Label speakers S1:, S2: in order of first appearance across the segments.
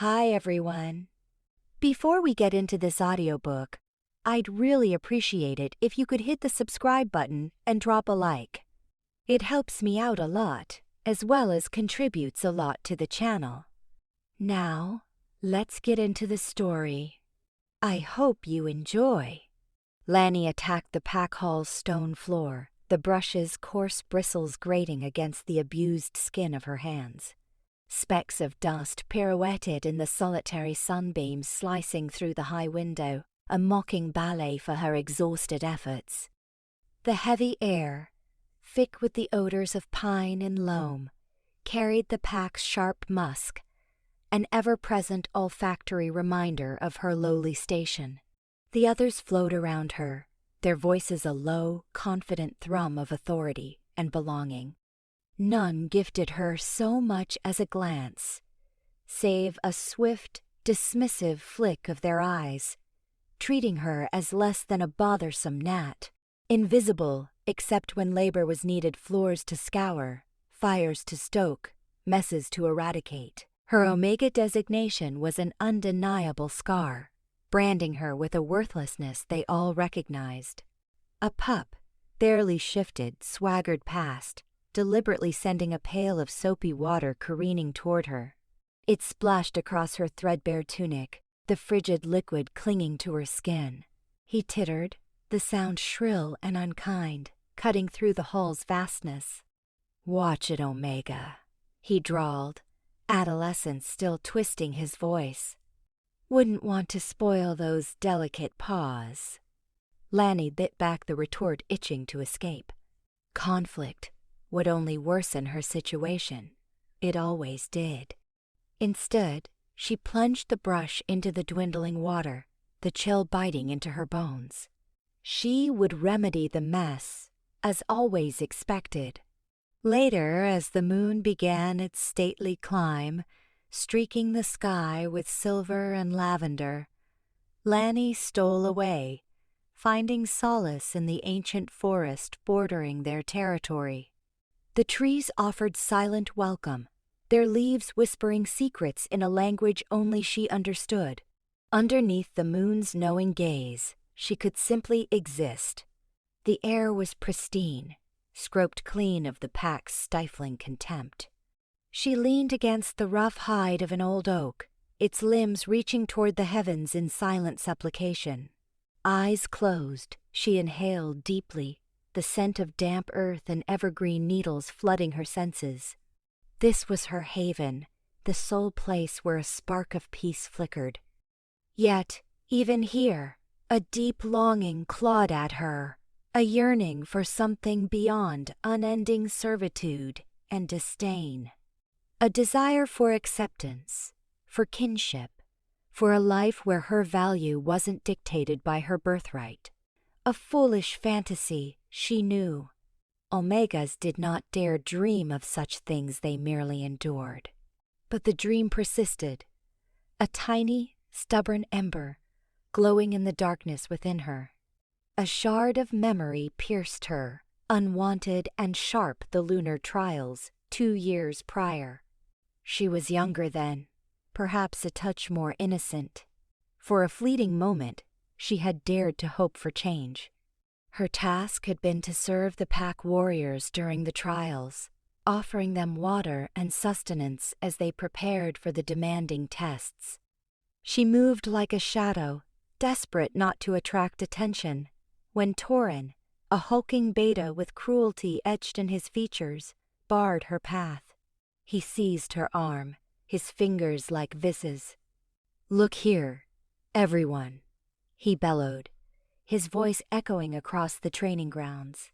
S1: Hi everyone. Before we get into this audiobook, I'd really appreciate it if you could hit the subscribe button and drop a like. It helps me out a lot, as well as contributes a lot to the channel. Now, let's get into the story. I hope you enjoy. Lani attacked the pack hall's stone floor, the brush's coarse bristles grating against the abused skin of her hands. Specks of dust pirouetted in the solitary sunbeams slicing through the high window, a mocking ballet for her exhausted efforts. The heavy air, thick with the odors of pine and loam, carried the pack's sharp musk, an ever-present olfactory reminder of her lowly station. The others flowed around her, their voices a low, confident thrum of authority and belonging. None gifted her so much as a glance, save a swift, dismissive flick of their eyes, treating her as less than a bothersome gnat, invisible except when labor was needed, floors to scour, fires to stoke, messes to eradicate. Her Omega designation was an undeniable scar, branding her with a worthlessness they all recognized. A pup, barely shifted, swaggered past, deliberately sending a pail of soapy water careening toward her. It splashed across her threadbare tunic, the frigid liquid clinging to her skin. He tittered, the sound shrill and unkind, cutting through the hall's vastness. "Watch it, Omega," he drawled, adolescence still twisting his voice. "Wouldn't want to spoil those delicate paws." Lani bit back the retort, itching to escape. Conflict would only worsen her situation. It always did. Instead, she plunged the brush into the dwindling water, the chill biting into her bones. She would remedy the mess, as always expected. Later, as the moon began its stately climb, streaking the sky with silver and lavender, Lani stole away, finding solace in the ancient forest bordering their territory. The trees offered silent welcome, their leaves whispering secrets in a language only she understood. Underneath the moon's knowing gaze, she could simply exist. The air was pristine, scraped clean of the pack's stifling contempt. She leaned against the rough hide of an old oak, its limbs reaching toward the heavens in silent supplication. Eyes closed, she inhaled deeply, the scent of damp earth and evergreen needles flooding her senses. This was her haven, the sole place where a spark of peace flickered. Yet, even here, a deep longing clawed at her, a yearning for something beyond unending servitude and disdain. A desire for acceptance, for kinship, for a life where her value wasn't dictated by her birthright. A foolish fantasy, she knew. Omegas did not dare dream of such things, they merely endured. But the dream persisted, a tiny, stubborn ember, glowing in the darkness within her. A shard of memory pierced her, unwanted and sharp the lunar trials 2 years prior. She was younger then, perhaps a touch more innocent. For a fleeting moment, she had dared to hope for change. Her task had been to serve the pack warriors during the trials, offering them water and sustenance as they prepared for the demanding tests. She moved like a shadow, desperate not to attract attention, when Torin, a hulking beta with cruelty etched in his features, barred her path. He seized her arm, his fingers like vises. "Look here, everyone," he bellowed, his voice echoing across the training grounds.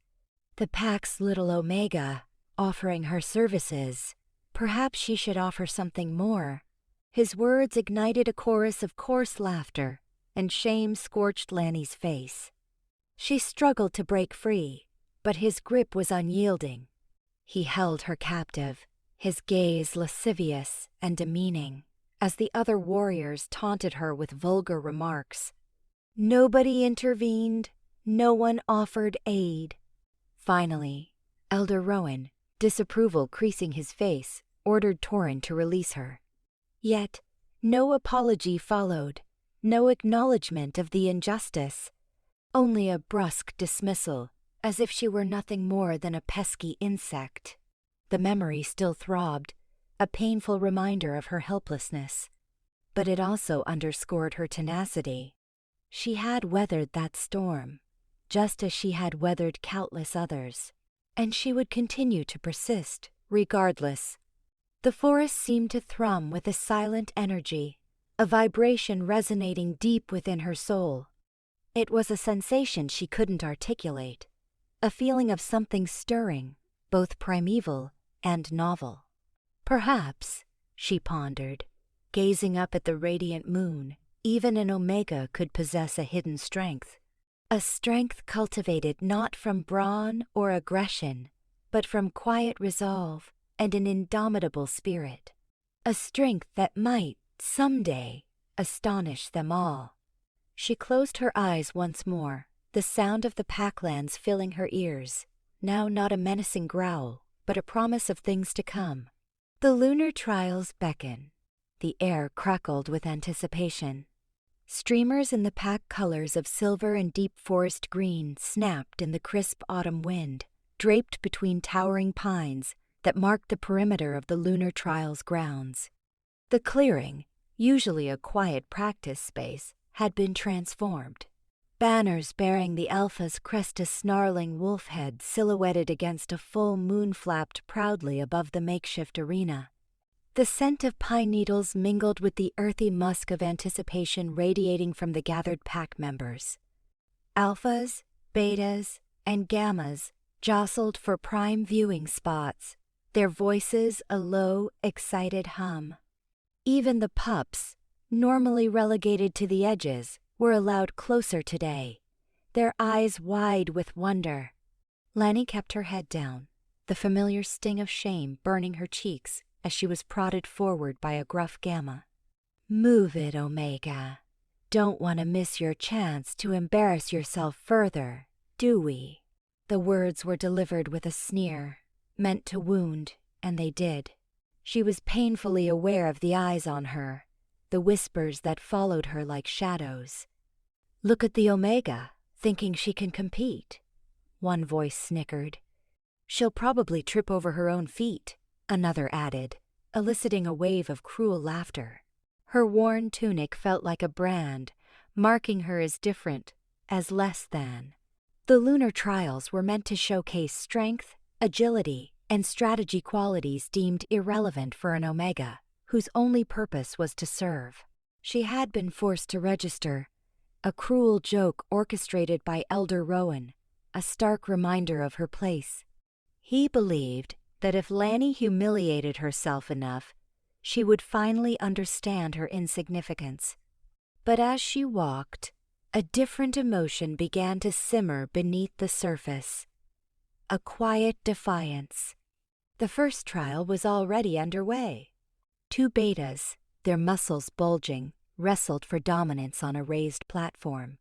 S1: The pack's little Omega, offering her services. Perhaps she should offer something more. His words ignited a chorus of coarse laughter, and shame scorched Lani's face. She struggled to break free, but his grip was unyielding. He held her captive, his gaze lascivious and demeaning, as the other warriors taunted her with vulgar remarks. Nobody intervened, no one offered aid. Finally, Elder Rowan, disapproval creasing his face, ordered Torin to release her. Yet, No apology followed, no acknowledgement of the injustice, only a brusque dismissal, as if she were nothing more than a pesky insect. The memory still throbbed, a painful reminder of her helplessness. But it also underscored her tenacity. She had weathered that storm, just as she had weathered countless others, and she would continue to persist, regardless. The forest seemed to thrum with a silent energy, a vibration resonating deep within her soul. It was a sensation she couldn't articulate, a feeling of something stirring, both primeval and novel. Perhaps, she pondered, gazing up at the radiant moon, even an Omega could possess a hidden strength. A strength cultivated not from brawn or aggression, but from quiet resolve and an indomitable spirit. A strength that might, someday, astonish them all. She closed her eyes once more, the sound of the packlands filling her ears, now not a menacing growl, but a promise of things to come. The lunar trials beckon. The air crackled with anticipation. Streamers in the pack colors of silver and deep forest green snapped in the crisp autumn wind, draped between towering pines that marked the perimeter of the lunar trials grounds. The clearing, usually a quiet practice space, had been transformed. Banners bearing the Alpha's crest a snarling wolf head silhouetted against a full moon flapped proudly above the makeshift arena. The scent of pine needles mingled with the earthy musk of anticipation radiating from the gathered pack members. Alphas, betas, and gammas jostled for prime viewing spots, their voices a low, excited hum. Even the pups, normally relegated to the edges, were allowed closer today, their eyes wide with wonder. Lani kept her head down, the familiar sting of shame burning her cheeks as she was prodded forward by a gruff gamma. "Move it, Omega. Don't want to miss your chance to embarrass yourself further, do we?" The words were delivered with a sneer, meant to wound, and they did. She was painfully aware of the eyes on her, the whispers that followed her like shadows. "Look at the Omega, thinking she can compete," one voice snickered. "She'll probably trip over her own feet," another added, eliciting a wave of cruel laughter. Her worn tunic felt like a brand, marking her as different, as less than. The lunar trials were meant to showcase strength, agility, and strategy qualities deemed irrelevant for an Omega, whose only purpose was to serve. She had been forced to register, a cruel joke orchestrated by Elder Rowan, a stark reminder of her place. He believed that if Lani humiliated herself enough, she would finally understand her insignificance. But as she walked, a different emotion began to simmer beneath the surface. A quiet defiance. The first trial was already underway. Two betas, their muscles bulging, wrestled for dominance on a raised platform.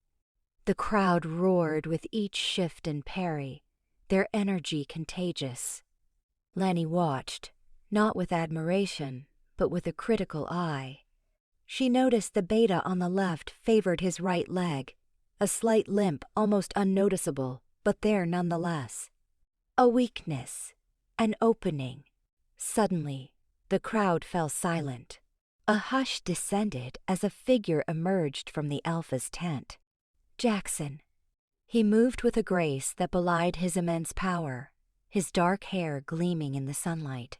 S1: The crowd roared with each shift and parry, their energy contagious. Lani watched, not with admiration, but with a critical eye. She noticed the beta on the left favored his right leg, a slight limp almost unnoticeable, but there nonetheless. A weakness, an opening. Suddenly, the crowd fell silent. A hush descended as a figure emerged from the Alpha's tent. Jaxon. He moved with a grace that belied his immense power, his dark hair gleaming in the sunlight.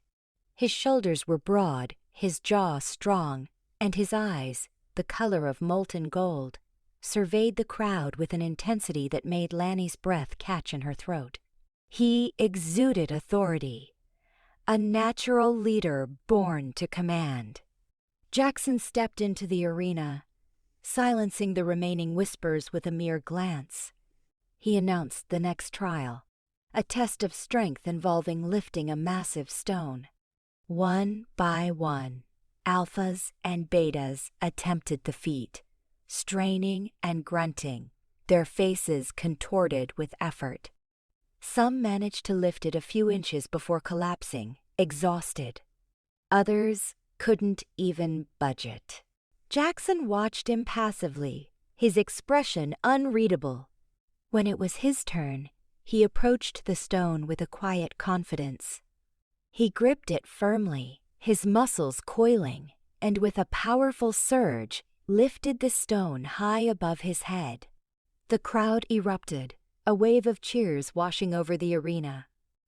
S1: His shoulders were broad, his jaw strong, and his eyes, the color of molten gold, surveyed the crowd with an intensity that made Lani's breath catch in her throat. He exuded authority, a natural leader born to command. Jaxon stepped into the arena, silencing the remaining whispers with a mere glance. He announced the next trial, a test of strength involving lifting a massive stone. One by one, alphas and betas attempted the feat, straining and grunting, their faces contorted with effort. Some managed to lift it a few inches before collapsing, exhausted. Others couldn't even budge it. Jaxon watched impassively, his expression unreadable. When it was his turn, he approached the stone with a quiet confidence. He gripped it firmly, his muscles coiling, and with a powerful surge, lifted the stone high above his head. The crowd erupted, a wave of cheers washing over the arena.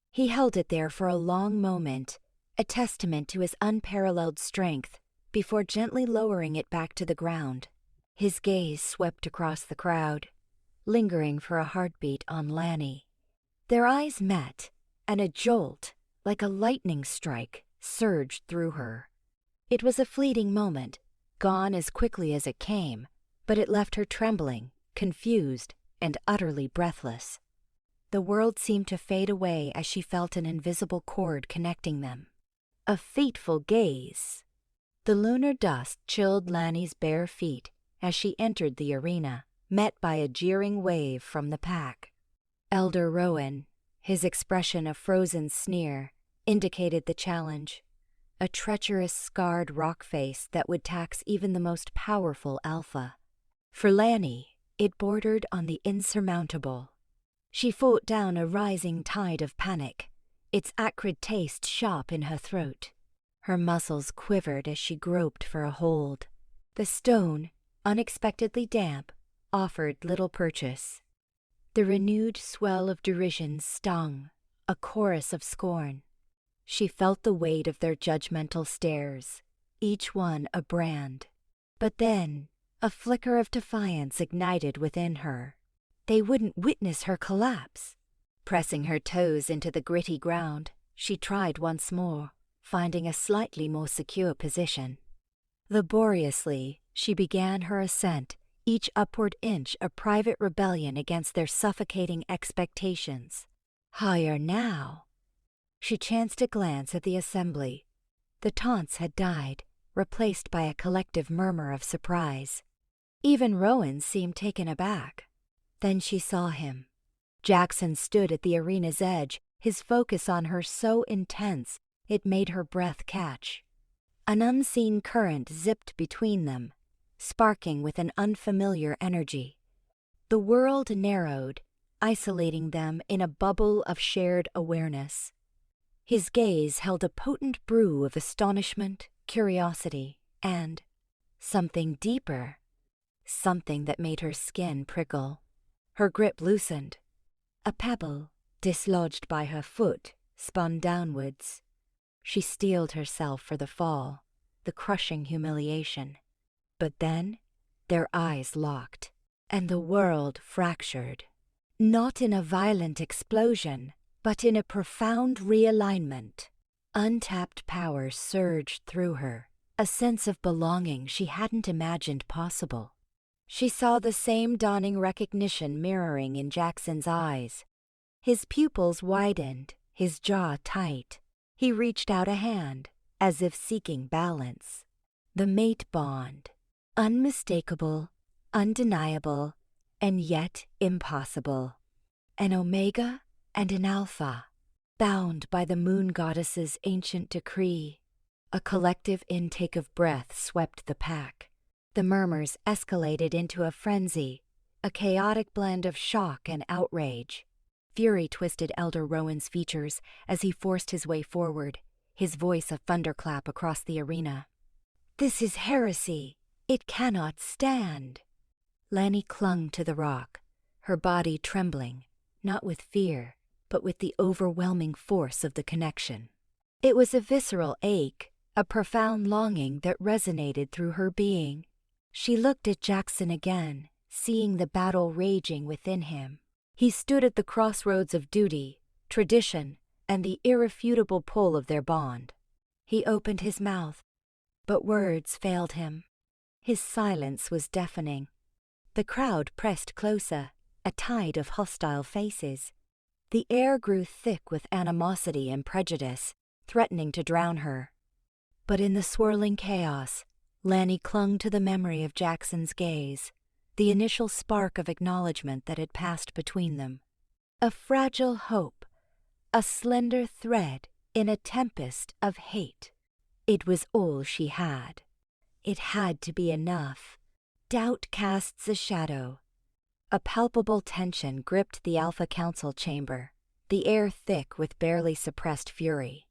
S1: He held it there for a long moment, a testament to his unparalleled strength, before gently lowering it back to the ground. His gaze swept across the crowd, lingering for a heartbeat on Lani. Their eyes met, and a jolt, like a lightning strike, surged through her. It was a fleeting moment, gone as quickly as it came, but it left her trembling, confused, and utterly breathless. The world seemed to fade away as she felt an invisible cord connecting them. A fateful gaze. The lunar dust chilled Lani's bare feet as she entered the arena, met by a jeering wave from the pack. Elder Rowan, his expression a frozen sneer, indicated the challenge. A treacherous, scarred rock face that would tax even the most powerful alpha. For Lani, it bordered on the insurmountable. She fought down a rising tide of panic, its acrid taste sharp in her throat. Her muscles quivered as she groped for a hold. The stone, unexpectedly damp, offered little purchase. The renewed swell of derision stung, a chorus of scorn. She felt the weight of their judgmental stares, each one a brand. But then, a flicker of defiance ignited within her. They wouldn't witness her collapse. Pressing her toes into the gritty ground, she tried once more, finding a slightly more secure position. Laboriously, she began her ascent, each upward inch a private rebellion against their suffocating expectations. Higher now. She chanced a glance at the assembly. The taunts had died, replaced by a collective murmur of surprise. Even Rowan seemed taken aback. Then she saw him. Jaxon stood at the arena's edge, his focus on her so intense it made her breath catch. An unseen current zipped between them, sparking with an unfamiliar energy. The world narrowed, isolating them in a bubble of shared awareness. His gaze held a potent brew of astonishment, curiosity, and something deeper, something that made her skin prickle. Her grip loosened. A pebble, dislodged by her foot, spun downwards. She steeled herself for the fall, the crushing humiliation. But then, their eyes locked, and the world fractured. Not in a violent explosion, but in a profound realignment. Untapped power surged through her, a sense of belonging she hadn't imagined possible. She saw the same dawning recognition mirroring in Jaxon's eyes. His pupils widened, his jaw tight. He reached out a hand, as if seeking balance. The mate bond. Unmistakable, undeniable, and yet impossible. An omega and an alpha, bound by the moon goddess's ancient decree. A collective intake of breath swept the pack. The murmurs escalated into a frenzy, a chaotic blend of shock and outrage. Fury twisted Elder Rowan's features as he forced his way forward, his voice a thunderclap across the arena. "This is heresy. It cannot stand." Lani clung to the rock, her body trembling, not with fear, but with the overwhelming force of the connection. It was a visceral ache, a profound longing that resonated through her being. She looked at Jaxon again, seeing the battle raging within him. He stood at the crossroads of duty, tradition, and the irrefutable pull of their bond. He opened his mouth, but words failed him. His silence was deafening. The crowd pressed closer, a tide of hostile faces. The air grew thick with animosity and prejudice, threatening to drown her. But in the swirling chaos, Lani clung to the memory of Jaxon's gaze, the initial spark of acknowledgement that had passed between them. A fragile hope, a slender thread in a tempest of hate. It was all she had. It had to be enough. Doubt casts a shadow. A palpable tension gripped the Alpha Council chamber, the air thick with barely suppressed fury.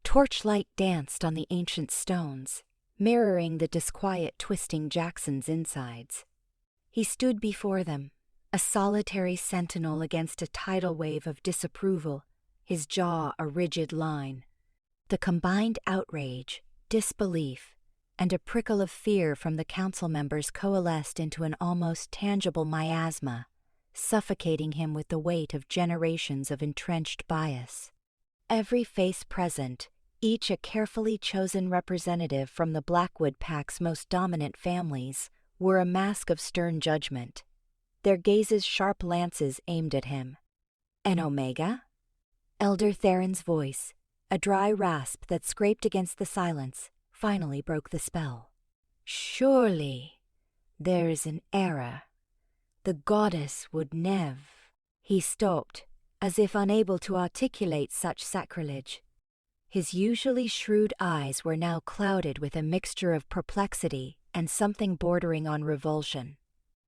S1: Torchlight danced on the ancient stones, mirroring the disquiet twisting Jaxon's insides. He stood before them, a solitary sentinel against a tidal wave of disapproval, his jaw a rigid line. The combined outrage, disbelief, and a prickle of fear from the council members coalesced into an almost tangible miasma, suffocating him with the weight of generations of entrenched bias. Every face present, each a carefully chosen representative from the Blackwood Pack's most dominant families, wore a mask of stern judgment, their gazes sharp lances aimed at him. An Omega? Elder Theron's voice, a dry rasp that scraped against the silence, finally broke the spell. Surely, there is an error. The goddess would never. He stopped, as if unable to articulate such sacrilege. His usually shrewd eyes were now clouded with a mixture of perplexity and something bordering on revulsion.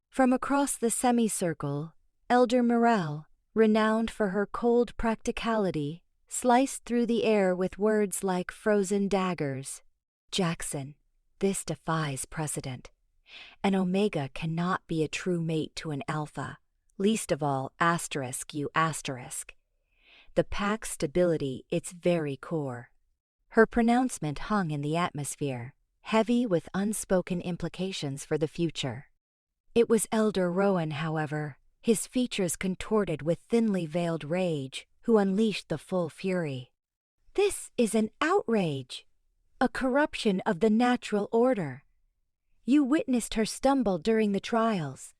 S1: From across the semicircle, Elder Morel, renowned for her cold practicality, sliced through the air with words like frozen daggers. Jaxon, this defies precedent. An Omega cannot be a true mate to an Alpha, least of all you asterisk. The pack's stability its very core. Her pronouncement hung in the atmosphere, heavy with unspoken implications for the future. It was Elder Rowan, however, his features contorted with thinly veiled rage, who unleashed the full fury. This is an outrage, a corruption of the natural order. You witnessed her stumble during the trials.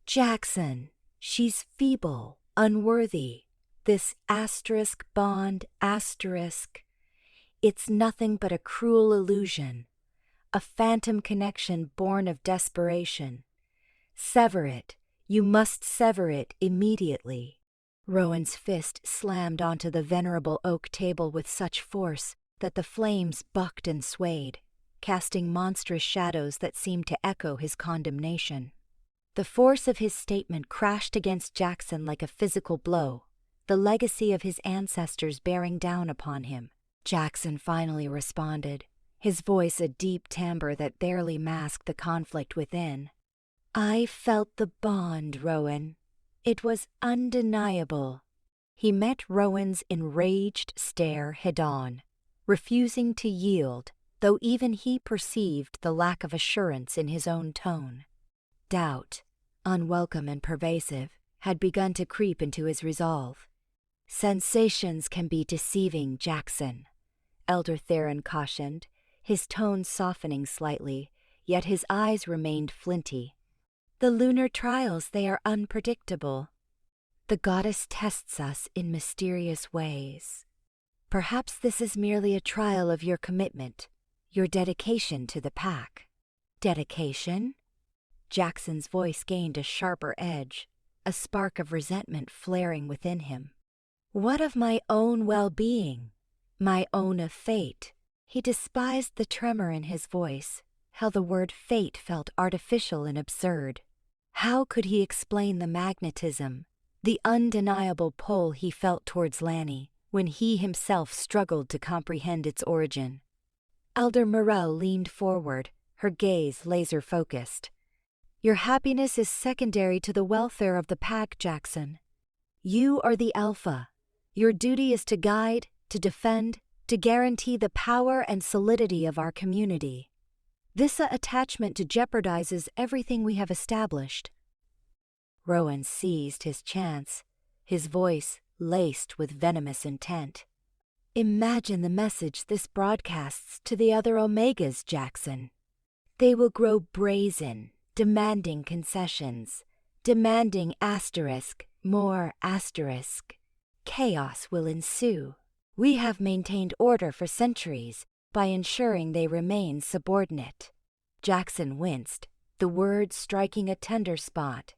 S1: Jaxon, she's feeble, unworthy. This asterisk bond asterisk. It's nothing but a cruel illusion, a phantom connection born of desperation. Sever it. You must sever it immediately. Rowan's fist slammed onto the venerable oak table with such force that the flames bucked and swayed, casting monstrous shadows that seemed to echo his condemnation. The force of his statement crashed against Jaxon like a physical blow, the legacy of his ancestors bearing down upon him. Jaxon finally responded, his voice a deep timbre that barely masked the conflict within. I felt the bond, Rowan. It was undeniable. He met Rowan's enraged stare head-on, refusing to yield, though even he perceived the lack of assurance in his own tone. Doubt, unwelcome and pervasive, had begun to creep into his resolve. Sensations can be deceiving, Jaxon, Elder Theron cautioned, his tone softening slightly, yet his eyes remained flinty. The lunar trials, they are unpredictable. The goddess tests us in mysterious ways. Perhaps this is merely a trial of your commitment, your dedication to the pack. Dedication? Jaxon's voice gained a sharper edge, a spark of resentment flaring within him. What of my own well-being, my own of fate? He despised the tremor in his voice, how the word fate felt artificial and absurd. How could he explain the magnetism, the undeniable pull he felt towards Lani, when he himself struggled to comprehend its origin? Elder Morel leaned forward, her gaze laser-focused. Your happiness is secondary to the welfare of the pack, Jaxon. You are the Alpha. Your duty is to guide, to defend, to guarantee the power and solidity of our community. This attachment jeopardizes everything we have established. Rowan seized his chance, his voice laced with venomous intent. Imagine the message this broadcasts to the other Omegas, Jaxon. They will grow brazen, demanding concessions, demanding more asterisk. Chaos will ensue. We have maintained order for centuries by ensuring they remain subordinate. Jaxon winced, the words striking a tender spot.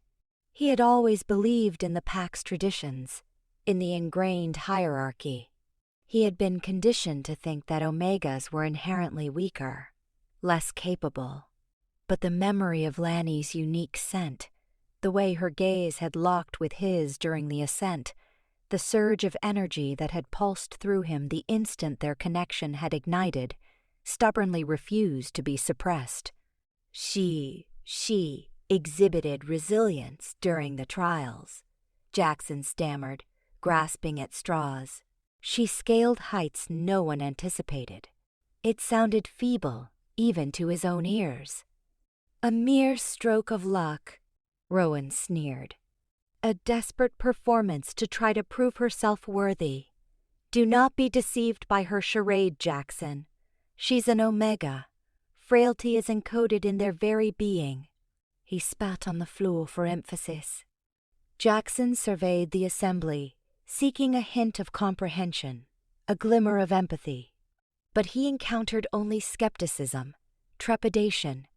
S1: He had always believed in the pack's traditions, in the ingrained hierarchy. He had been conditioned to think that Omegas were inherently weaker, less capable. but the memory of Lani's unique scent, the way her gaze had locked with his during the ascent, the surge of energy that had pulsed through him the instant their connection had ignited, stubbornly refused to be suppressed. She exhibited resilience during the trials, Jaxon stammered, grasping at straws. She scaled heights no one anticipated. It sounded feeble, even to his own ears. A mere stroke of luck, Rowan sneered. A desperate performance to try to prove herself worthy. Do not be deceived by her charade, Jaxon. She's an omega. Frailty is encoded in their very being. He spat on the floor for emphasis. Jaxon surveyed the assembly, seeking a hint of comprehension, a glimmer of empathy. But he encountered only skepticism, trepidation,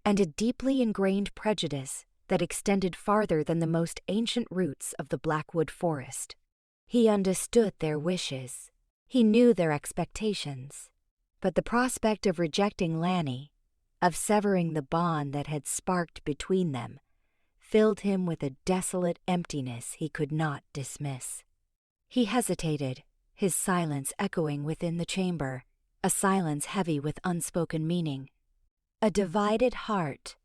S1: and a deeply ingrained prejudice that extended farther than the most ancient roots of the Blackwood forest. He understood their wishes. He knew their expectations. But the prospect of rejecting Lani, of severing the bond that had sparked between them, filled him with a desolate emptiness he could not dismiss. He hesitated, his silence echoing within the chamber, a silence heavy with unspoken meaning. A divided heart.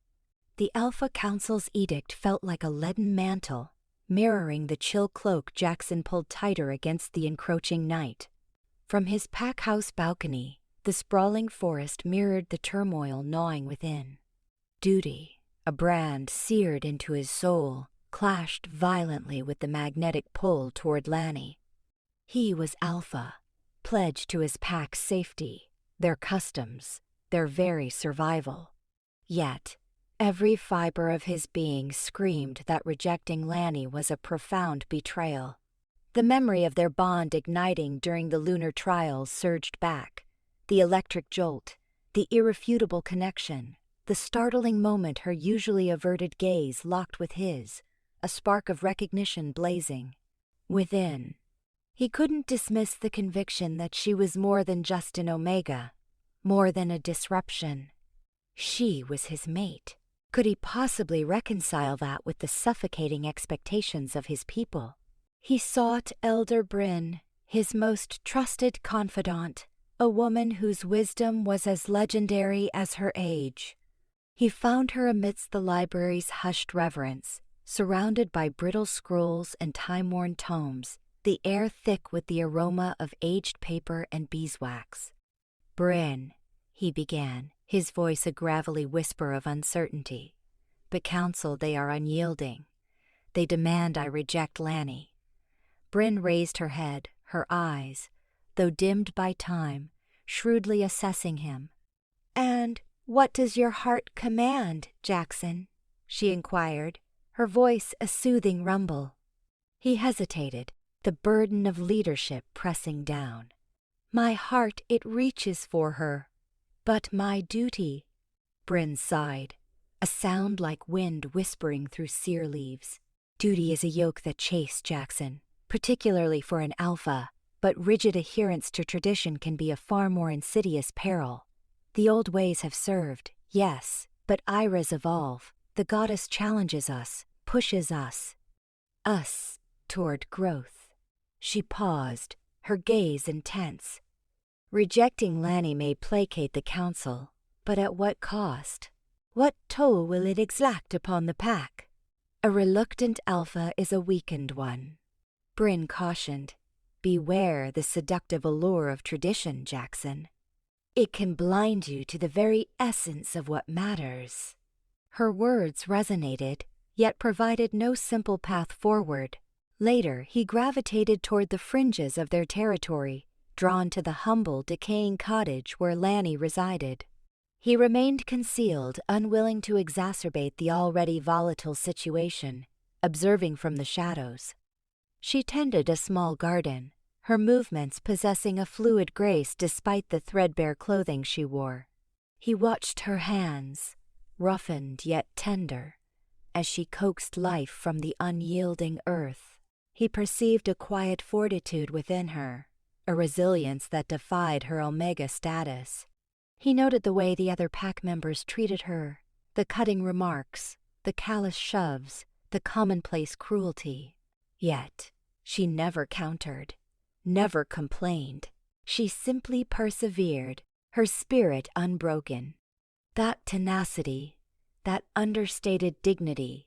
S1: The Alpha Council's edict felt like a leaden mantle, mirroring the chill cloak Jaxon pulled tighter against the encroaching night. From his pack house balcony, the sprawling forest mirrored the turmoil gnawing within. Duty, a brand seared into his soul, clashed violently with the magnetic pull toward Lani. He was Alpha, pledged to his pack's safety, their customs, their very survival. Yet, every fiber of his being screamed that rejecting Lani was a profound betrayal. The memory of their bond igniting during the lunar trials surged back. The electric jolt, the irrefutable connection, the startling moment her usually averted gaze locked with his, a spark of recognition blazing. Within, he couldn't dismiss the conviction that she was more than just an omega, more than a disruption. She was his mate. Could he possibly reconcile that with the suffocating expectations of his people? He sought Elder Bryn, his most trusted confidant, a woman whose wisdom was as legendary as her age. He found her amidst the library's hushed reverence, surrounded by brittle scrolls and time-worn tomes, the air thick with the aroma of aged paper and beeswax. "Bryn," he began, his voice a gravelly whisper of uncertainty. "But counsel, they are unyielding. They demand I reject Lani." Bryn raised her head, her eyes, though dimmed by time, shrewdly assessing him. "And what does your heart command, Jaxon?" she inquired, her voice a soothing rumble. He hesitated, the burden of leadership pressing down. "My heart, it reaches for her. But my duty," Bryn sighed, a sound like wind whispering through sere leaves. "Duty is a yoke that chafes, Jaxon, particularly for an alpha, but rigid adherence to tradition can be a far more insidious peril. The old ways have served, yes, but eras evolve. The goddess challenges us, pushes us toward growth." She paused, her gaze intense. "Rejecting Lani may placate the council, but at what cost? What toll will it exact upon the pack?" "A reluctant alpha is a weakened one," Bryn cautioned. "Beware the seductive allure of tradition, Jaxon. It can blind you to the very essence of what matters." Her words resonated, yet provided no simple path forward. Later, he gravitated toward the fringes of their territory, drawn to the humble, decaying cottage where Lani resided. He remained concealed, unwilling to exacerbate the already volatile situation, observing from the shadows. She tended a small garden, her movements possessing a fluid grace despite the threadbare clothing she wore. He watched her hands, roughened yet tender, as she coaxed life from the unyielding earth. He perceived a quiet fortitude within her, a resilience that defied her omega status. He noted the way the other pack members treated her, The cutting remarks, the callous shoves, the commonplace cruelty. Yet, she never countered, never complained. She simply persevered, her spirit unbroken. That tenacity, that understated dignity,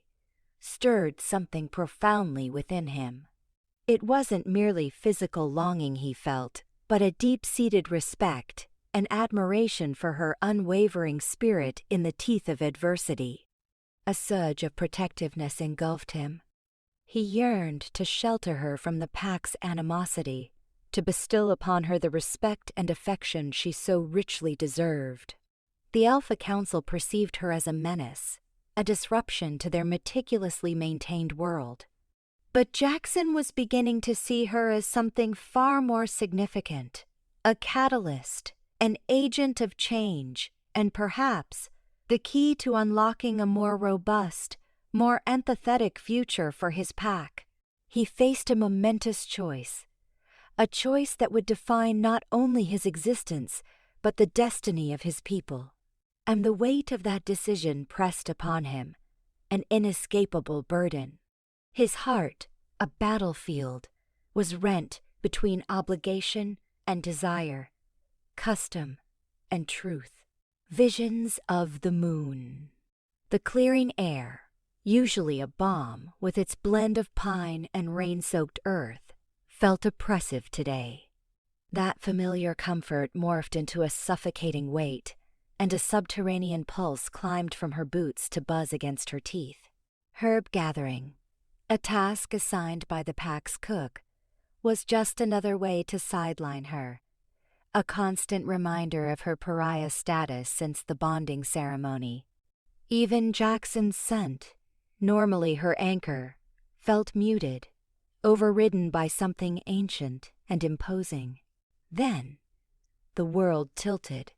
S1: stirred something profoundly within him. It wasn't merely physical longing he felt, but a deep-seated respect and admiration for her unwavering spirit in the teeth of adversity. A surge of protectiveness engulfed him. He yearned to shelter her from the pack's animosity, to bestow upon her the respect and affection she so richly deserved. The Alpha Council perceived her as a menace, a disruption to their meticulously maintained world. But Jaxon was beginning to see her as something far more significant, a catalyst, an agent of change, and perhaps the key to unlocking a more robust, more empathetic future for his pack. He faced a momentous choice, a choice that would define not only his existence, but the destiny of his people. And the weight of that decision pressed upon him, an inescapable burden. His heart, a battlefield, was rent between obligation and desire, custom and truth. Visions of the moon. The clearing air, usually a balm with its blend of pine and rain-soaked earth, felt oppressive today. That familiar comfort morphed into a suffocating weight, and a subterranean pulse climbed from her boots to buzz against her teeth. Herb gathering, a task assigned by the pack's cook, was just another way to sideline her, a constant reminder of her pariah status since the bonding ceremony. Even Jaxon's scent, normally her anchor, felt muted, overridden by something ancient and imposing. Then, the world tilted.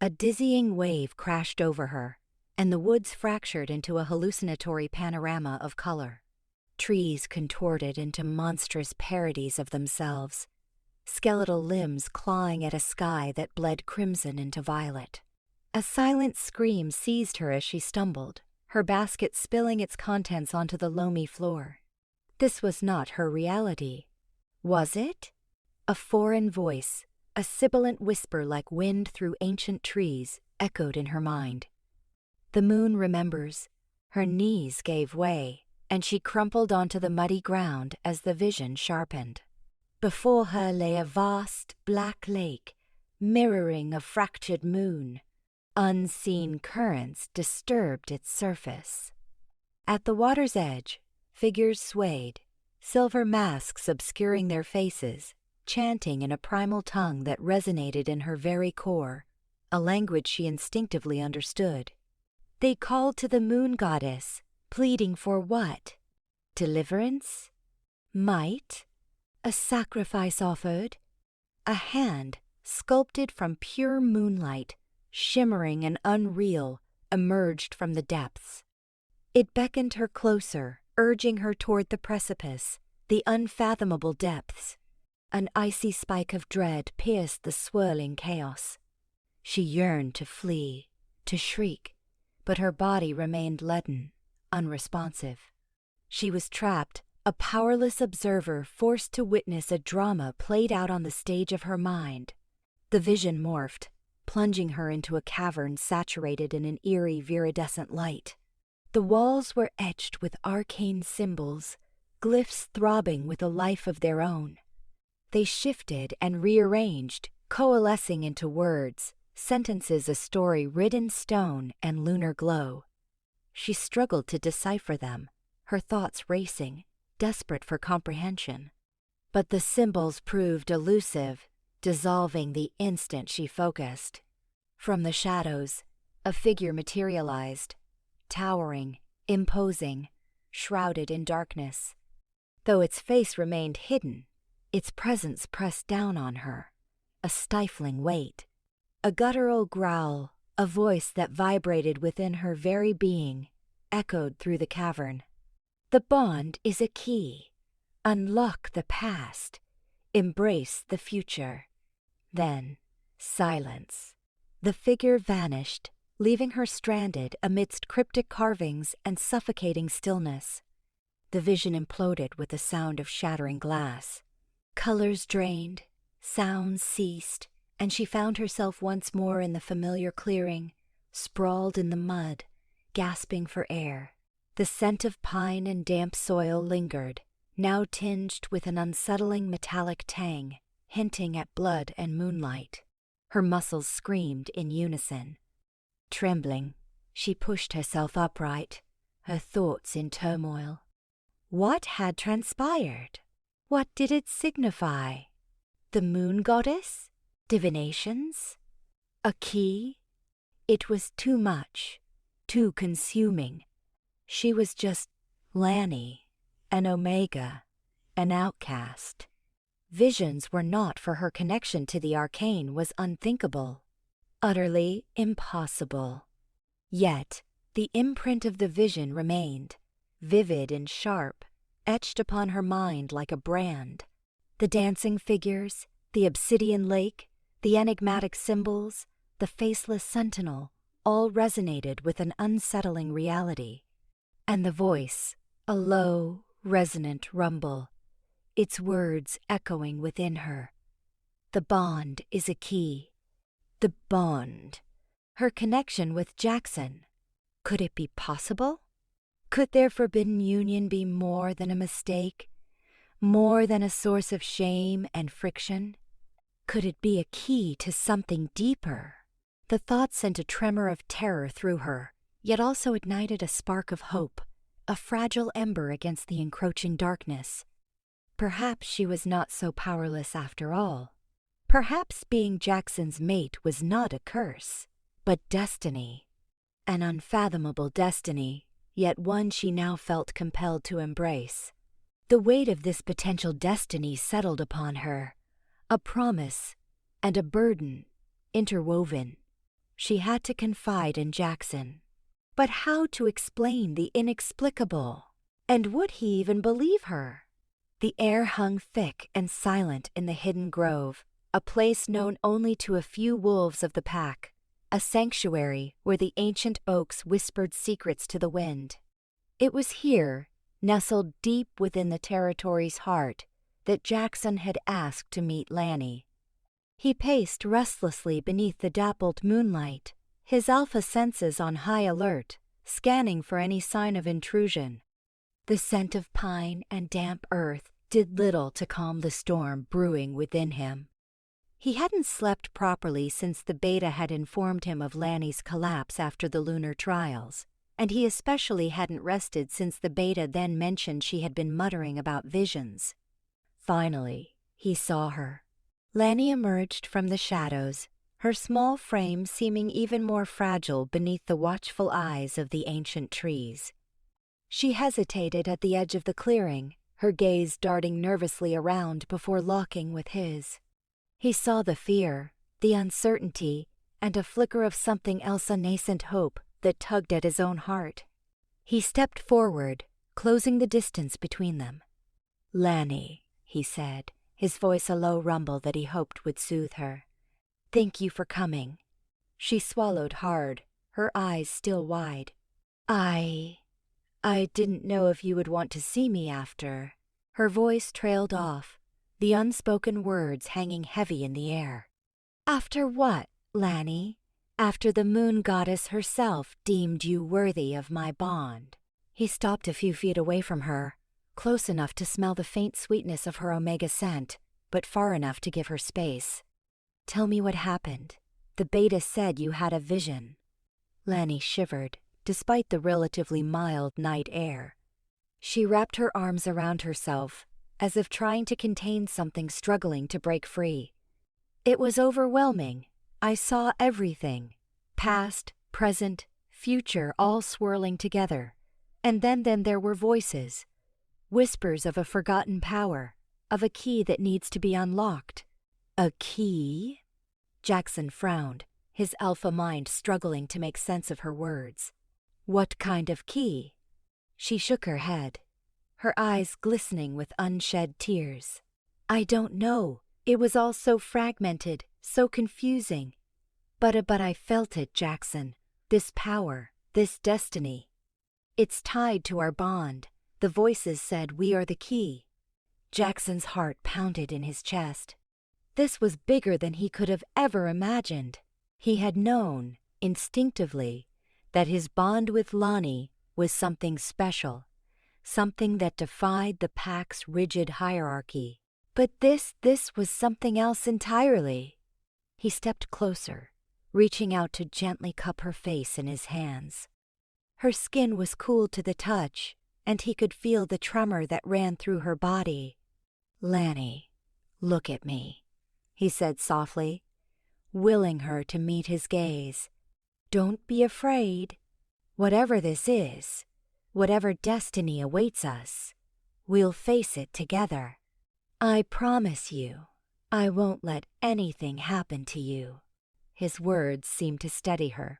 S1: A dizzying wave crashed over her, and the woods fractured into a hallucinatory panorama of color. Trees contorted into monstrous parodies of themselves, skeletal limbs clawing at a sky that bled crimson into violet. A silent scream seized her as she stumbled, her basket spilling its contents onto the loamy floor. This was not her reality. Was it? A foreign voice, a sibilant whisper like wind through ancient trees, echoed in her mind. The moon remembers. Her knees gave way, and she crumpled onto the muddy ground as the vision sharpened. Before her lay a vast, black lake, mirroring a fractured moon. Unseen currents disturbed its surface. At the water's edge, figures swayed, silver masks obscuring their faces, chanting in a primal tongue that resonated in her very core, a language she instinctively understood. They called to the moon goddess, pleading for what? Deliverance? Might? A sacrifice offered? A hand, sculpted from pure moonlight, shimmering and unreal, emerged from the depths. It beckoned her closer, urging her toward the precipice, the unfathomable depths. An icy spike of dread pierced the swirling chaos. She yearned to flee, to shriek, but her body remained leaden, unresponsive. She was trapped, a powerless observer forced to witness a drama played out on the stage of her mind. The vision morphed, plunging her into a cavern saturated in an eerie viridescent light. The walls were etched with arcane symbols, glyphs throbbing with a life of their own. They shifted and rearranged, coalescing into words, sentences a story writ in stone and lunar glow. She struggled to decipher them, her thoughts racing, desperate for comprehension. But the symbols proved elusive, dissolving the instant she focused. From the shadows, a figure materialized, towering, imposing, shrouded in darkness. Though its face remained hidden, its presence pressed down on her, a stifling weight. A guttural growl, a voice that vibrated within her very being, echoed through the cavern. The bond is a key. Unlock the past. Embrace the future. Then, silence. The figure vanished, leaving her stranded amidst cryptic carvings and suffocating stillness. The vision imploded with the sound of shattering glass. Colors drained, sounds ceased, and she found herself once more in the familiar clearing, sprawled in the mud, gasping for air. The scent of pine and damp soil lingered, now tinged with an unsettling metallic tang, hinting at blood and moonlight. Her muscles screamed in unison. Trembling, she pushed herself upright, her thoughts in turmoil. What had transpired? What did it signify? The moon goddess? Divinations? A key? It was too much, too consuming. She was just Lani, an omega, an outcast. Visions were not for her. Connection to the arcane was unthinkable, utterly impossible. Yet, the imprint of the vision remained, vivid and sharp, etched upon her mind like a brand. The dancing figures, the obsidian lake, the enigmatic symbols, the faceless sentinel, all resonated with an unsettling reality. And the voice, a low, resonant rumble, its words echoing within her. The bond is a key. The bond. Her connection with Jaxon. Could it be possible? Could their forbidden union be more than a mistake? More than a source of shame and friction? Could it be a key to something deeper? The thought sent a tremor of terror through her, yet also ignited a spark of hope, a fragile ember against the encroaching darkness. Perhaps she was not so powerless after all. Perhaps being Jaxon's mate was not a curse, but destiny. An unfathomable destiny, yet one she now felt compelled to embrace. The weight of this potential destiny settled upon her, a promise and a burden interwoven. She had to confide in Jaxon. But how to explain the inexplicable? And would he even believe her? The air hung thick and silent in the hidden grove, a place known only to a few wolves of the pack, a sanctuary where the ancient oaks whispered secrets to the wind. It was here, nestled deep within the territory's heart, that Jaxon had asked to meet Lani. He paced restlessly beneath the dappled moonlight, his alpha senses on high alert, scanning for any sign of intrusion. The scent of pine and damp earth did little to calm the storm brewing within him. He hadn't slept properly since the beta had informed him of Lani's collapse after the lunar trials, and he especially hadn't rested since the beta then mentioned she had been muttering about visions. Finally, he saw her. Lani emerged from the shadows, her small frame seeming even more fragile beneath the watchful eyes of the ancient trees. She hesitated at the edge of the clearing, her gaze darting nervously around before locking with his. He saw the fear, the uncertainty, and a flicker of something else, a nascent hope that tugged at his own heart. He stepped forward, closing the distance between them. "Lani," he said, his voice a low rumble that he hoped would soothe her. "Thank you for coming." She swallowed hard, her eyes still wide. I didn't know if you would want to see me after." Her voice trailed off, the unspoken words hanging heavy in the air. "After what, Lani? After the moon goddess herself deemed you worthy of my bond." He stopped a few feet away from her, close enough to smell the faint sweetness of her omega scent, but far enough to give her space. "Tell me what happened. The beta said you had a vision." Lani shivered, despite the relatively mild night air. She wrapped her arms around herself, as if trying to contain something struggling to break free. "It was overwhelming. I saw everything. Past, present, future all swirling together. And then there were voices. Whispers of a forgotten power, of a key that needs to be unlocked." "A key?" Jaxon frowned, his alpha mind struggling to make sense of her words. "What kind of key?" She shook her head, her eyes glistening with unshed tears. "I don't know. It was all so fragmented, so confusing. But I felt it, Jaxon. This power, this destiny. It's tied to our bond. The voices said we are the key. Jaxon's heart pounded in his chest. This was bigger than he could have ever imagined. He had known, instinctively, that his bond with Lani was something special, something that defied the pack's rigid hierarchy. But this was something else entirely. He stepped closer, reaching out to gently cup her face in his hands. Her skin was cool to the touch, and he could feel the tremor that ran through her body. "Lani, look at me," he said softly, willing her to meet his gaze. "Don't be afraid. Whatever this is, whatever destiny awaits us, we'll face it together. I promise you, I won't let anything happen to you." His words seemed to steady her.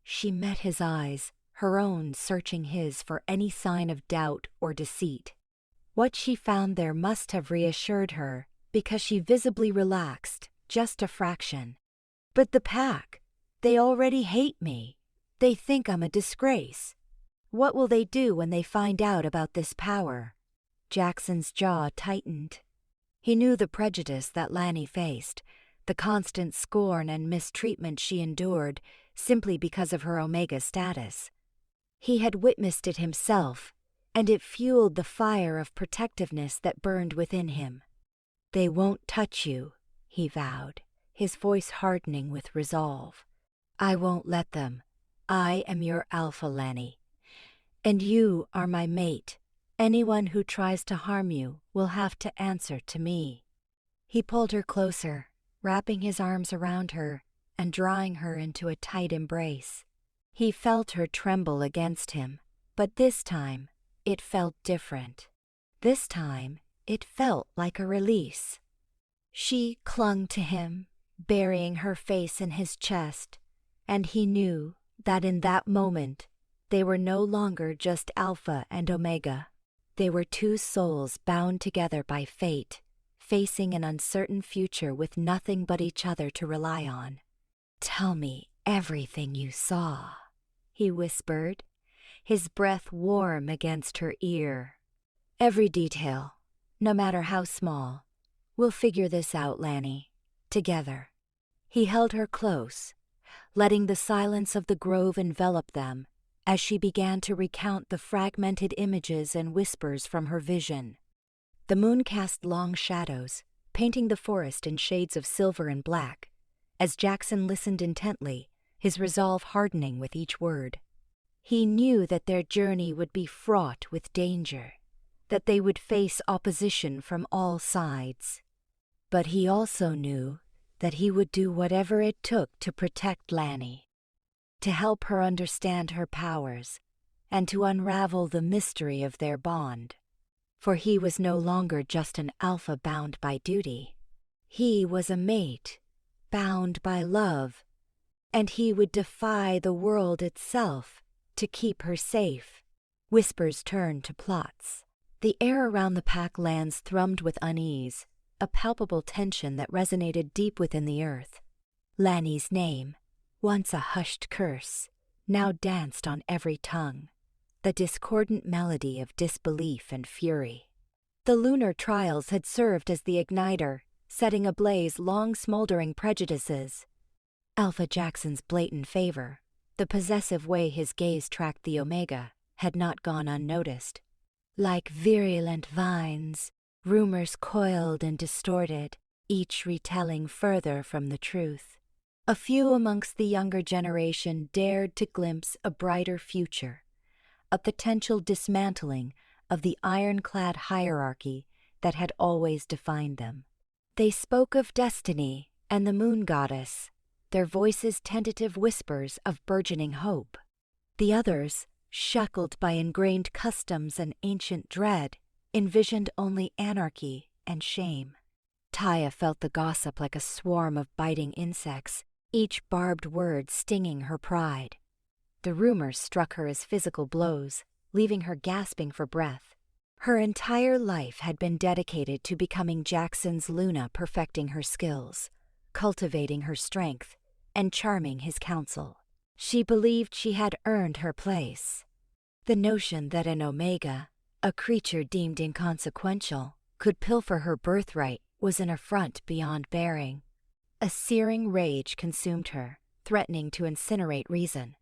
S1: She met his eyes, her own searching his for any sign of doubt or deceit. What she found there must have reassured her, because she visibly relaxed, just a fraction. "But the pack, they already hate me. They think I'm a disgrace. What will they do when they find out about this power?" Jaxon's jaw tightened. He knew the prejudice that Lani faced, the constant scorn and mistreatment she endured simply because of her Omega status. He had witnessed it himself, and it fueled the fire of protectiveness that burned within him. "They won't touch you," he vowed, his voice hardening with resolve. "I won't let them. I am your Alpha, Lani. And you are my mate. Anyone who tries to harm you will have to answer to me." He pulled her closer, wrapping his arms around her and drawing her into a tight embrace. He felt her tremble against him, but this time it felt different. This time it felt like a release. She clung to him, burying her face in his chest, and he knew that in that moment they were no longer just Alpha and Omega. They were two souls bound together by fate, facing an uncertain future with nothing but each other to rely on. "Tell me everything you saw," he whispered, his breath warm against her ear. "Every detail, no matter how small. We'll figure this out, Lani, together." He held her close, letting the silence of the grove envelop them as she began to recount the fragmented images and whispers from her vision. The moon cast long shadows, painting the forest in shades of silver and black, as Jaxon listened intently, his resolve hardening with each word. He knew that their journey would be fraught with danger, that they would face opposition from all sides. But he also knew that he would do whatever it took to protect Lani, to help her understand her powers, and to unravel the mystery of their bond. For he was no longer just an Alpha bound by duty. He was a mate, bound by love, and he would defy the world itself to keep her safe. Whispers turned to plots. The air around the pack lands thrummed with unease, a palpable tension that resonated deep within the earth. Lani's name, once a hushed curse, now danced on every tongue, the discordant melody of disbelief and fury. The lunar trials had served as the igniter, setting ablaze long-smoldering prejudices. Alpha Jaxon's blatant favor, the possessive way his gaze tracked the Omega, had not gone unnoticed. Like virulent vines, rumors coiled and distorted, each retelling further from the truth. A few amongst the younger generation dared to glimpse a brighter future, a potential dismantling of the ironclad hierarchy that had always defined them. They spoke of destiny and the moon goddess, their voices tentative whispers of burgeoning hope. The others, shackled by ingrained customs and ancient dread, envisioned only anarchy and shame. Taya felt the gossip like a swarm of biting insects, each barbed word stinging her pride. The rumors struck her as physical blows, leaving her gasping for breath. Her entire life had been dedicated to becoming Jaxon's Luna, perfecting her skills, cultivating her strength, and charming his counsel. She believed she had earned her place. The notion that an Omega, a creature deemed inconsequential, could pilfer her birthright was an affront beyond bearing. A searing rage consumed her, threatening to incinerate reason.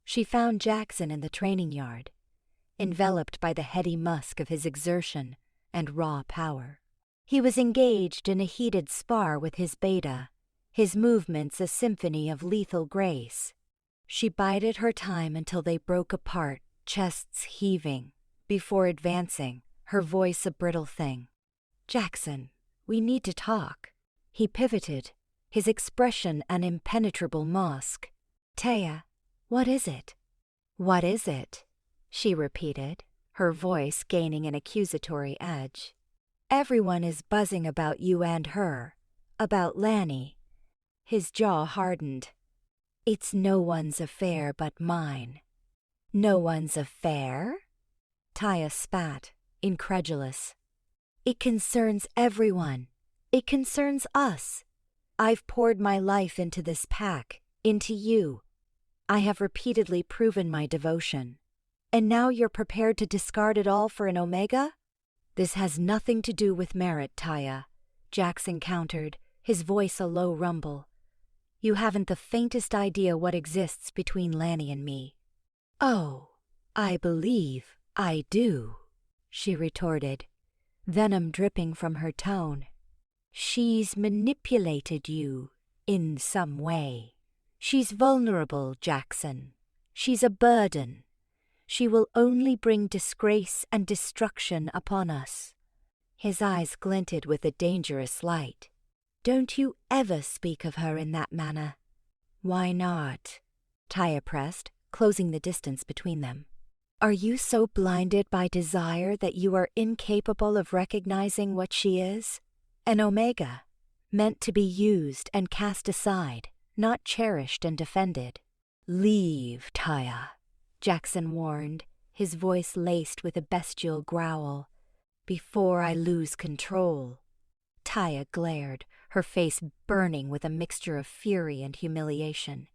S1: She found Jaxon in the training yard, enveloped by the heady musk of his exertion and raw power. He was engaged in a heated spar with his beta, his movements a symphony of lethal grace. She bided her time until they broke apart, chests heaving, before advancing, her voice a brittle thing. "Jaxon, we need to talk." He pivoted, his expression an impenetrable mask. "Taya, what is it?" "What is it?" she repeated, her voice gaining an accusatory edge. "Everyone is buzzing about you and her, about Lani." His jaw hardened. "It's no one's affair but mine." "No one's affair?" Taya spat, incredulous. "It concerns everyone. It concerns us. I've poured my life into this pack, into you. I have repeatedly proven my devotion. And now you're prepared to discard it all for an Omega?" "This has nothing to do with merit, Taya," Jaxon countered, his voice a low rumble. "You haven't the faintest idea what exists between Lani and me." "Oh, I believe I do," she retorted, venom dripping from her tone. "She's manipulated you in some way. She's vulnerable, Jaxon. She's a burden. She will only bring disgrace and destruction upon us." His eyes glinted with a dangerous light. "Don't you ever speak of her in that manner." "Why not?" Taya pressed, closing the distance between them. "Are you so blinded by desire that you are incapable of recognizing what she is? An Omega, meant to be used and cast aside, not cherished and defended." "Leave, Taya," Jaxon warned, his voice laced with a bestial growl. "Before I lose control." Taya glared, her face burning with a mixture of fury and humiliation.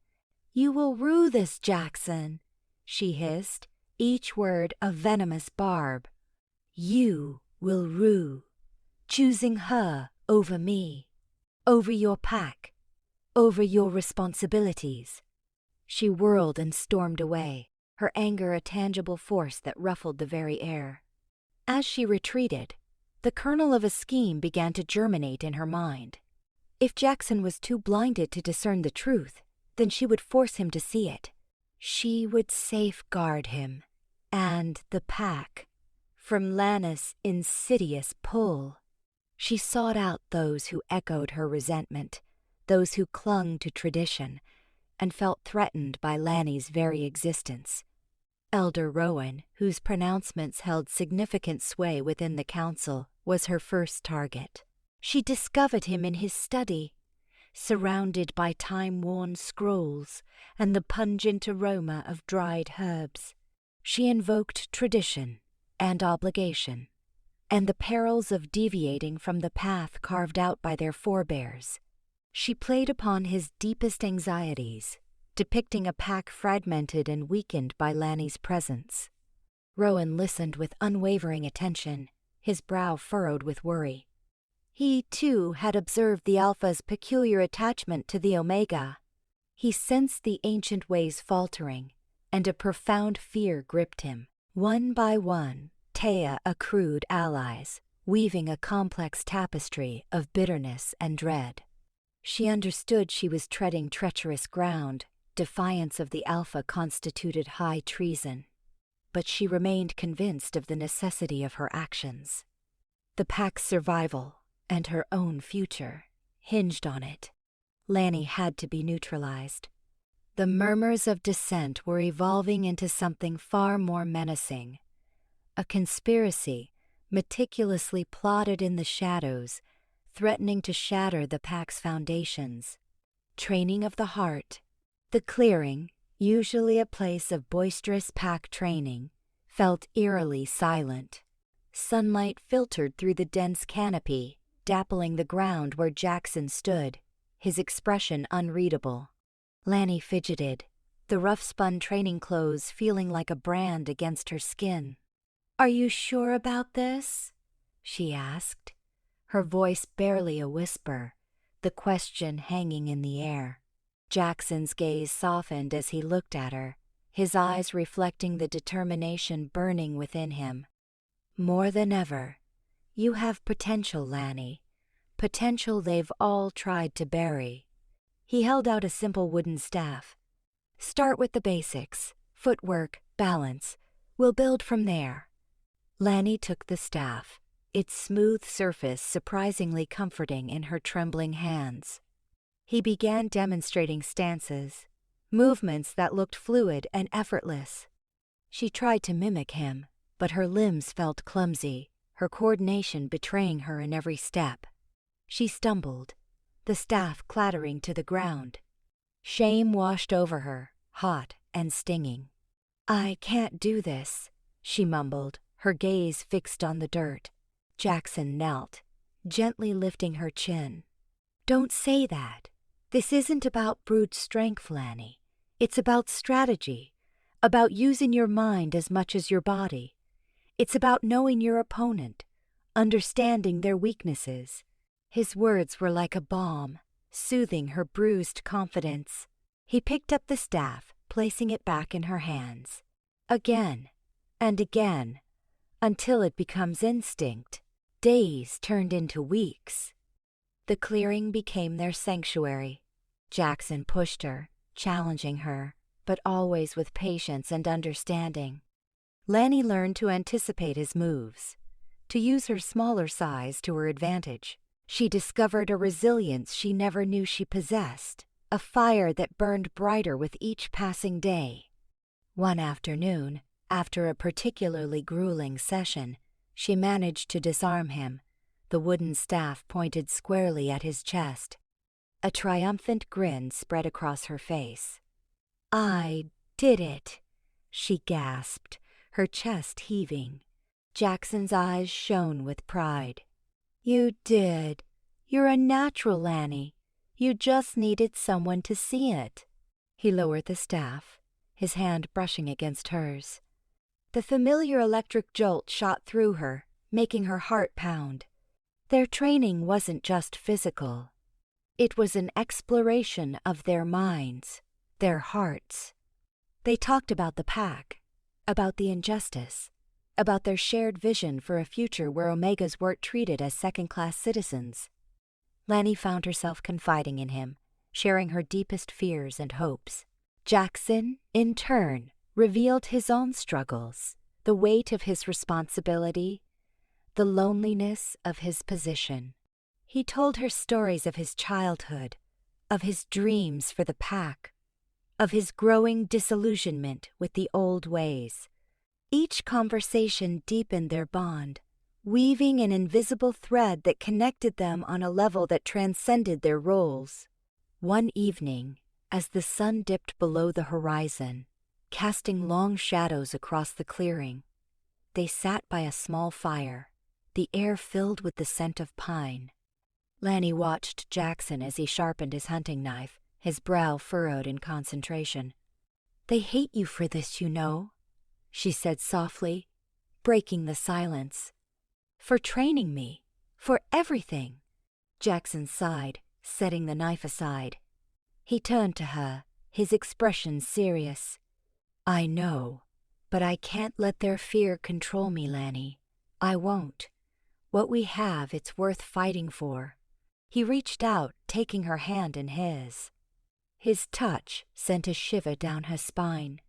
S1: "You will rue this, Jaxon," she hissed, each word a venomous barb. "You will rue, choosing her over me, over your pack, over your responsibilities." She whirled and stormed away, her anger a tangible force that ruffled the very air. As she retreated, the kernel of a scheme began to germinate in her mind. If Jaxon was too blinded to discern the truth, then she would force him to see it. She would safeguard him, and the pack, from Lani's insidious pull. She sought out those who echoed her resentment, those who clung to tradition, and felt threatened by Lani's very existence. Elder Rowan, whose pronouncements held significant sway within the council, was her first target. She discovered him in his study, surrounded by time-worn scrolls and the pungent aroma of dried herbs. She invoked tradition and obligation, and the perils of deviating from the path carved out by their forebears. She played upon his deepest anxieties, depicting a pack fragmented and weakened by Lani's presence. Rowan listened with unwavering attention, his brow furrowed with worry. He, too, had observed the Alpha's peculiar attachment to the Omega. He sensed the ancient ways faltering, and a profound fear gripped him. One by one, Taya accrued allies, weaving a complex tapestry of bitterness and dread. She understood she was treading treacherous ground. Defiance of the Alpha constituted high treason. But she remained convinced of the necessity of her actions. The pack's survival, and her own future, hinged on it. Lani had to be neutralized. The murmurs of dissent were evolving into something far more menacing. A conspiracy, meticulously plotted in the shadows, threatening to shatter the pack's foundations. Training of the heart. The clearing, usually a place of boisterous pack training, felt eerily silent. Sunlight filtered through the dense canopy, dappling the ground where Jaxon stood, his expression unreadable. Lani fidgeted, the rough-spun training clothes feeling like a brand against her skin. "Are you sure about this?" she asked, her voice barely a whisper, the question hanging in the air. Jackson's gaze softened as he looked at her, his eyes reflecting the determination burning within him. "More than ever. You have potential, Lani. Potential they've all tried to bury." He held out a simple wooden staff. "Start with the basics, footwork, balance. We'll build from there." Lani took the staff, its smooth surface surprisingly comforting in her trembling hands. He began demonstrating stances, movements that looked fluid and effortless. She tried to mimic him, but her limbs felt clumsy, her coordination betraying her in every step. She stumbled, the staff clattering to the ground. Shame washed over her, hot and stinging. "I can't do this," she mumbled, her gaze fixed on the dirt. Jaxon knelt, gently lifting her chin. "Don't say that. This isn't about brute strength, Lani. It's about strategy, about using your mind as much as your body. It's about knowing your opponent, understanding their weaknesses." His words were like a balm, soothing her bruised confidence. He picked up the staff, placing it back in her hands. Again and again, until it becomes instinct. Days turned into weeks. The clearing became their sanctuary. Jaxon pushed her, challenging her, but always with patience and understanding. Lani learned to anticipate his moves, to use her smaller size to her advantage. She discovered a resilience she never knew she possessed, a fire that burned brighter with each passing day. One afternoon, after a particularly grueling session, she managed to disarm him, the wooden staff pointed squarely at his chest. A triumphant grin spread across her face. "I did it," she gasped, her chest heaving. Jackson's eyes shone with pride. "You did. You're a natural, Lani. You just needed someone to see it." He lowered the staff, his hand brushing against hers. The familiar electric jolt shot through her, making her heart pound. Their training wasn't just physical. It was an exploration of their minds, their hearts. They talked about the pack, about the injustice, about their shared vision for a future where Omegas weren't treated as second-class citizens. Lani found herself confiding in him, sharing her deepest fears and hopes. Jaxon, in turn, revealed his own struggles, the weight of his responsibility, the loneliness of his position. He told her stories of his childhood, of his dreams for the pack, of his growing disillusionment with the old ways. Each conversation deepened their bond, weaving an invisible thread that connected them on a level that transcended their roles. One evening, as the sun dipped below the horizon, casting long shadows across the clearing, they sat by a small fire, the air filled with the scent of pine. Lani watched Jaxon as he sharpened his hunting knife, his brow furrowed in concentration. "They hate you for this, you know," she said softly, breaking the silence. "For training me, for everything." Jaxon sighed, setting the knife aside. He turned to her, his expression serious. "I know, but I can't let their fear control me, Lani. I won't. What we have, it's worth fighting for." He reached out, taking her hand in his. His touch sent a shiver down her spine.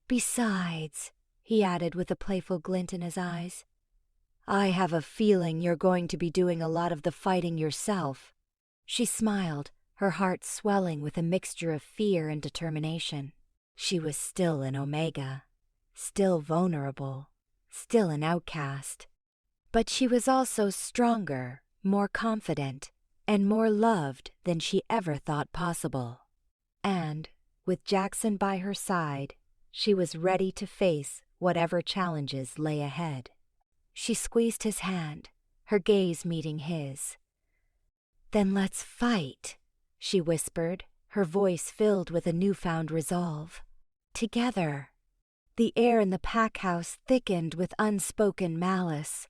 S1: "Besides," he added with a playful glint in his eyes, "I have a feeling you're going to be doing a lot of the fighting yourself." She smiled, her heart swelling with a mixture of fear and determination. She was still an Omega, still vulnerable, still an outcast. But she was also stronger, more confident, and more loved than she ever thought possible. And, with Jaxon by her side, she was ready to face whatever challenges lay ahead. She squeezed his hand, her gaze meeting his. "Then let's fight," she whispered, her voice filled with a newfound resolve. together. The air in the pack house thickened with unspoken malice.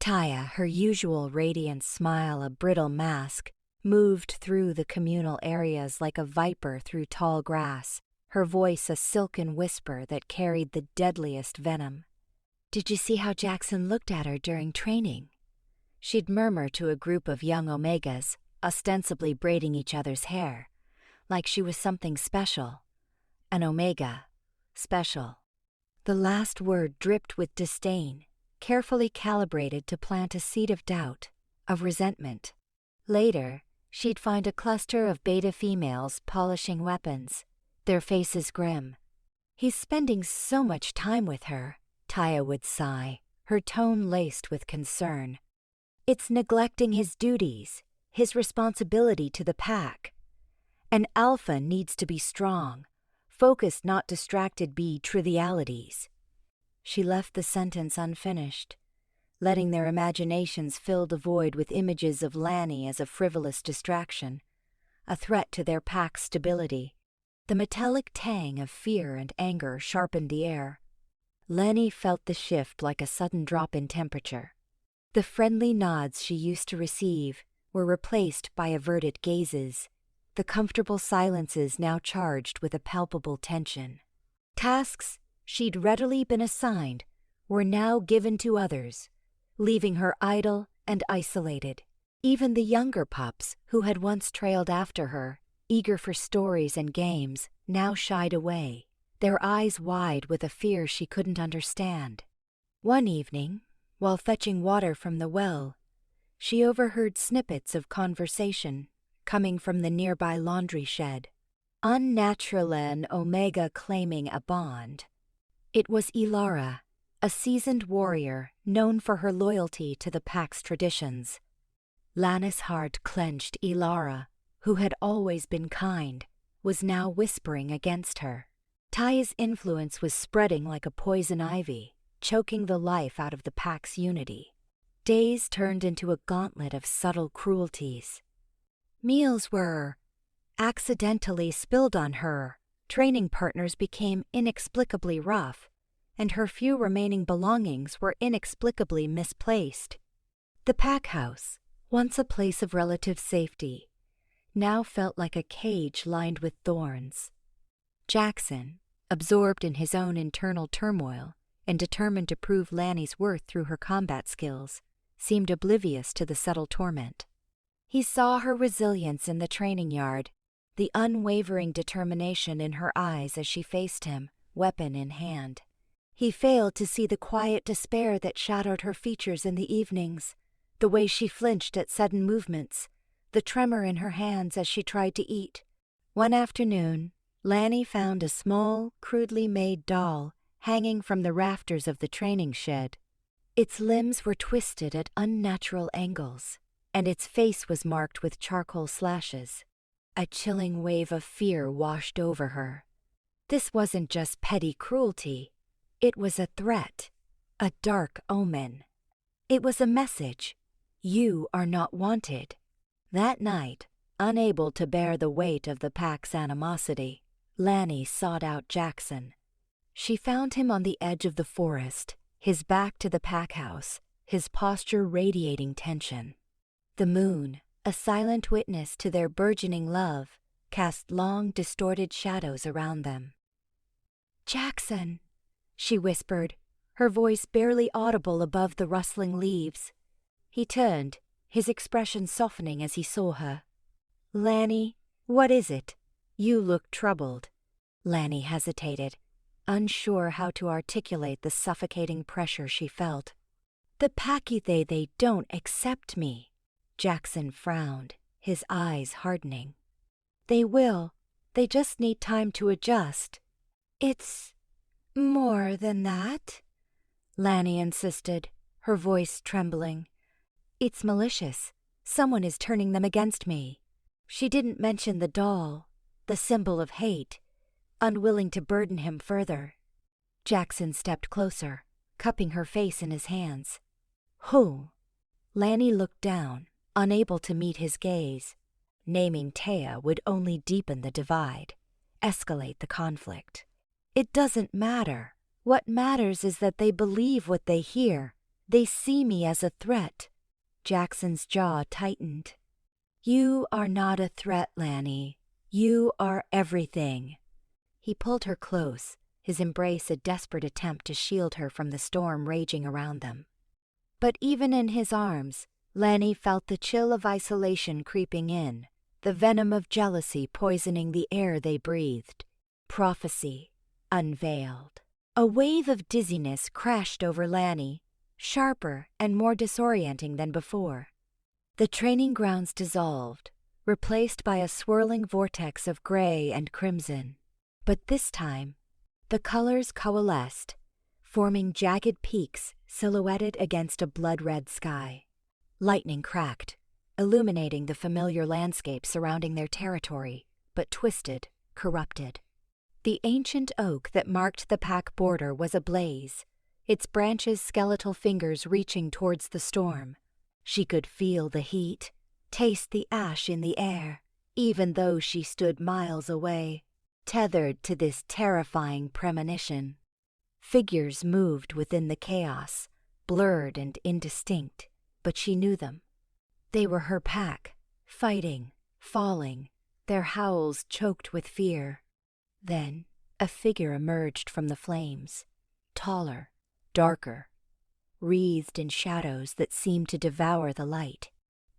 S1: Taya, her usual radiant smile a brittle mask, moved through the communal areas like a viper through tall grass, her voice a silken whisper that carried the deadliest venom. "Did you see how Jaxon looked at her during training?" She'd murmur to a group of young Omegas, ostensibly braiding each other's hair, like she was something special. An Omega. Special. The last word dripped with disdain, carefully calibrated to plant a seed of doubt, of resentment. Later, she'd find a cluster of beta females polishing weapons, their faces grim. "He's spending so much time with her," Taya would sigh, her tone laced with concern. "It's neglecting his duties, his responsibility to the pack. An alpha needs to be strong, focused, not distracted by trivialities." She left the sentence unfinished, letting their imaginations fill the void with images of Lani as a frivolous distraction, a threat to their pack's stability. The metallic tang of fear and anger sharpened the air. Lani felt the shift like a sudden drop in temperature. The friendly nods she used to receive were replaced by averted gazes, the comfortable silences now charged with a palpable tension. Tasks she'd readily been assigned were now given to others, leaving her idle and isolated. Even the younger pups who had once trailed after her, eager for stories and games, now shied away, their eyes wide with a fear she couldn't understand. One evening, while fetching water from the well, she overheard snippets of conversation coming from the nearby laundry shed. Unnatural and Omega claiming a bond. It was Ilara, a seasoned warrior known for her loyalty to the pack's traditions. Lana's heart clenched. Ilara, who had always been kind, was now whispering against her. Taya's influence was spreading like a poison ivy, choking the life out of the pack's unity. Days turned into a gauntlet of subtle cruelties. Meals were accidentally spilled on her, training partners became inexplicably rough, and her few remaining belongings were inexplicably misplaced. The pack house, once a place of relative safety, now felt like a cage lined with thorns. Jaxon, absorbed in his own internal turmoil and determined to prove Lani's worth through her combat skills, seemed oblivious to the subtle torment. He saw her resilience in the training yard, the unwavering determination in her eyes as she faced him, weapon in hand. He failed to see the quiet despair that shadowed her features in the evenings, the way she flinched at sudden movements, the tremor in her hands as she tried to eat. One afternoon, Lani found a small, crudely made doll hanging from the rafters of the training shed. Its limbs were twisted at unnatural angles, and its face was marked with charcoal slashes. A chilling wave of fear washed over her. This wasn't just petty cruelty. It was a threat, a dark omen. It was a message. You are not wanted. That night, unable to bear the weight of the pack's animosity, Lani sought out Jaxon. She found him on the edge of the forest, his back to the pack house, his posture radiating tension. The moon, a silent witness to their burgeoning love, cast long, distorted shadows around them. "Jaxon," she whispered, her voice barely audible above the rustling leaves. He turned, his expression softening as he saw her. "Lani, what is it? You look troubled." Lani hesitated, unsure how to articulate the suffocating pressure she felt. "The Pakithe, they don't accept me." Jaxon frowned, his eyes hardening. "They will. They just need time to adjust." "It's more than that," Lani insisted, her voice trembling. "It's malicious. Someone is turning them against me." She didn't mention the doll, the symbol of hate, unwilling to burden him further. Jaxon stepped closer, cupping her face in his hands. "Who?" Lani looked down, unable to meet his gaze. Naming Taya would only deepen the divide, escalate the conflict. It doesn't matter. What matters is that they believe what they hear. They see me as a threat. Jaxon's jaw tightened. You are not a threat, Lani. You are everything. He pulled her close, his embrace a desperate attempt to shield her from the storm raging around them. But even in his arms, Lani felt the chill of isolation creeping in, the venom of jealousy poisoning the air they breathed. Prophecy, unveiled. A wave of dizziness crashed over Lani, sharper and more disorienting than before. The training grounds dissolved, replaced by a swirling vortex of gray and crimson. But this time, the colors coalesced, forming jagged peaks silhouetted against a blood-red sky. Lightning cracked, illuminating the familiar landscape surrounding their territory, but twisted, corrupted. The ancient oak that marked the pack border was ablaze, its branches' skeletal fingers reaching towards the storm. She could feel the heat, taste the ash in the air, even though she stood miles away, tethered to this terrifying premonition. Figures moved within the chaos, blurred and indistinct, but she knew them. They were her pack, fighting, falling, their howls choked with fear. Then a figure emerged from the flames, taller, darker, wreathed in shadows that seemed to devour the light.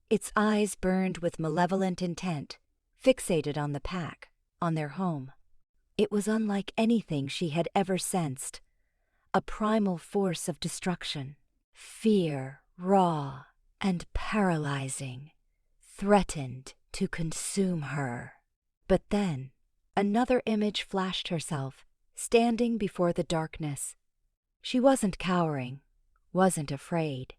S1: Its eyes burned with malevolent intent, fixated on the pack, on their home. It was unlike anything she had ever sensed, a primal force of destruction, fear, raw and paralyzing, threatened to consume her. But then, another image flashed herself, standing before the darkness. She wasn't cowering, wasn't afraid.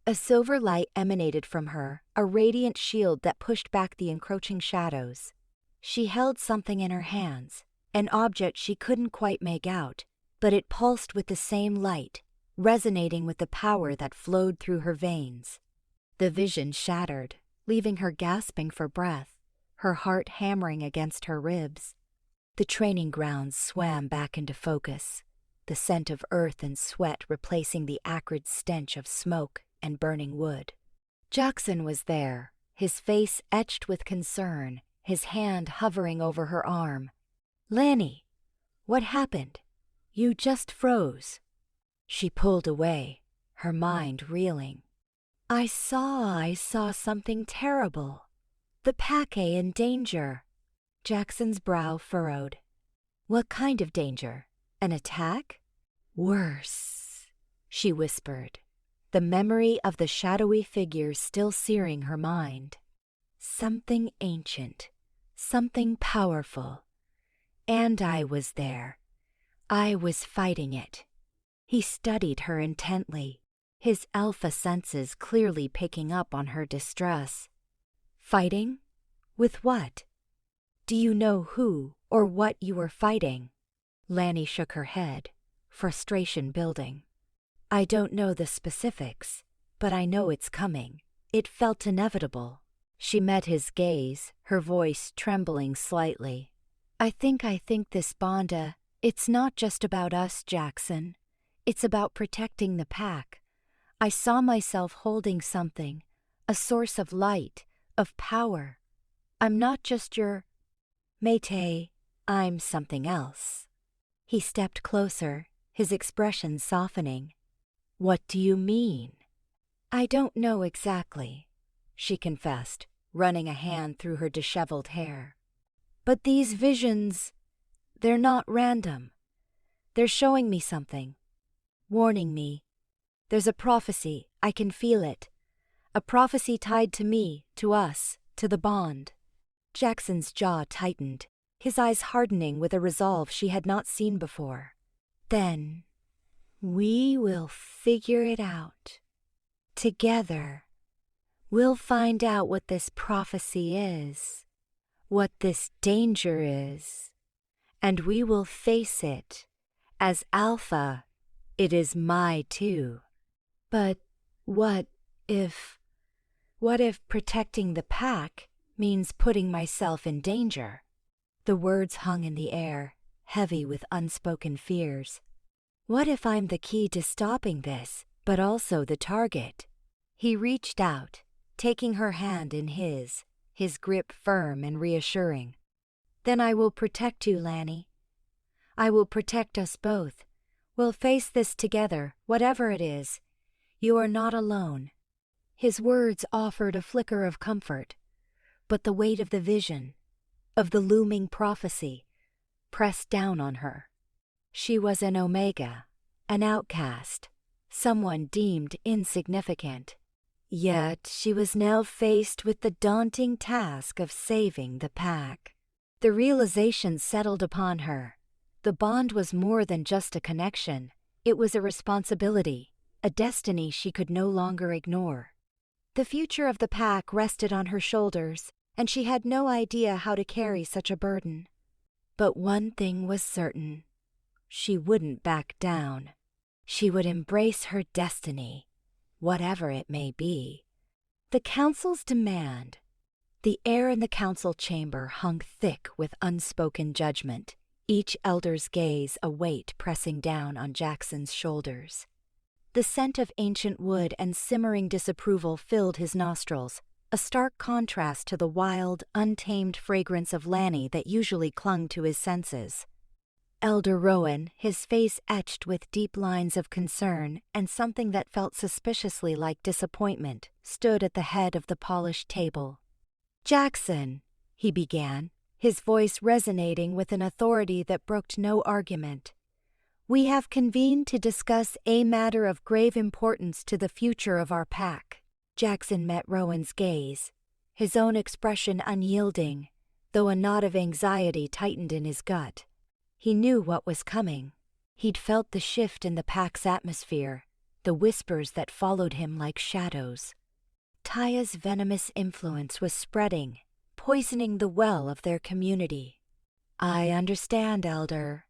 S1: A silver light emanated from her, a radiant shield that pushed back the encroaching shadows. She held something in her hands, an object she couldn't quite make out, but it pulsed with the same light, resonating with the power that flowed through her veins. The vision shattered, leaving her gasping for breath, her heart hammering against her ribs. The training grounds swam back into focus, the scent of earth and sweat replacing the acrid stench of smoke and burning wood. Jaxon was there, his face etched with concern, his hand hovering over her arm. Lani, what happened? You just froze. She pulled away, her mind reeling. I saw something terrible. The pack in danger. Jaxon's brow furrowed. What kind of danger? An attack? Worse, she whispered, the memory of the shadowy figure still searing her mind. Something ancient, something powerful. And I was there. I was fighting it. He studied her intently, his alpha senses clearly picking up on her distress. Fighting? With what? Do you know who or what you were fighting? Lani shook her head, frustration building. I don't know the specifics, but I know it's coming. It felt inevitable. She met his gaze, her voice trembling slightly. I think this bond, it's not just about us, Jaxon. It's about protecting the pack. I saw myself holding something, a source of light, of power. I'm not just your mate, I'm something else. He stepped closer, his expression softening. What do you mean? I don't know exactly, she confessed, running a hand through her disheveled hair. But these visions, they're not random. They're showing me something, warning me. There's a prophecy, I can feel it. A prophecy tied to me, to us, to the bond. Jaxon's jaw tightened, his eyes hardening with a resolve she had not seen before. Then, we will figure it out. Together, we'll find out what this prophecy is, what this danger is, and we will face it. As Alpha, it is my too. But what if protecting the pack means putting myself in danger? The words hung in the air, heavy with unspoken fears. What if I'm the key to stopping this, but also the target? He reached out, taking her hand in his grip firm and reassuring. Then I will protect you, Lani. I will protect us both. We'll face this together, whatever it is. You are not alone. His words offered a flicker of comfort, but the weight of the vision, of the looming prophecy, pressed down on her. She was an Omega, an outcast, someone deemed insignificant. Yet she was now faced with the daunting task of saving the pack. The realization settled upon her. The bond was more than just a connection. It was a responsibility, a destiny she could no longer ignore. The future of the pack rested on her shoulders, and she had no idea how to carry such a burden. But one thing was certain. She wouldn't back down. She would embrace her destiny, whatever it may be. The council's demand. The air in the council chamber hung thick with unspoken judgment, each elder's gaze a weight pressing down on Jaxon's shoulders. The scent of ancient wood and simmering disapproval filled his nostrils, a stark contrast to the wild, untamed fragrance of Lani that usually clung to his senses. Elder Rowan, his face etched with deep lines of concern and something that felt suspiciously like disappointment, stood at the head of the polished table. "Jaxon," he began, his voice resonating with an authority that brooked no argument. "We have convened to discuss a matter of grave importance to the future of our pack." Jaxon met Rowan's gaze, his own expression unyielding, though a knot of anxiety tightened in his gut. He knew what was coming. He'd felt the shift in the pack's atmosphere, the whispers that followed him like shadows. Taya's venomous influence was spreading, poisoning the well of their community. "I understand, Elder,"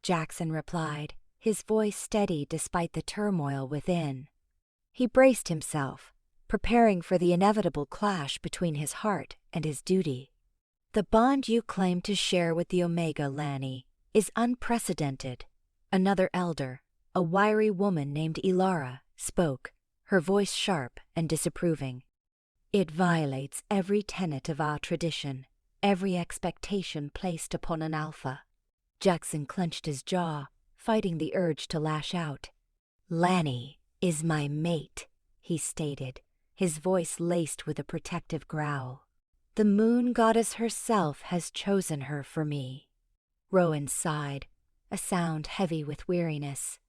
S1: Jaxon replied, his voice steady despite the turmoil within. He braced himself, preparing for the inevitable clash between his heart and his duty. "The bond you claim to share with the Omega, Lani, is unprecedented." Another elder, a wiry woman named Ilara, spoke, her voice sharp and disapproving. "It violates every tenet of our tradition, every expectation placed upon an alpha." Jaxon clenched his jaw, fighting the urge to lash out. "Lani is my mate," he stated, his voice laced with a protective growl. "The moon goddess herself has chosen her for me." Rowan sighed, a sound heavy with weariness.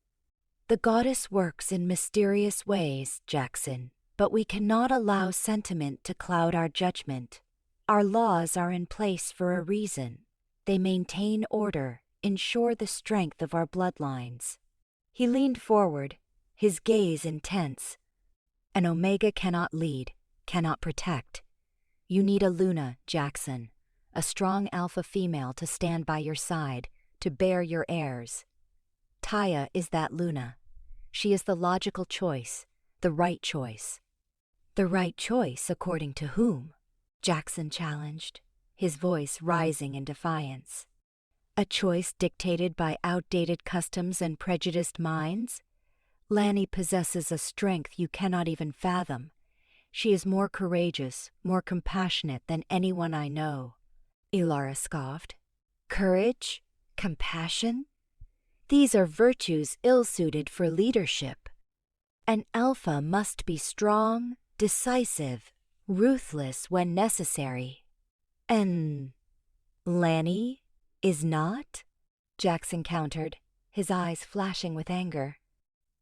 S1: "The goddess works in mysterious ways, Jaxon, but we cannot allow sentiment to cloud our judgment. Our laws are in place for a reason. They maintain order, ensure the strength of our bloodlines." He leaned forward, his gaze intense. "An Omega cannot lead, cannot protect. You need a Luna, Jaxon, a strong alpha female to stand by your side, to bear your heirs. Taya is that Luna. She is the logical choice, the right choice." "The right choice according to whom?" Jaxon challenged, his voice rising in defiance. "A choice dictated by outdated customs and prejudiced minds? Lani possesses a strength you cannot even fathom. She is more courageous, more compassionate than anyone I know." Ilara scoffed. "Courage? Compassion? These are virtues ill-suited for leadership. An alpha must be strong, decisive, ruthless when necessary. And Lani is not?" Jaxon countered, his eyes flashing with anger.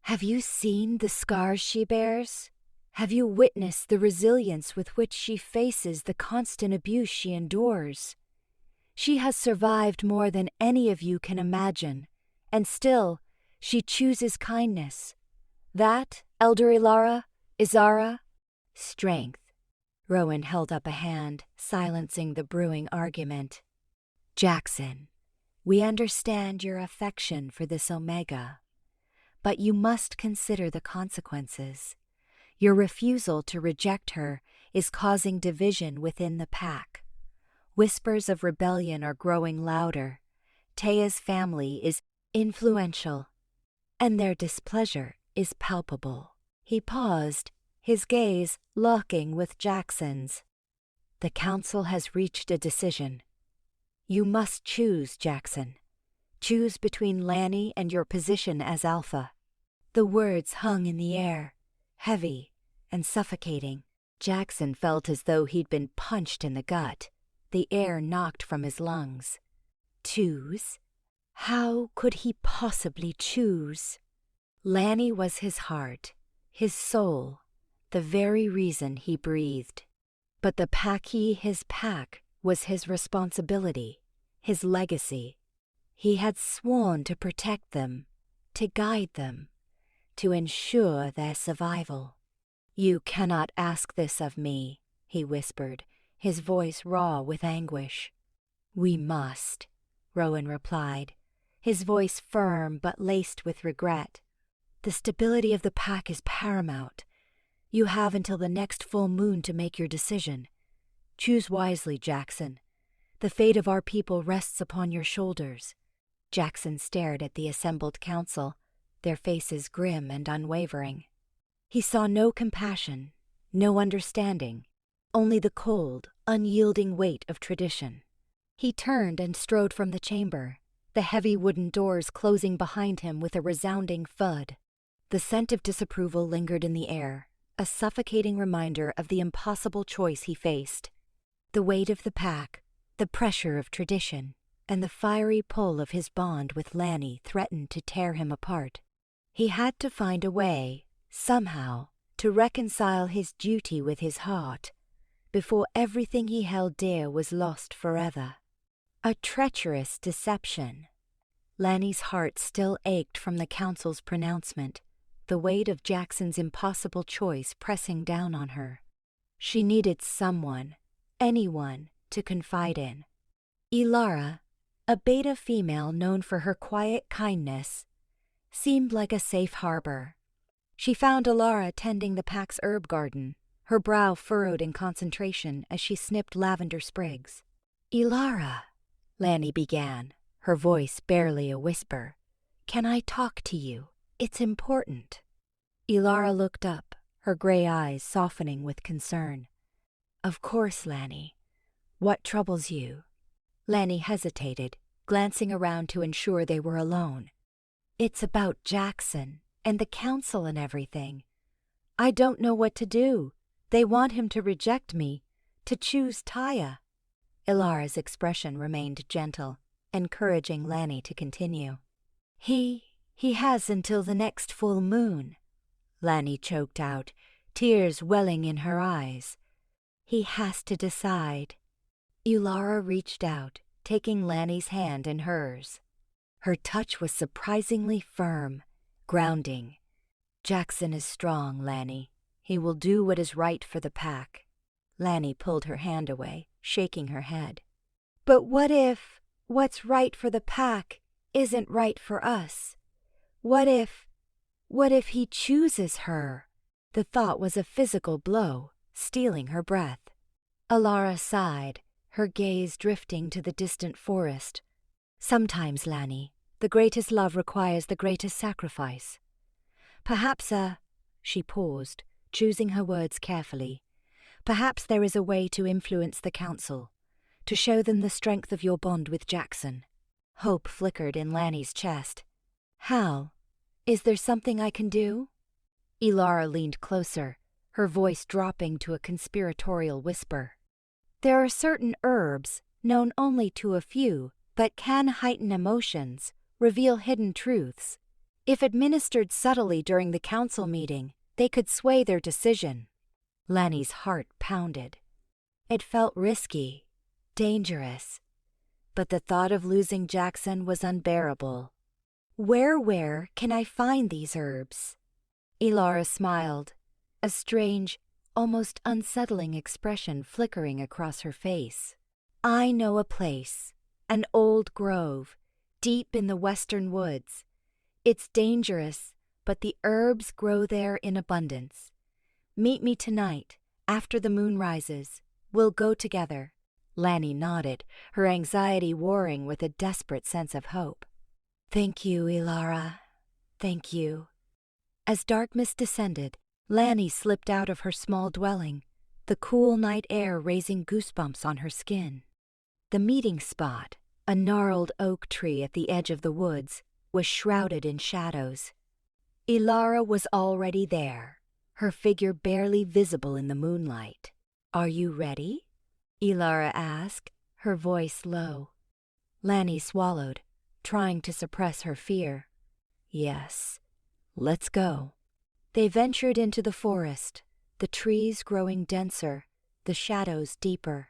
S1: "Have you seen the scars she bears? Have you witnessed the resilience with which she faces the constant abuse she endures? She has survived more than any of you can imagine, and still, she chooses kindness. That, Elder Ilara, Izara, strength." Rowan held up a hand, silencing the brewing argument. "Jaxon, we understand your affection for this Omega, but you must consider the consequences. Your refusal to reject her is causing division within the pack. Whispers of rebellion are growing louder. Taya's family is influential, and their displeasure is palpable. He paused, his gaze locking with Jaxon's. The council has reached a decision. You must choose, Jaxon. Choose between Lani and your position as Alpha. The words hung in the air, heavy and suffocating. Jaxon felt as though he'd been punched in the gut, the air knocked from his lungs. Choose? How could he possibly choose? Lani was his heart, his soul, the very reason he breathed. But the his pack, was his responsibility, his legacy. He had sworn to protect them, to guide them, to ensure their survival. You cannot ask this of me, he whispered, his voice raw with anguish. We must, Rowan replied, his voice firm but laced with regret. The stability of the pack is paramount. You have until the next full moon to make your decision. Choose wisely, Jaxon. The fate of our people rests upon your shoulders. Jaxon stared at the assembled council, their faces grim and unwavering. He saw no compassion, no understanding, only the cold, unyielding weight of tradition. He turned and strode from the chamber, the heavy wooden doors closing behind him with a resounding thud. The scent of disapproval lingered in the air, a suffocating reminder of the impossible choice he faced. The weight of the pack, the pressure of tradition, and the fiery pull of his bond with Lani threatened to tear him apart. He had to find a way, somehow, to reconcile his duty with his heart, before everything he held dear was lost forever. A treacherous deception. Lani's heart still ached from the council's pronouncement, the weight of Jaxon's impossible choice pressing down on her. She needed someone, anyone, to confide in. Ilara, a beta female known for her quiet kindness, seemed like a safe harbor. She found Ilara tending the pack's herb garden, her brow furrowed in concentration as she snipped lavender sprigs. Ilara, Lani began, her voice barely a whisper. Can I talk to you? It's important. Ilara looked up, her gray eyes softening with concern. Of course, Lani. What troubles you? Lani hesitated, glancing around to ensure they were alone. It's about Jaxon and the council and everything. I don't know what to do. They want him to reject me, to choose Taya. Ilara's expression remained gentle, encouraging Lani to continue. He has until the next full moon. Lani choked out, tears welling in her eyes. He has to decide. Ilara reached out, taking Lani's hand in hers. Her touch was surprisingly firm, grounding. Jaxon is strong, Lani. He will do what is right for the pack. Lani pulled her hand away, shaking her head. But what if what's right for the pack isn't right for us? What if he chooses her? The thought was a physical blow, stealing her breath. Ilara sighed, her gaze drifting to the distant forest. Sometimes, Lani, the greatest love requires the greatest sacrifice. Perhaps she paused, choosing her words carefully. Perhaps there is a way to influence the council, to show them the strength of your bond with Jaxon. Hope flickered in Lani's chest. How? Is there something I can do? Ilara leaned closer, her voice dropping to a conspiratorial whisper. There are certain herbs, known only to a few, but can heighten emotions, reveal hidden truths. If administered subtly during the council meeting, they could sway their decision. Lani's heart pounded. It felt risky, dangerous, but the thought of losing Jaxon was unbearable. Where can I find these herbs? Ilara smiled, a strange, almost unsettling expression flickering across her face. I know a place, an old grove, deep in the western woods. It's dangerous, but the herbs grow there in abundance. Meet me tonight, after the moon rises. We'll go together. Lani nodded, her anxiety warring with a desperate sense of hope. "Thank you, Ilara. Thank you." As darkness descended, Lani slipped out of her small dwelling, the cool night air raising goosebumps on her skin. The meeting spot, a gnarled oak tree at the edge of the woods, was shrouded in shadows. Ilara was already there, her figure barely visible in the moonlight. "Are you ready?" Ilara asked, her voice low. Lani swallowed, trying to suppress her fear. "Yes, let's go." They ventured into the forest, the trees growing denser, the shadows deeper.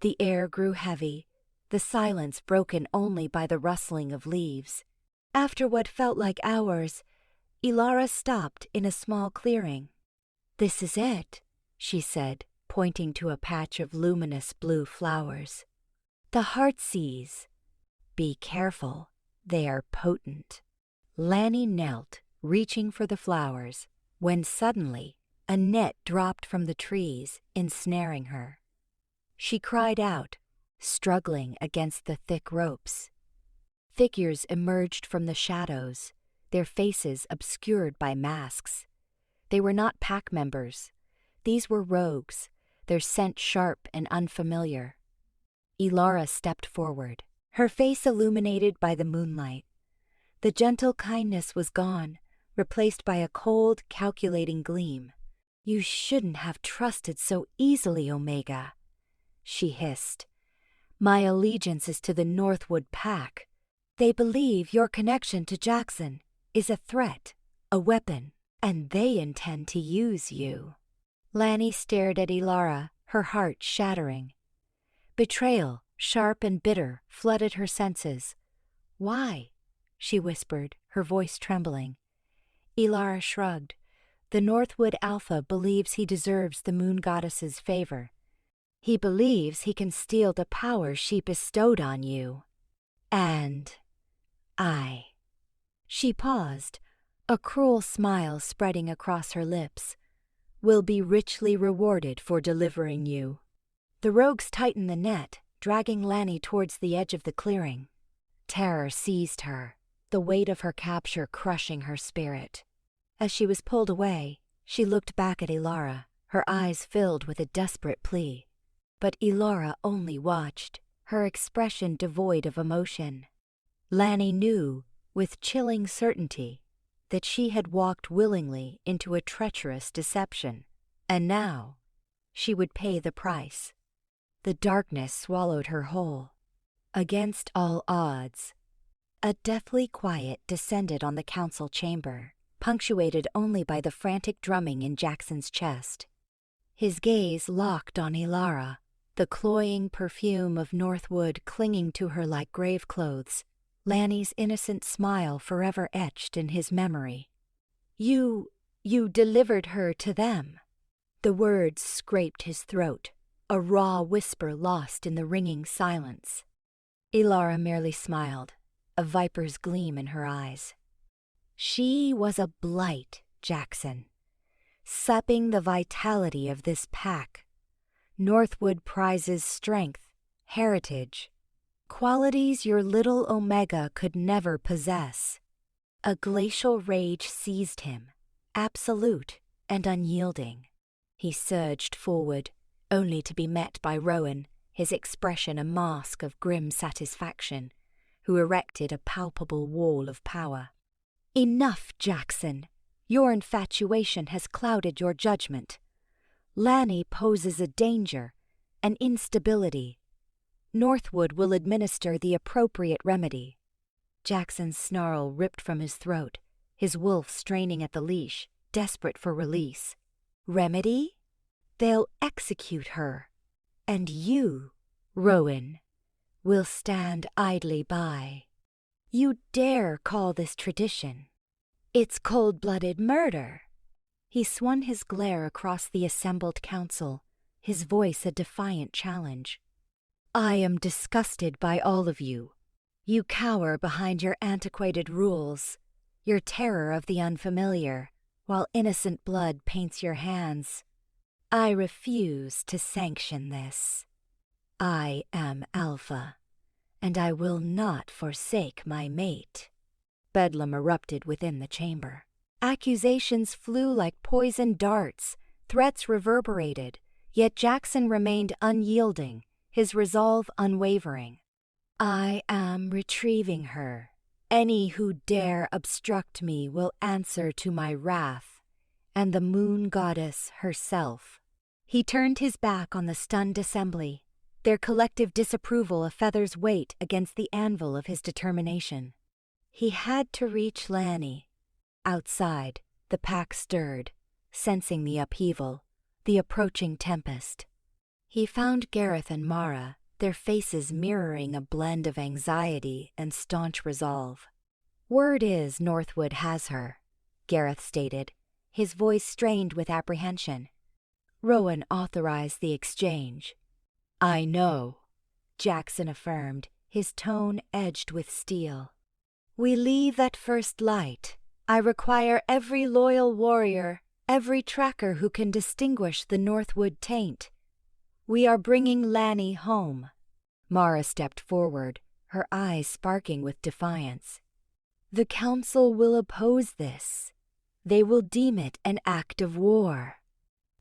S1: The air grew heavy, the silence broken only by the rustling of leaves. After what felt like hours, Ilara stopped in a small clearing. "This is it," she said, pointing to a patch of luminous blue flowers. "The heartsease. Be careful, they are potent." Lani knelt, reaching for the flowers, when suddenly a net dropped from the trees, ensnaring her. She cried out, struggling against the thick ropes. Figures emerged from the shadows, their faces obscured by masks. They were not pack members. These were rogues, their scent sharp and unfamiliar. Ilara stepped forward, her face illuminated by the moonlight. The gentle kindness was gone, replaced by a cold, calculating gleam. "You shouldn't have trusted so easily, Omega," she hissed. "My allegiance is to the Northwood Pack. They believe your connection to Jaxon is a threat, a weapon, and they intend to use you." Lani stared at Ilara, her heart shattering. Betrayal, sharp and bitter, flooded her senses. "Why?" she whispered, her voice trembling. Ilara shrugged. "The Northwood Alpha believes he deserves the moon goddess's favor. He believes he can steal the power she bestowed on you. And I." She paused, a cruel smile spreading across her lips. "Will be richly rewarded for delivering you." The rogues tightened the net, dragging Lani towards the edge of the clearing. Terror seized her, the weight of her capture crushing her spirit. As she was pulled away, she looked back at Ilara, her eyes filled with a desperate plea. But Ilara only watched, her expression devoid of emotion. Lani knew, with chilling certainty, that she had walked willingly into a treacherous deception, and now she would pay the price. The darkness swallowed her whole. Against all odds, a deathly quiet descended on the council chamber, punctuated only by the frantic drumming in Jaxon's chest. His gaze locked on Ilara, the cloying perfume of Northwood clinging to her like grave clothes, Lani's innocent smile forever etched in his memory. You delivered her to them." The words scraped his throat, a raw whisper lost in the ringing silence. Ilara merely smiled, a viper's gleam in her eyes. "She was a blight, Jaxon, sapping the vitality of this pack. Northwood prizes strength, heritage, qualities your little Omega could never possess." A glacial rage seized him, absolute and unyielding. He surged forward, only to be met by Rowan, his expression a mask of grim satisfaction, who erected a palpable wall of power. "Enough, Jaxon. Your infatuation has clouded your judgment. Lani poses a danger, an instability. Northwood will administer the appropriate remedy." Jaxon's snarl ripped from his throat, his wolf straining at the leash, desperate for release. "Remedy? They'll execute her. And you, Rowan, will stand idly by. You dare call this tradition? It's cold-blooded murder." He swung his glare across the assembled council, his voice a defiant challenge. "I am disgusted by all of you. You cower behind your antiquated rules, your terror of the unfamiliar, while innocent blood paints your hands. I refuse to sanction this." I am Alpha, and I will not forsake my mate. Bedlam erupted within the chamber. Accusations flew like poisoned darts, threats reverberated, yet Jaxon remained unyielding, his resolve unwavering. I am retrieving her. Any who dare obstruct me will answer to my wrath, and the moon goddess herself. He turned his back on the stunned assembly, their collective disapproval a feather's weight against the anvil of his determination. He had to reach Lani. Outside, the pack stirred, sensing the upheaval, the approaching tempest. He found Gareth and Mara, their faces mirroring a blend of anxiety and staunch resolve. Word is Northwood has her, Gareth stated, his voice strained with apprehension. Rowan authorized the exchange. I know, Jaxon affirmed, his tone edged with steel. We leave at first light. I require every loyal warrior, every tracker who can distinguish the Northwood taint. We are bringing Lani home. Mara stepped forward, her eyes sparking with defiance. The council will oppose this. They will deem it an act of war.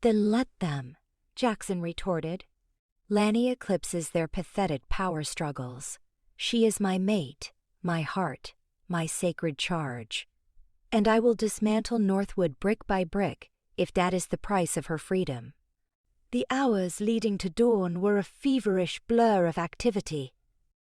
S1: Then let them, Jaxon retorted. Lani eclipses their pathetic power struggles. She is my mate, my heart, my sacred charge. And I will dismantle Northwood brick by brick, if that is the price of her freedom. The hours leading to dawn were a feverish blur of activity.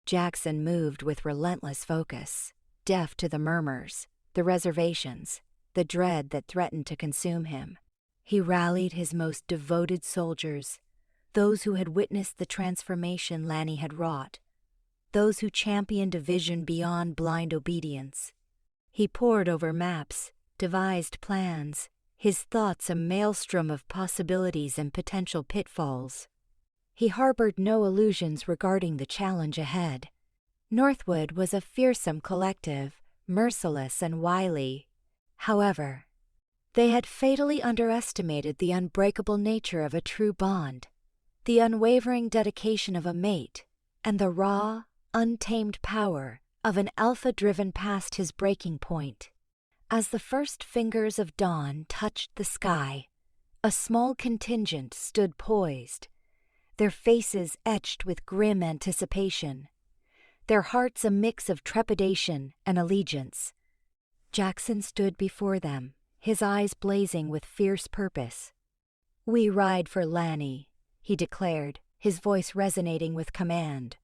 S1: Jaxon moved with relentless focus, deaf to the murmurs, the reservations, the dread that threatened to consume him. He rallied his most devoted soldiers, those who had witnessed the transformation Lani had wrought, those who championed a vision beyond blind obedience. He pored over maps, devised plans, his thoughts a maelstrom of possibilities and potential pitfalls. He harbored no illusions regarding the challenge ahead. Northwood was a fearsome collective, merciless and wily. However, they had fatally underestimated the unbreakable nature of a true bond, the unwavering dedication of a mate, and the raw, untamed power of an alpha driven past his breaking point. As the first fingers of dawn touched the sky, a small contingent stood poised, their faces etched with grim anticipation, their hearts a mix of trepidation and allegiance. Jaxon stood before them, his eyes blazing with fierce purpose. We ride for Lani, he declared, his voice resonating with command.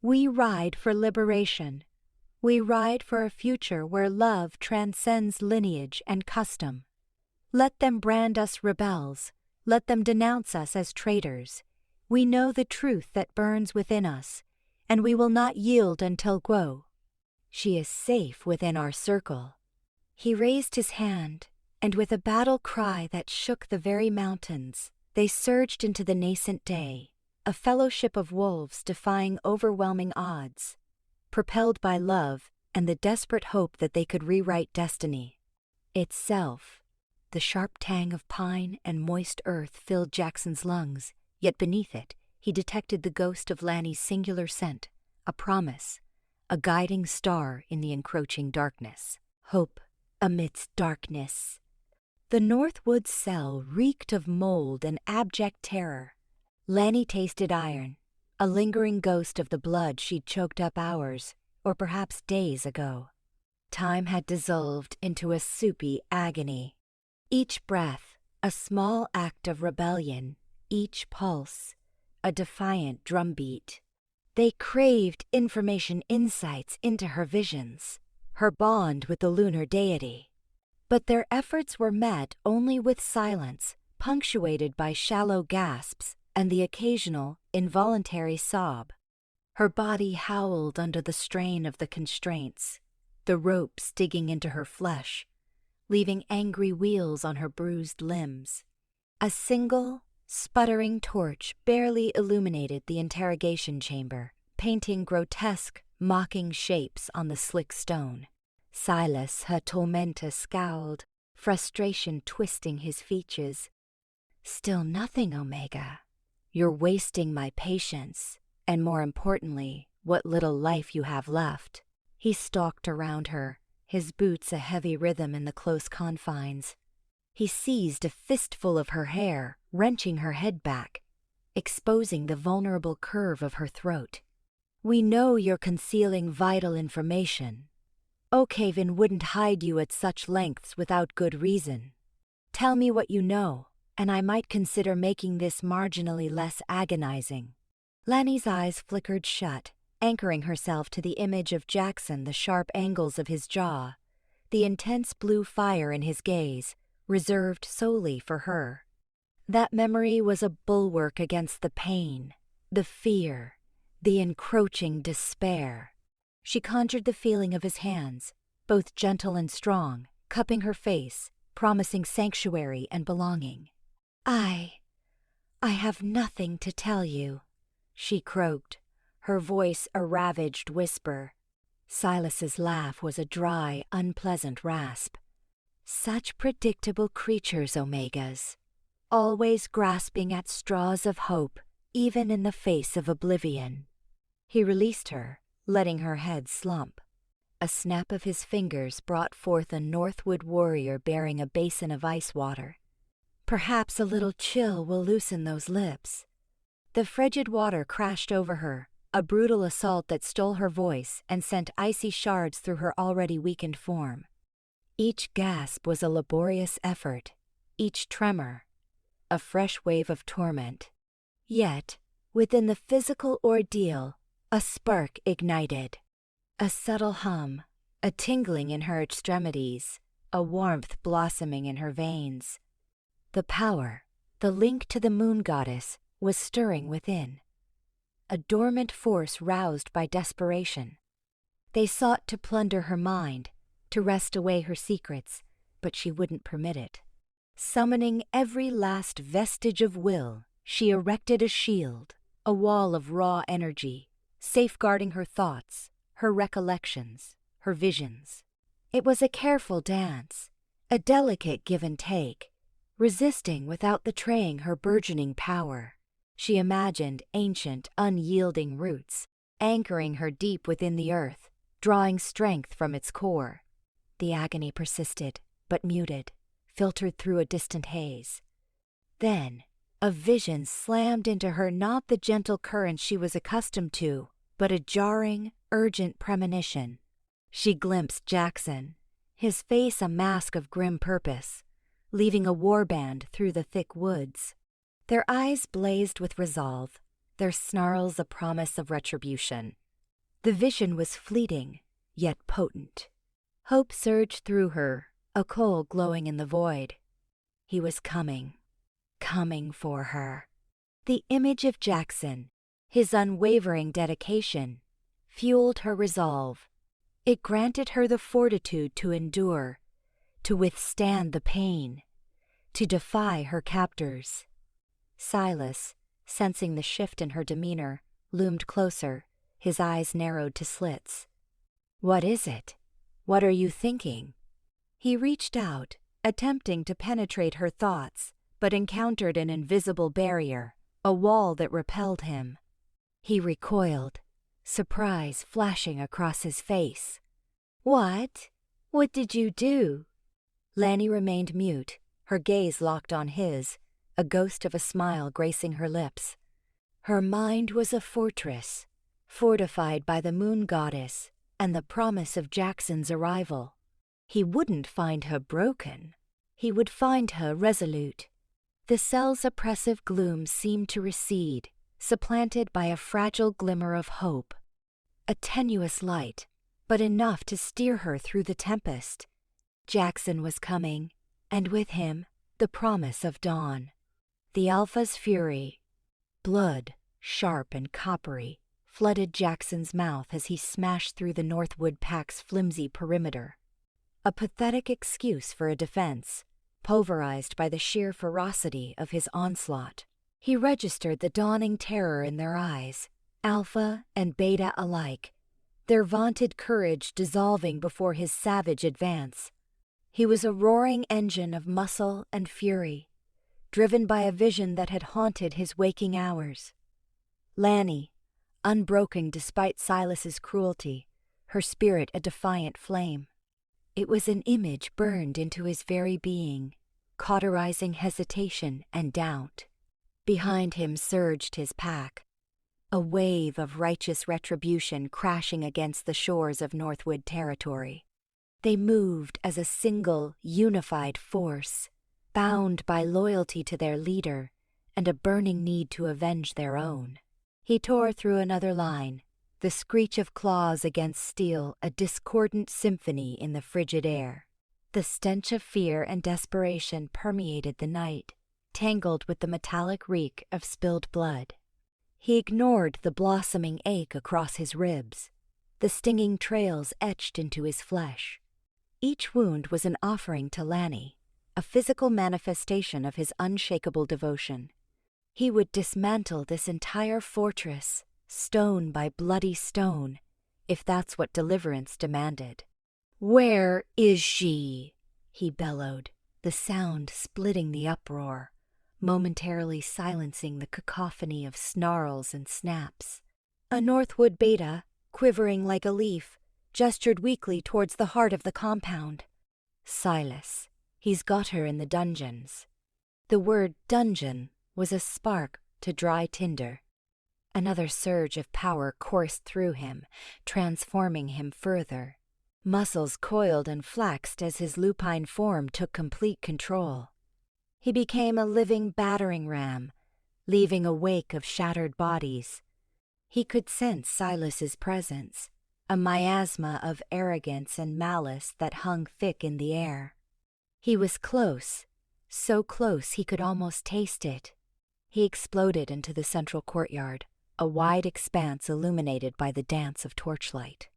S1: We ride for liberation. We ride for a future where love transcends lineage and custom. Let them brand us rebels. Let them denounce us as traitors. We know the truth that burns within us, and we will not yield until Guo. She is safe within our circle. He raised his hand, and with a battle cry that shook the very mountains, they surged into the nascent day, a fellowship of wolves defying overwhelming odds, propelled by love and the desperate hope that they could rewrite destiny. Itself, the sharp tang of pine and moist earth filled Jaxon's lungs, yet beneath it he detected the ghost of Lani's singular scent, a promise, a guiding star in the encroaching darkness. Hope amidst darkness. The Northwood cell reeked of mold and abject terror. Lani tasted iron, a lingering ghost of the blood she'd choked up hours, or perhaps days ago. Time had dissolved into a soupy agony. Each breath, a small act of rebellion, each pulse, a defiant drumbeat. They craved information insights into her visions, her bond with the lunar deity. But their efforts were met only with silence, punctuated by shallow gasps and the occasional, involuntary sob. Her body howled under the strain of the constraints, the ropes digging into her flesh, leaving angry wheals on her bruised limbs. A single, sputtering torch barely illuminated the interrogation chamber, painting grotesque, mocking shapes on the slick stone. Silas, her tormentor, scowled, frustration twisting his features. Still nothing, Omega. You're wasting my patience. and more importantly, what little life you have left. He stalked around her, his boots a heavy rhythm in the close confines. He seized a fistful of her hair, wrenching her head back, exposing the vulnerable curve of her throat. We know you're concealing vital information. Oakhaven wouldn't hide you at such lengths without good reason. Tell me what you know, and I might consider making this marginally less agonizing. Lani's eyes flickered shut, anchoring herself to the image of Jaxon, the sharp angles of his jaw, the intense blue fire in his gaze, reserved solely for her. That memory was a bulwark against the pain, the fear, the encroaching despair. She conjured the feeling of his hands, both gentle and strong, cupping her face, promising sanctuary and belonging. I have nothing to tell you, she croaked, her voice a ravaged whisper. Silas's laugh was a dry, unpleasant rasp. Such predictable creatures, Omegas, always grasping at straws of hope, even in the face of oblivion. He released her, letting her head slump. A snap of his fingers brought forth a Northwood warrior bearing a basin of ice water. Perhaps a little chill will loosen those lips. The frigid water crashed over her, a brutal assault that stole her voice and sent icy shards through her already weakened form. Each gasp was a laborious effort, each tremor a fresh wave of torment. Yet, within the physical ordeal, a spark ignited. A subtle hum, a tingling in her extremities, a warmth blossoming in her veins. The power, the link to the moon goddess, was stirring within. A dormant force roused by desperation. They sought to plunder her mind, to wrest away her secrets, but she wouldn't permit it. Summoning every last vestige of will, she erected a shield, a wall of raw energy, safeguarding her thoughts, her recollections, her visions. It was a careful dance, a delicate give and take, resisting without betraying her burgeoning power. She imagined ancient, unyielding roots, anchoring her deep within the earth, drawing strength from its core. The agony persisted, but muted, filtered through a distant haze. Then, a vision slammed into her, not the gentle current she was accustomed to, but a jarring, urgent premonition. She glimpsed Jaxon, his face a mask of grim purpose, leaving a warband through the thick woods. Their eyes blazed with resolve, their snarls a promise of retribution. The vision was fleeting, yet potent. Hope surged through her, a coal glowing in the void. He was coming for her. The image of Jaxon, his unwavering dedication, fueled her resolve. It granted her the fortitude to endure, to withstand the pain, to defy her captors. Silas, sensing the shift in her demeanor, loomed closer, his eyes narrowed to slits. "What is it? What are you thinking?" He reached out, attempting to penetrate her thoughts, but encountered an invisible barrier, a wall that repelled him. He recoiled, surprise flashing across his face. "What? What did you do?" Lani remained mute, her gaze locked on his, a ghost of a smile gracing her lips. Her mind was a fortress, fortified by the moon goddess and the promise of Jaxon's arrival. He wouldn't find her broken. He would find her resolute. The cell's oppressive gloom seemed to recede, supplanted by a fragile glimmer of hope. A tenuous light, but enough to steer her through the tempest. Jaxon was coming, and with him, the promise of dawn. The Alpha's fury, blood, sharp and coppery, flooded Jaxon's mouth as he smashed through the Northwood Pack's flimsy perimeter. A pathetic excuse for a defense, pulverized by the sheer ferocity of his onslaught. He registered the dawning terror in their eyes, Alpha and Beta alike, their vaunted courage dissolving before his savage advance. He was a roaring engine of muscle and fury, driven by a vision that had haunted his waking hours. Lani, unbroken despite Silas's cruelty, her spirit a defiant flame. It was an image burned into his very being, cauterizing hesitation and doubt. Behind him surged his pack, a wave of righteous retribution crashing against the shores of Northwood territory. They moved as a single, unified force, bound by loyalty to their leader and a burning need to avenge their own. He tore through another line, the screech of claws against steel a discordant symphony in the frigid air. The stench of fear and desperation permeated the night, tangled with the metallic reek of spilled blood. He ignored the blossoming ache across his ribs, the stinging trails etched into his flesh. Each wound was an offering to Lani, a physical manifestation of his unshakable devotion. He would dismantle this entire fortress, stone by bloody stone, if that's what deliverance demanded. "Where is she?" he bellowed, the sound splitting the uproar, momentarily silencing the cacophony of snarls and snaps. A Northwood beta, quivering like a leaf, gestured weakly towards the heart of the compound. "Silas. He's got her in the dungeons." The word dungeon was a spark to dry tinder. Another surge of power coursed through him, transforming him further. Muscles coiled and flexed as his lupine form took complete control. He became a living battering ram, leaving a wake of shattered bodies. He could sense Silas's presence, a miasma of arrogance and malice that hung thick in the air. He was close, so close he could almost taste it. He exploded into the central courtyard, a wide expanse illuminated by the dance of torchlight.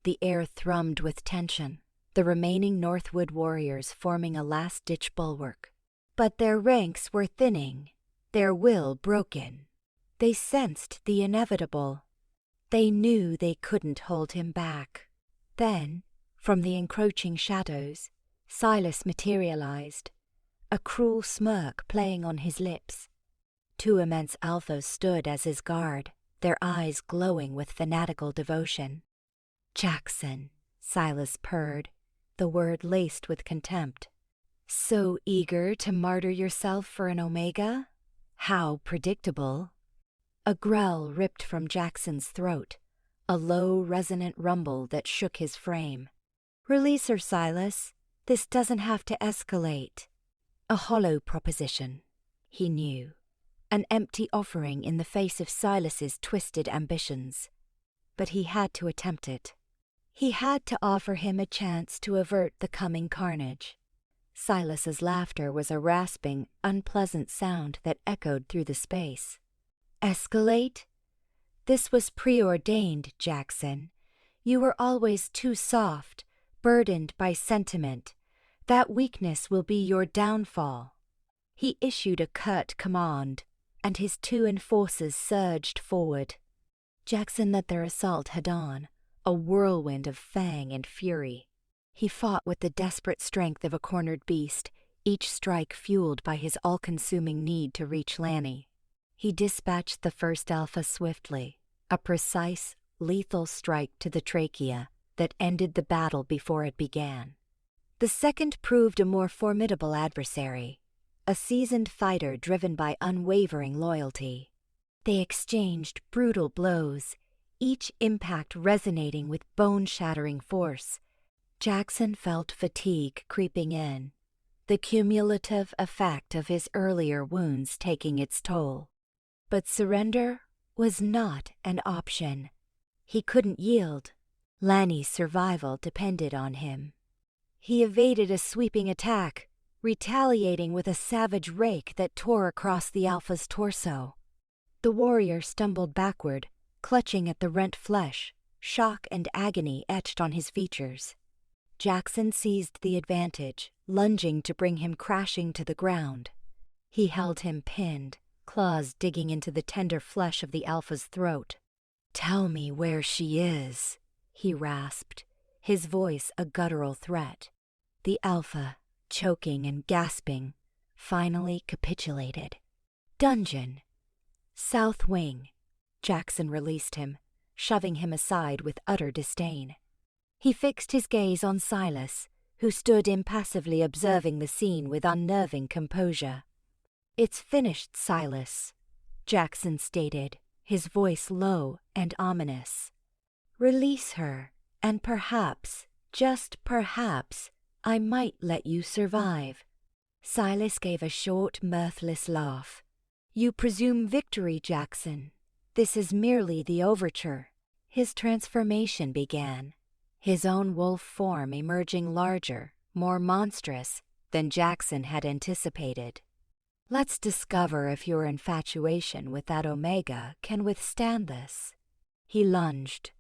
S1: The air thrummed with tension, the remaining Northwood warriors forming a last-ditch bulwark. But their ranks were thinning, their will broken. They sensed the inevitable. They knew they couldn't hold him back. Then, from the encroaching shadows, Silas materialized, a cruel smirk playing on his lips. Two immense alphas stood as his guard, their eyes glowing with fanatical devotion. "Jaxon," Silas purred, the word laced with contempt. "So eager to martyr yourself for an Omega? How predictable." A growl ripped from Jackson's throat, a low, resonant rumble that shook his frame. "Release her, Silas. This doesn't have to escalate." A hollow proposition, he knew. An empty offering in the face of Silas's twisted ambitions. But he had to attempt it. He had to offer him a chance to avert the coming carnage. Silas's laughter was a rasping, unpleasant sound that echoed through the space. "Escalate? This was preordained, Jaxon. You were always too soft, burdened by sentiment. That weakness will be your downfall." He issued a curt command, and his two enforcers surged forward. Jaxon let their assault head on, a whirlwind of fang and fury. He fought with the desperate strength of a cornered beast, each strike fueled by his all-consuming need to reach Lani. He dispatched the first alpha swiftly, a precise, lethal strike to the trachea that ended the battle before it began. The second proved a more formidable adversary, a seasoned fighter driven by unwavering loyalty. They exchanged brutal blows, each impact resonating with bone-shattering force. Jaxon felt fatigue creeping in, the cumulative effect of his earlier wounds taking its toll. But surrender was not an option. He couldn't yield. Lani's survival depended on him. He evaded a sweeping attack, retaliating with a savage rake that tore across the alpha's torso. The warrior stumbled backward, clutching at the rent flesh, shock and agony etched on his features. Jaxon seized the advantage, lunging to bring him crashing to the ground. He held him pinned, claws digging into the tender flesh of the alpha's throat. "Tell me where she is," he rasped, his voice a guttural threat. The alpha, choking and gasping, finally capitulated. "Dungeon. South Wing. Jaxon released him, shoving him aside with utter disdain. He fixed his gaze on Silas, who stood impassively observing the scene with unnerving composure. "It's finished, Silas," Jaxon stated, his voice low and ominous. "Release her, and perhaps, just perhaps, I might let you survive." Silas gave a short, mirthless laugh. "You presume victory, Jaxon. This is merely the overture." His transformation began, his own wolf form emerging larger, more monstrous than Jaxon had anticipated. "Let's discover if your infatuation with that Omega can withstand this." He lunged.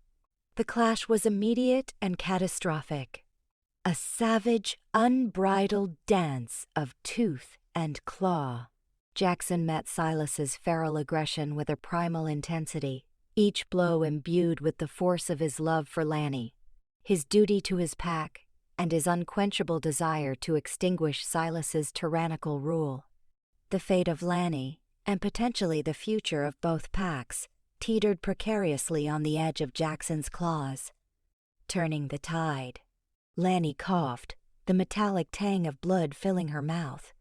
S1: The clash was immediate and catastrophic. A savage, unbridled dance of tooth and claw. Jaxon met Silas's feral aggression with a primal intensity, each blow imbued with the force of his love for Lani, his duty to his pack, and his unquenchable desire to extinguish Silas's tyrannical rule. The fate of Lani, and potentially the future of both packs, teetered precariously on the edge of Jaxon's claws. Turning the tide. Lani coughed, the metallic tang of blood filling her mouth.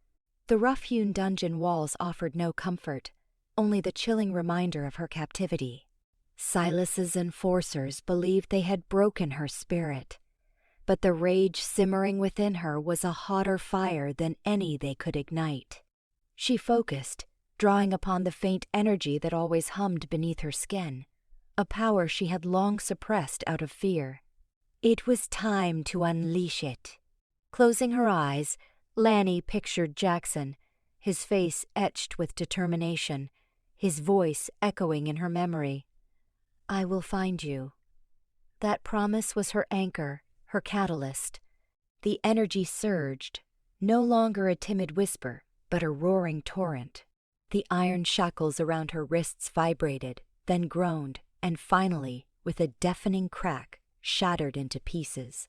S1: The rough-hewn dungeon walls offered no comfort, only the chilling reminder of her captivity. Silas's enforcers believed they had broken her spirit, but the rage simmering within her was a hotter fire than any they could ignite. She focused, drawing upon the faint energy that always hummed beneath her skin, a power she had long suppressed out of fear. It was time to unleash it. Closing her eyes, Lani pictured Jaxon, his face etched with determination, his voice echoing in her memory. "I will find you." That promise was her anchor, her catalyst. The energy surged, no longer a timid whisper, but a roaring torrent. The iron shackles around her wrists vibrated, then groaned, and finally, with a deafening crack, shattered into pieces.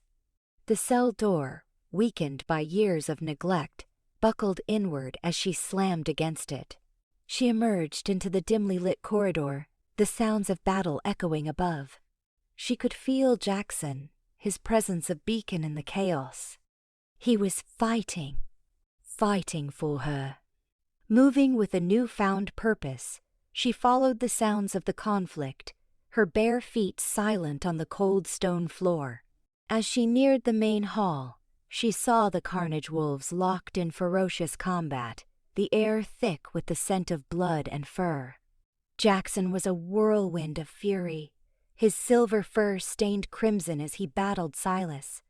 S1: The cell door, weakened by years of neglect, buckled inward as she slammed against it. She emerged into the dimly lit corridor, the sounds of battle echoing above. She could feel Jaxon, his presence a beacon in the chaos. He was fighting for her. Moving with a newfound purpose, she followed the sounds of the conflict, her bare feet silent on the cold stone floor. As she neared the main hall, she saw the carnage wolves locked in ferocious combat, the air thick with the scent of blood and fur. Jaxon was a whirlwind of fury, his silver fur stained crimson as he battled Silas,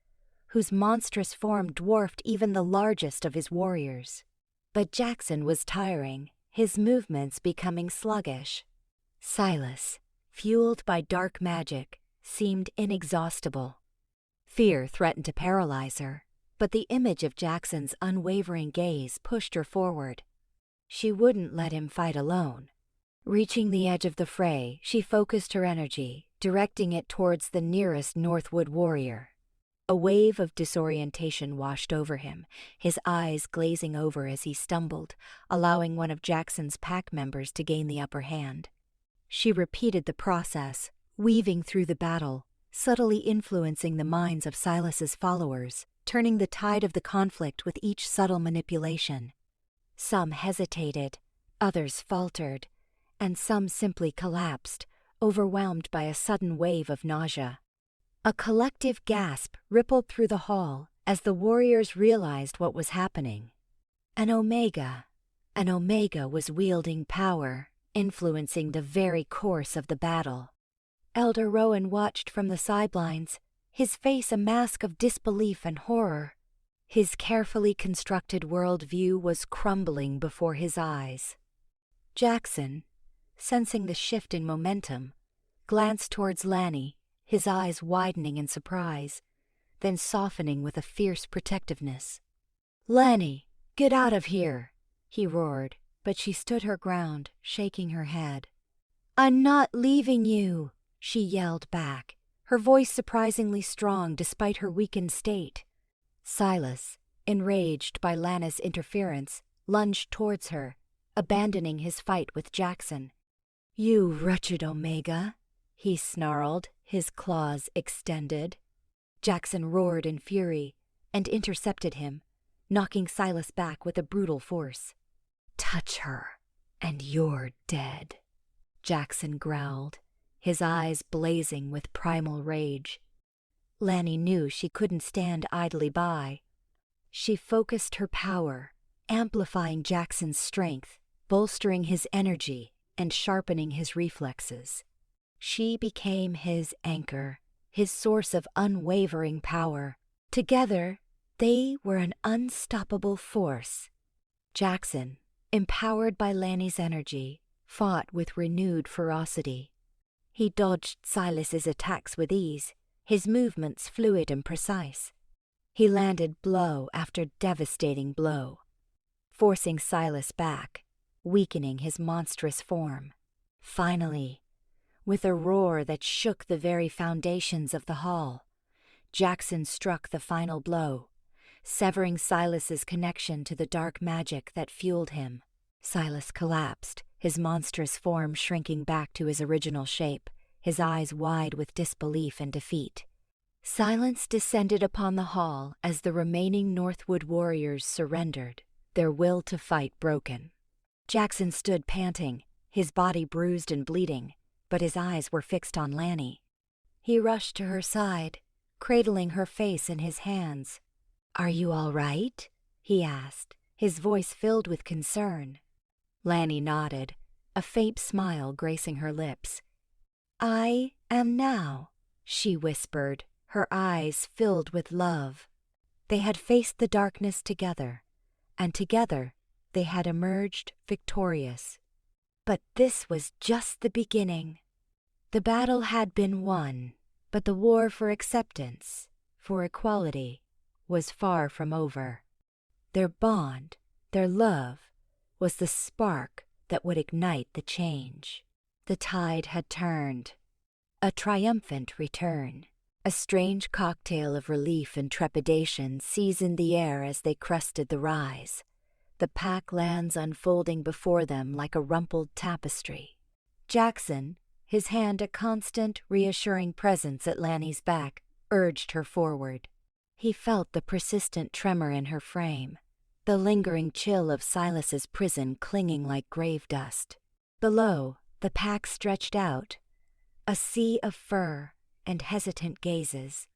S1: whose monstrous form dwarfed even the largest of his warriors. But Jaxon was tiring, his movements becoming sluggish. Silas, fueled by dark magic, seemed inexhaustible. Fear threatened to paralyze her, but the image of Jaxon's unwavering gaze pushed her forward. She wouldn't let him fight alone. Reaching the edge of the fray, she focused her energy, directing it towards the nearest Northwood warrior. A wave of disorientation washed over him, his eyes glazing over as he stumbled, allowing one of Jaxon's pack members to gain the upper hand. She repeated the process, weaving through the battle, subtly influencing the minds of Silas's followers, turning the tide of the conflict with each subtle manipulation. Some hesitated, others faltered, and some simply collapsed, overwhelmed by a sudden wave of nausea. A collective gasp rippled through the hall as the warriors realized what was happening. An Omega was wielding power, influencing the very course of the battle. Elder Rowan watched from the sidelines, his face a mask of disbelief and horror. His carefully constructed worldview was crumbling before his eyes. Jaxon, sensing the shift in momentum, glanced towards Lani, his eyes widening in surprise, then softening with a fierce protectiveness. "Lani, get out of here!" he roared, but she stood her ground, shaking her head. "I'm not leaving you!" she yelled back, her voice surprisingly strong despite her weakened state. Silas, enraged by Lana's interference, lunged towards her, abandoning his fight with Jaxon. You wretched Omega, he snarled, his claws extended. Jaxon roared in fury and intercepted him, knocking Silas back with a brutal force. Touch her, and you're dead, Jaxon growled, his eyes blazing with primal rage. Lani knew she couldn't stand idly by. She focused her power, amplifying Jaxon's strength, bolstering his energy, and sharpening his reflexes. She became his anchor, his source of unwavering power. Together, they were an unstoppable force. Jaxon, empowered by Lani's energy, fought with renewed ferocity. He dodged Silas's attacks with ease, his movements fluid and precise. He landed blow after devastating blow, forcing Silas back, weakening his monstrous form. Finally, with a roar that shook the very foundations of the hall, Jaxon struck the final blow, severing Silas's connection to the dark magic that fueled him. Silas collapsed, his monstrous form shrinking back to his original shape, his eyes wide with disbelief and defeat. Silence descended upon the hall as the remaining Northwood warriors surrendered, their will to fight broken. Jaxon stood panting, his body bruised and bleeding, but his eyes were fixed on Lani. He rushed to her side, cradling her face in his hands. "Are you all right?" he asked, his voice filled with concern. Lani nodded, a faint smile gracing her lips. "I am now," she whispered, her eyes filled with love. They had faced the darkness together, and together they had emerged victorious. But this was just the beginning. The battle had been won, but the war for acceptance, for equality, was far from over. Their bond, their love, was the spark that would ignite the change. The tide had turned. A triumphant return. A strange cocktail of relief and trepidation seasoned the air as they crested the rise, the pack lands unfolding before them like a rumpled tapestry. Jaxon, his hand a constant, reassuring presence at Lani's back, urged her forward. He felt the persistent tremor in her frame, the lingering chill of Silas's prison clinging like grave dust. Below, the pack stretched out, a sea of fur and hesitant gazes.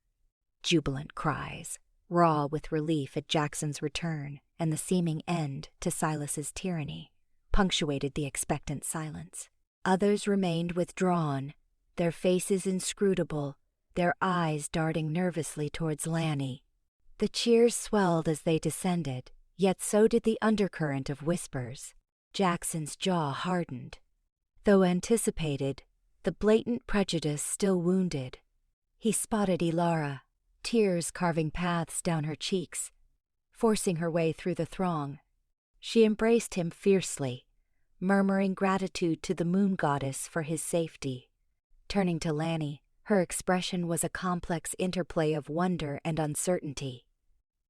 S1: Jubilant cries, raw with relief at Jaxon's return and the seeming end to Silas's tyranny, punctuated the expectant silence. Others remained withdrawn, their faces inscrutable, their eyes darting nervously towards Lani. The cheers swelled as they descended, yet so did the undercurrent of whispers. Jaxon's jaw hardened. Though anticipated, the blatant prejudice still wounded. He spotted Ilara, tears carving paths down her cheeks, forcing her way through the throng. She embraced him fiercely, murmuring gratitude to the moon goddess for his safety. Turning to Lani, her expression was a complex interplay of wonder and uncertainty.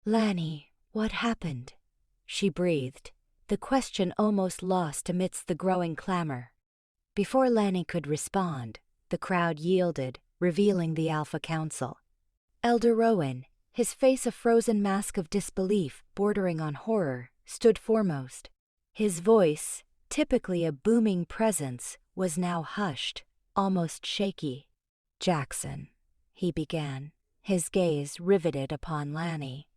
S1: "Lani, what happened?" she breathed, the question almost lost amidst the growing clamor. Before Lani could respond, the crowd yielded, revealing the Alpha Council. Elder Rowan, his face a frozen mask of disbelief bordering on horror, stood foremost. His voice, typically a booming presence, was now hushed, almost shaky. "Jaxon," he began, his gaze riveted upon Lani.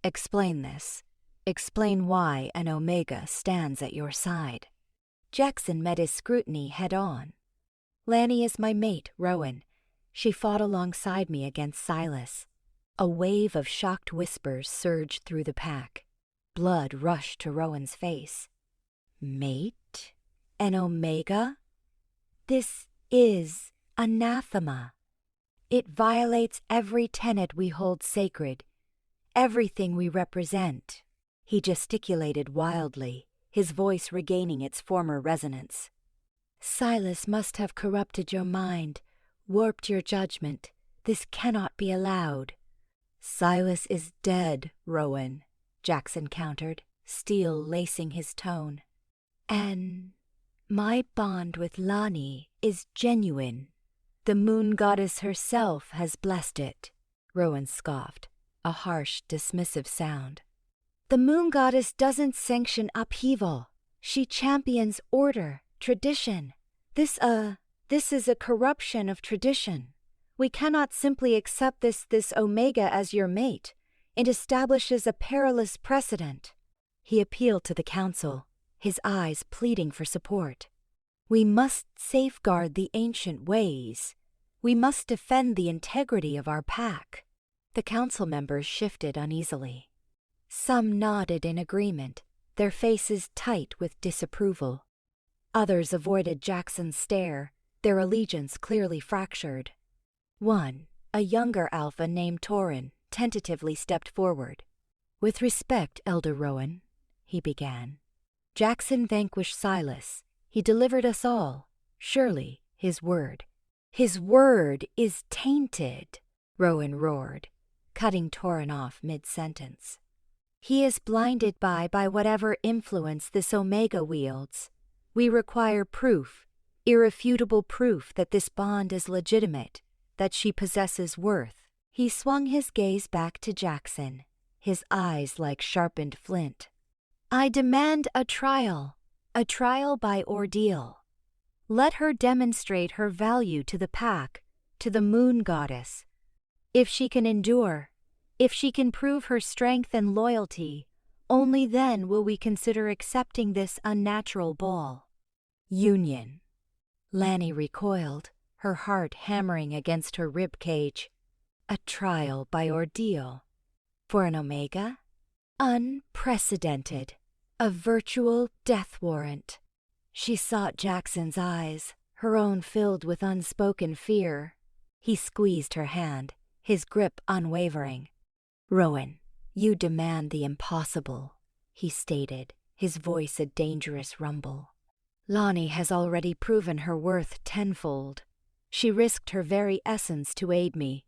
S1: "Explain this. Explain why an Omega stands at your side." Jaxon met his scrutiny head-on. "Lani is my mate, Rowan. She fought alongside me against Silas." A wave of shocked whispers surged through the pack. Blood rushed to Rowan's face. "Mate? An Omega? This is anathema. It violates every tenet we hold sacred, everything we represent." He gesticulated wildly, his voice regaining its former resonance. "Silas must have corrupted your mind, warped your judgment. This cannot be allowed." "Silas is dead, Rowan," Jaxon countered, steel lacing his tone. "An My bond with Lani is genuine. The moon goddess herself has blessed it, Rowan scoffed, a harsh, dismissive sound. The moon goddess doesn't sanction upheaval. She champions order, tradition. This is a corruption of tradition. We cannot simply accept this Omega as your mate. It establishes a perilous precedent. He appealed to the council, his eyes pleading for support. We must safeguard the ancient ways. We must defend the integrity of our pack. The council members shifted uneasily. Some nodded in agreement, their faces tight with disapproval. Others avoided Jaxon's stare, their allegiance clearly fractured. One, a younger alpha named Torin, tentatively stepped forward. With respect, Elder Rowan, he began. Jaxon vanquished Solace. He delivered us all. Surely, his word. His word is tainted, Rowan roared, cutting Torin off mid-sentence. He is blinded by whatever influence this Omega wields. We require proof, irrefutable proof that this bond is legitimate, that she possesses worth. He swung his gaze back to Jaxon, his eyes like sharpened flint. I demand a trial by ordeal. Let her demonstrate her value to the pack, to the moon goddess. If she can endure, if she can prove her strength and loyalty, only then will we consider accepting this unnatural ball. Union. Lani recoiled, her heart hammering against her rib cage. A trial by ordeal. For an Omega? Unprecedented. A virtual death warrant. She sought Jaxon's eyes, her own filled with unspoken fear. He squeezed her hand, his grip unwavering. Rowan, you demand the impossible, he stated, his voice a dangerous rumble. Lani has already proven her worth tenfold. She risked her very essence to aid me.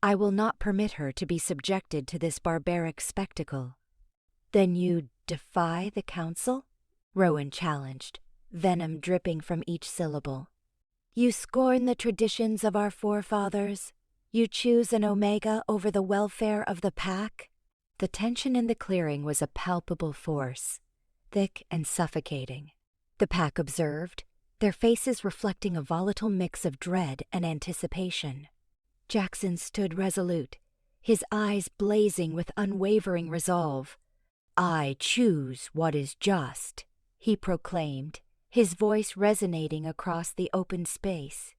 S1: I will not permit her to be subjected to this barbaric spectacle. Then you defy the council? Rowan challenged, venom dripping from each syllable. You scorn the traditions of our forefathers? You choose an Omega over the welfare of the pack? The tension in the clearing was a palpable force, thick and suffocating. The pack observed, their faces reflecting a volatile mix of dread and anticipation. Jaxon stood resolute, his eyes blazing with unwavering resolve. I choose what is just, he proclaimed, his voice resonating across the open space.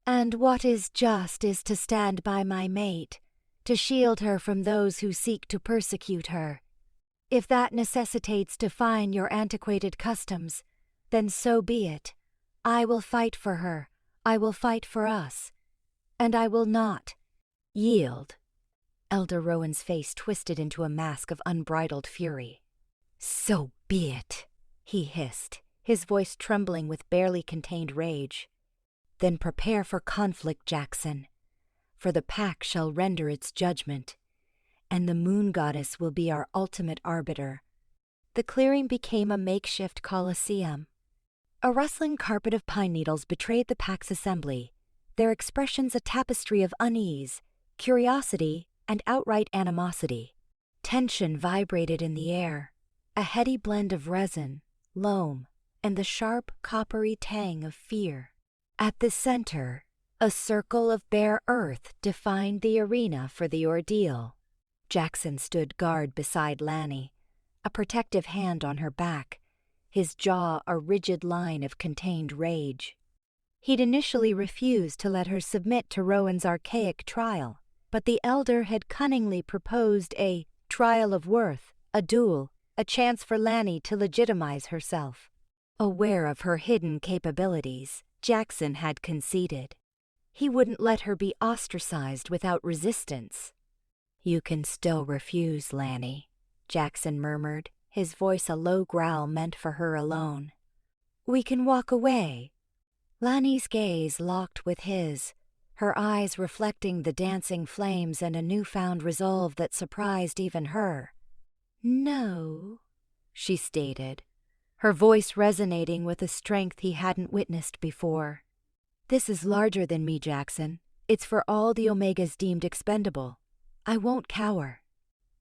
S1: And what is just is to stand by my mate, to shield her from those who seek to persecute her. If that necessitates defying your antiquated customs, then so be it. I will fight for her, I will fight for us, and I will not yield. Elder Rowan's face twisted into a mask of unbridled fury. So be it, he hissed, his voice trembling with barely contained rage. Then prepare for conflict, Jaxon, for the pack shall render its judgment, and the moon goddess will be our ultimate arbiter. The clearing became a makeshift coliseum. A rustling carpet of pine needles betrayed the pack's assembly, their expressions a tapestry of unease, curiosity, and outright animosity. Tension vibrated in the air, a heady blend of resin, loam, and the sharp, coppery tang of fear. At the center, a circle of bare earth defined the arena for the ordeal. Jaxon stood guard beside Lani, a protective hand on her back, his jaw a rigid line of contained rage. He'd initially refused to let her submit to Rowan's archaic trial, but the elder had cunningly proposed a trial of worth, a duel, a chance for Lani to legitimize herself. Aware of her hidden capabilities, Jaxon had conceded. He wouldn't let her be ostracized without resistance. You can still refuse, Lani, Jaxon murmured, his voice a low growl meant for her alone. We can walk away. Lani's gaze locked with his, her eyes reflecting the dancing flames and a newfound resolve that surprised even her. No, she stated, her voice resonating with a strength he hadn't witnessed before. "This is larger than me, Jaxon. It's for all the Omegas deemed expendable. I won't cower."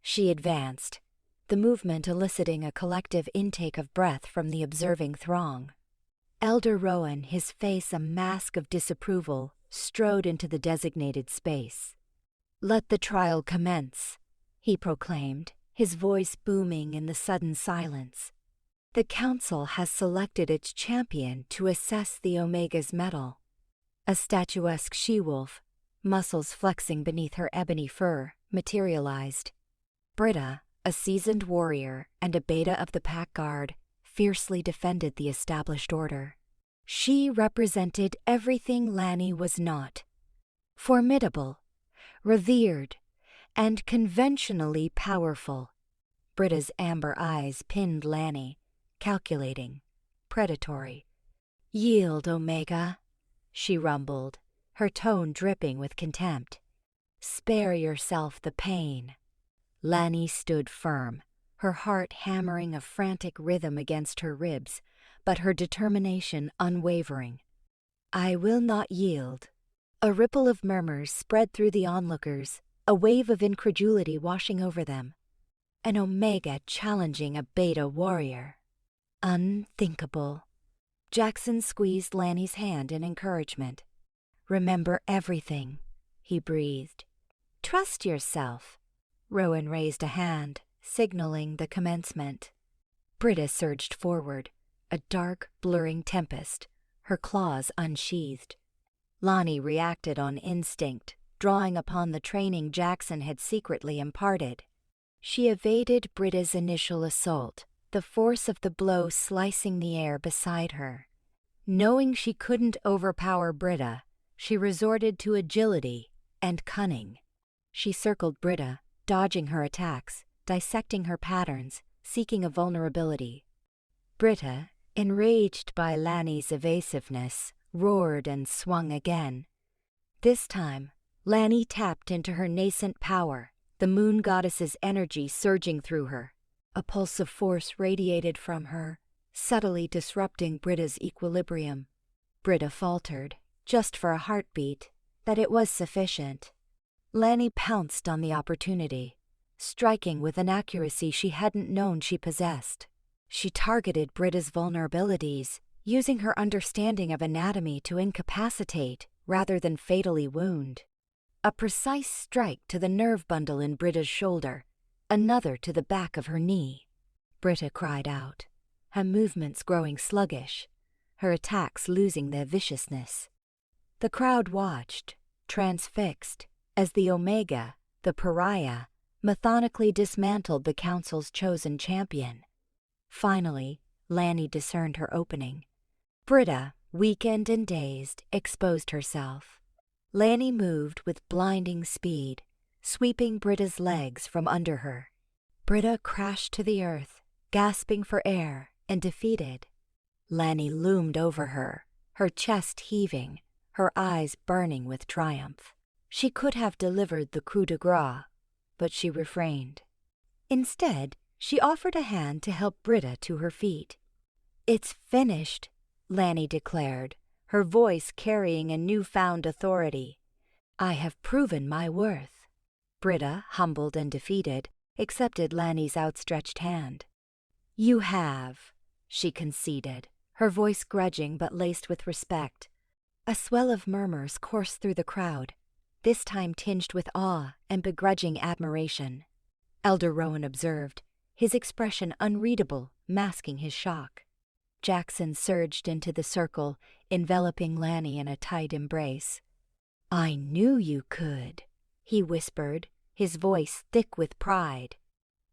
S1: She advanced, the movement eliciting a collective intake of breath from the observing throng. Elder Rowan, his face a mask of disapproval, strode into the designated space. "Let the trial commence," he proclaimed, his voice booming in the sudden silence. "The council has selected its champion to assess the Omega's mettle." A statuesque she-wolf, muscles flexing beneath her ebony fur, materialized. Britta, a seasoned warrior and a beta of the Pack Guard, fiercely defended the established order. She represented everything Lani was not: formidable, revered, and conventionally powerful. Britta's amber eyes pinned Lani, calculating, predatory. "Yield, Omega," she rumbled, her tone dripping with contempt. "Spare yourself the pain." Lani stood firm, her heart hammering a frantic rhythm against her ribs, but her determination unwavering. "I will not yield." A ripple of murmurs spread through the onlookers, a wave of incredulity washing over them. An Omega challenging a beta warrior. Unthinkable. Jaxon squeezed Lani's hand in encouragement. "Remember everything," he breathed. "Trust yourself." Rowan raised a hand, signaling the commencement. Britta surged forward, a dark, blurring tempest, her claws unsheathed. Lani reacted on instinct, drawing upon the training Jaxon had secretly imparted. She evaded Britta's initial assault, the force of the blow slicing the air beside her. Knowing she couldn't overpower Britta, she resorted to agility and cunning. She circled Britta, dodging her attacks, dissecting her patterns, seeking a vulnerability. Britta, enraged by Lani's evasiveness, roared and swung again. This time, Lani tapped into her nascent power, the moon goddess's energy surging through her. A pulse of force radiated from her, subtly disrupting Britta's equilibrium. Britta faltered, just for a heartbeat, that it was sufficient. Lani pounced on the opportunity, striking with an accuracy she hadn't known she possessed. She targeted Britta's vulnerabilities, using her understanding of anatomy to incapacitate rather than fatally wound. A precise strike to the nerve bundle in Britta's shoulder, another to the back of her knee. Britta cried out, her movements growing sluggish, her attacks losing their viciousness. The crowd watched, transfixed, as the Omega, the pariah, methodically dismantled the council's chosen champion. Finally, Lani discerned her opening. Britta, weakened and dazed, exposed herself. Lani moved with blinding speed, sweeping Britta's legs from under her. Britta crashed to the earth, gasping for air, and defeated. Lani loomed over her, her chest heaving, her eyes burning with triumph. She could have delivered the coup de grace, but she refrained. Instead, she offered a hand to help Britta to her feet. "It's finished," Lani declared, her voice carrying a newfound authority. "I have proven my worth." Britta, humbled and defeated, accepted Lani's outstretched hand. "You have," she conceded, her voice grudging but laced with respect. A swell of murmurs coursed through the crowd, this time tinged with awe and begrudging admiration. Elder Rowan observed, his expression unreadable, masking his shock. Jaxon surged into the circle, enveloping Lani in a tight embrace. "I knew you could," he whispered, his voice thick with pride.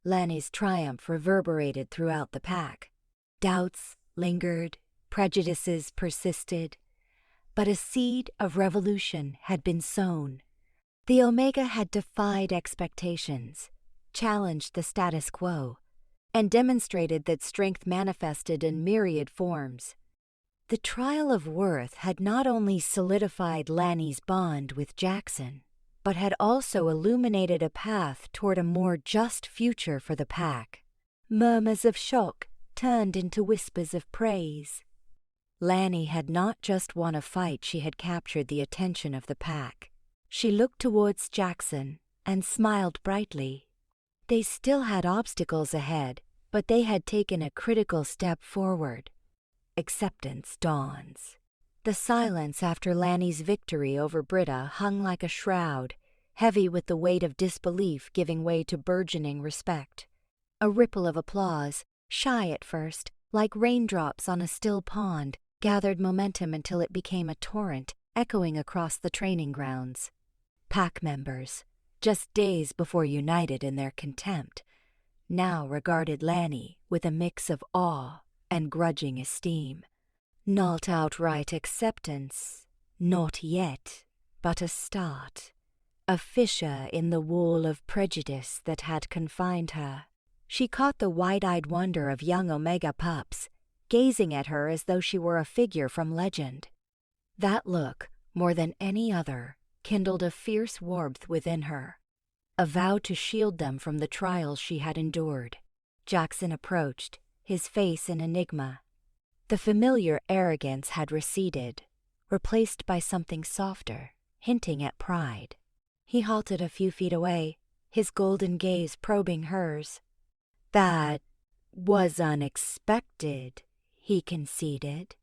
S1: Lani's triumph reverberated throughout the pack. Doubts lingered, prejudices persisted, but a seed of revolution had been sown. The Omega had defied expectations, challenged the status quo, and demonstrated that strength manifested in myriad forms. The trial of worth had not only solidified Lani's bond with Jaxon, but had also illuminated a path toward a more just future for the pack. Murmurs of shock, turned into whispers of praise. Lani had not just won a fight, she had captured the attention of the pack. She looked towards Jaxon and smiled brightly. They still had obstacles ahead, but they had taken a critical step forward. Acceptance dawns. The silence after Lani's victory over Britta hung like a shroud, heavy with the weight of disbelief giving way to burgeoning respect. A ripple of applause, shy at first, like raindrops on a still pond, gathered momentum until it became a torrent, echoing across the training grounds. Pack members, just days before united in their contempt, now regarded Lani with a mix of awe and grudging esteem. Not outright acceptance, not yet, but a start. A fissure in the wall of prejudice that had confined her. She caught the wide-eyed wonder of young Omega pups, gazing at her as though she were a figure from legend. That look, more than any other, kindled a fierce warmth within her. A vow to shield them from the trials she had endured. Jaxon approached, his face an enigma. The familiar arrogance had receded, replaced by something softer, hinting at pride. He halted a few feet away, his golden gaze probing hers. "That was unexpected," he conceded,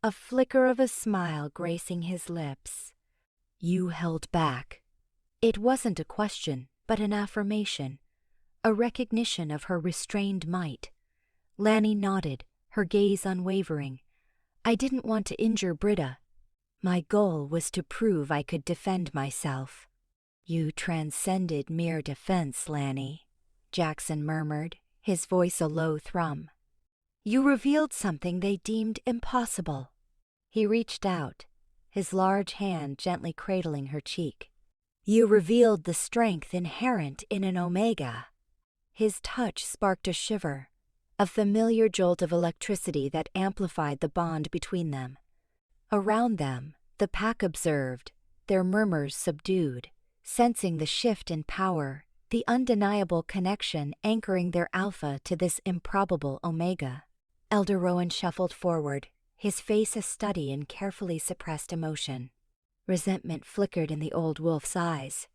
S1: a flicker of a smile gracing his lips. "You held back." It wasn't a question, but an affirmation, a recognition of her restrained might. Lani nodded, her gaze unwavering. "I didn't want to injure Britta. My goal was to prove I could defend myself." "You transcended mere defense, Lani," Jaxon murmured, his voice a low thrum. "You revealed something they deemed impossible." He reached out, his large hand gently cradling her cheek. "You revealed the strength inherent in an Omega." His touch sparked a shiver, a familiar jolt of electricity that amplified the bond between them. Around them, the pack observed, their murmurs subdued, sensing the shift in power, the undeniable connection anchoring their Alpha to this improbable Omega. Elder Rowan shuffled forward, his face a study in carefully suppressed emotion. Resentment flickered in the old wolf's eyes.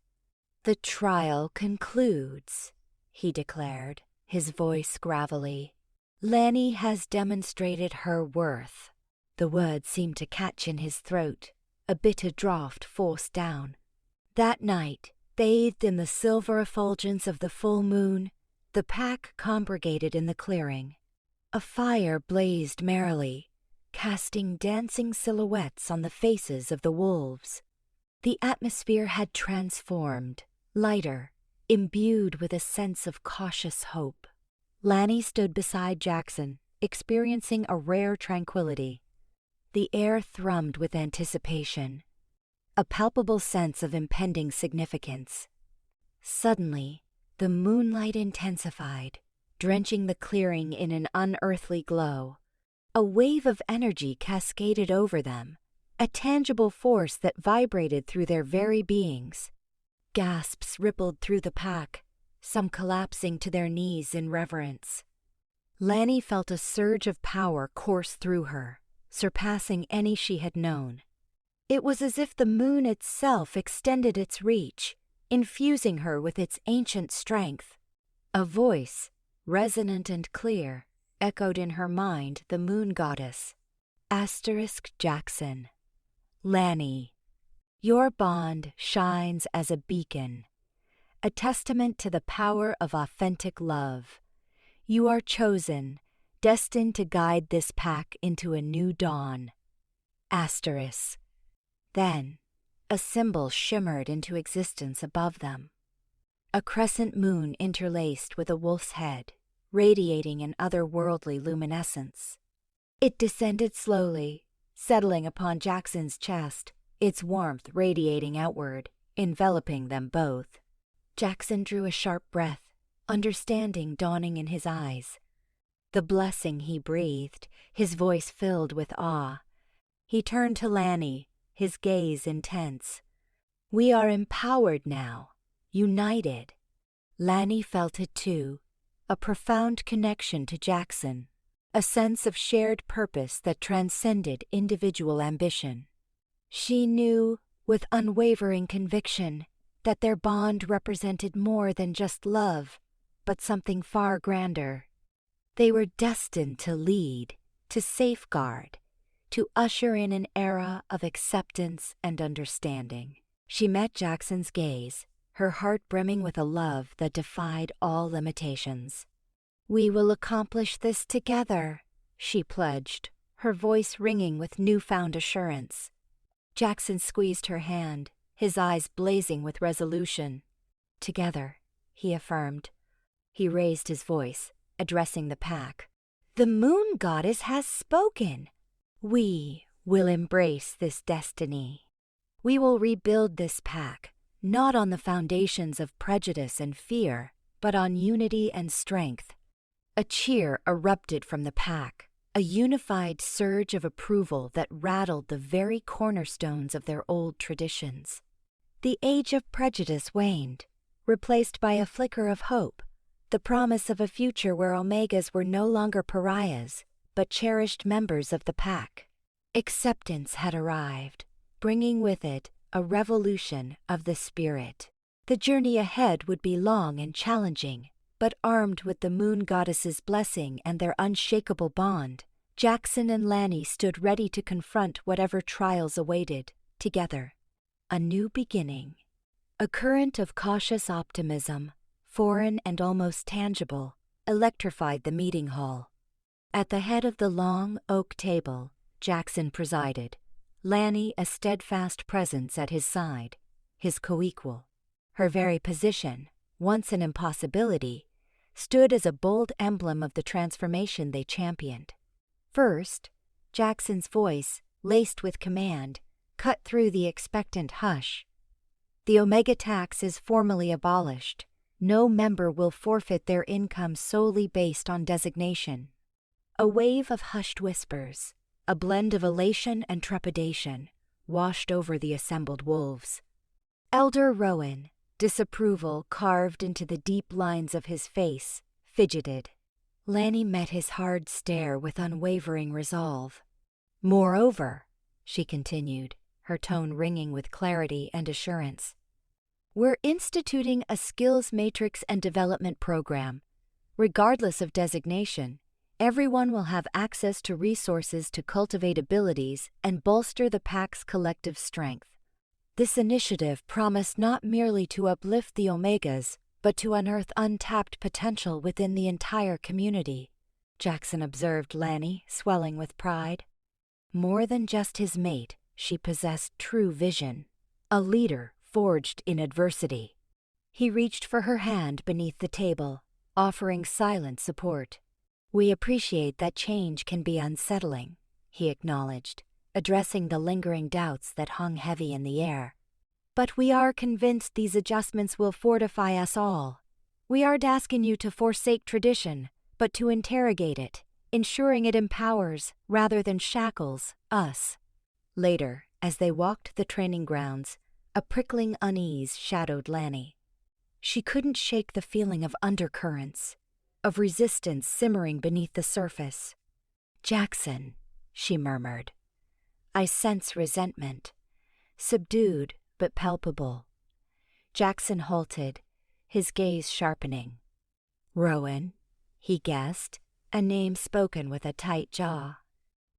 S1: "The trial concludes," he declared, his voice gravelly. "Lani has demonstrated her worth." The words seemed to catch in his throat, a bitter draught forced down. That night, bathed in the silver effulgence of the full moon, the pack congregated in the clearing. A fire blazed merrily, casting dancing silhouettes on the faces of the wolves. The atmosphere had transformed, lighter, imbued with a sense of cautious hope. Lani stood beside Jaxon, experiencing a rare tranquility. The air thrummed with anticipation, a palpable sense of impending significance. Suddenly, the moonlight intensified, drenching the clearing in an unearthly glow. A wave of energy cascaded over them, a tangible force that vibrated through their very beings. Gasps rippled through the pack, some collapsing to their knees in reverence. Lani felt a surge of power course through her, surpassing any she had known. It was as if the moon itself extended its reach, infusing her with its ancient strength. A voice, resonant and clear, echoed in her mind the moon goddess. Jaxon. "Lani, your bond shines as a beacon, a testament to the power of authentic love. You are chosen, destined to guide this pack into a new dawn." Then, a symbol shimmered into existence above them. A crescent moon interlaced with a wolf's head, radiating an otherworldly luminescence. It descended slowly, settling upon Jaxon's chest, its warmth radiating outward, enveloping them both. Jaxon drew a sharp breath, understanding dawning in his eyes. The blessing he breathed, his voice filled with awe. He turned to Lani, his gaze intense. "We are empowered now, united." Lani felt it too, a profound connection to Jaxon, a sense of shared purpose that transcended individual ambition. She knew, with unwavering conviction, that their bond represented more than just love, but something far grander. They were destined to lead, to safeguard, to usher in an era of acceptance and understanding. She met Jaxon's gaze, her heart brimming with a love that defied all limitations. "We will accomplish this together," she pledged, her voice ringing with newfound assurance. Jaxon squeezed her hand, his eyes blazing with resolution. "Together," he affirmed. He raised his voice, addressing the pack. "The moon goddess has spoken. We will embrace this destiny. We will rebuild this pack, not on the foundations of prejudice and fear, but on unity and strength." A cheer erupted from the pack, a unified surge of approval that rattled the very cornerstones of their old traditions. The age of prejudice waned, replaced by a flicker of hope, the promise of a future where Omegas were no longer pariahs, but cherished members of the pack. Acceptance had arrived, bringing with it a revolution of the spirit. The journey ahead would be long and challenging, but armed with the moon goddess's blessing and their unshakable bond, Jaxon and Lani stood ready to confront whatever trials awaited, together. A new beginning. A current of cautious optimism, foreign and almost tangible, electrified the meeting hall. At the head of the long oak table, Jaxon presided, Lani a steadfast presence at his side, his co-equal. Her very position, once an impossibility, stood as a bold emblem of the transformation they championed. First, Jaxon's voice, laced with command, cut through the expectant hush. "The Omega tax is formally abolished. No member will forfeit their income solely based on designation." A wave of hushed whispers, a blend of elation and trepidation, washed over the assembled wolves. Elder Rowan, disapproval carved into the deep lines of his face, fidgeted. Lani met his hard stare with unwavering resolve. "Moreover," she continued, her tone ringing with clarity and assurance, "we're instituting a skills matrix and development program. Regardless of designation, everyone will have access to resources to cultivate abilities and bolster the pack's collective strength. This initiative promised not merely to uplift the Omegas, but to unearth untapped potential within the entire community," Jaxon observed Lani, swelling with pride. More than just his mate, she possessed true vision, a leader forged in adversity. He reached for her hand beneath the table, offering silent support. "We appreciate that change can be unsettling," he acknowledged, addressing the lingering doubts that hung heavy in the air. "But we are convinced these adjustments will fortify us all. We aren't asking you to forsake tradition, but to interrogate it, ensuring it empowers, rather than shackles, us." Later, as they walked the training grounds, a prickling unease shadowed Lani. She couldn't shake the feeling of undercurrents, of resistance simmering beneath the surface. "Jaxon," she murmured, "I sense resentment, subdued but palpable." Jaxon halted, his gaze sharpening. "Rowan," he guessed, a name spoken with a tight jaw.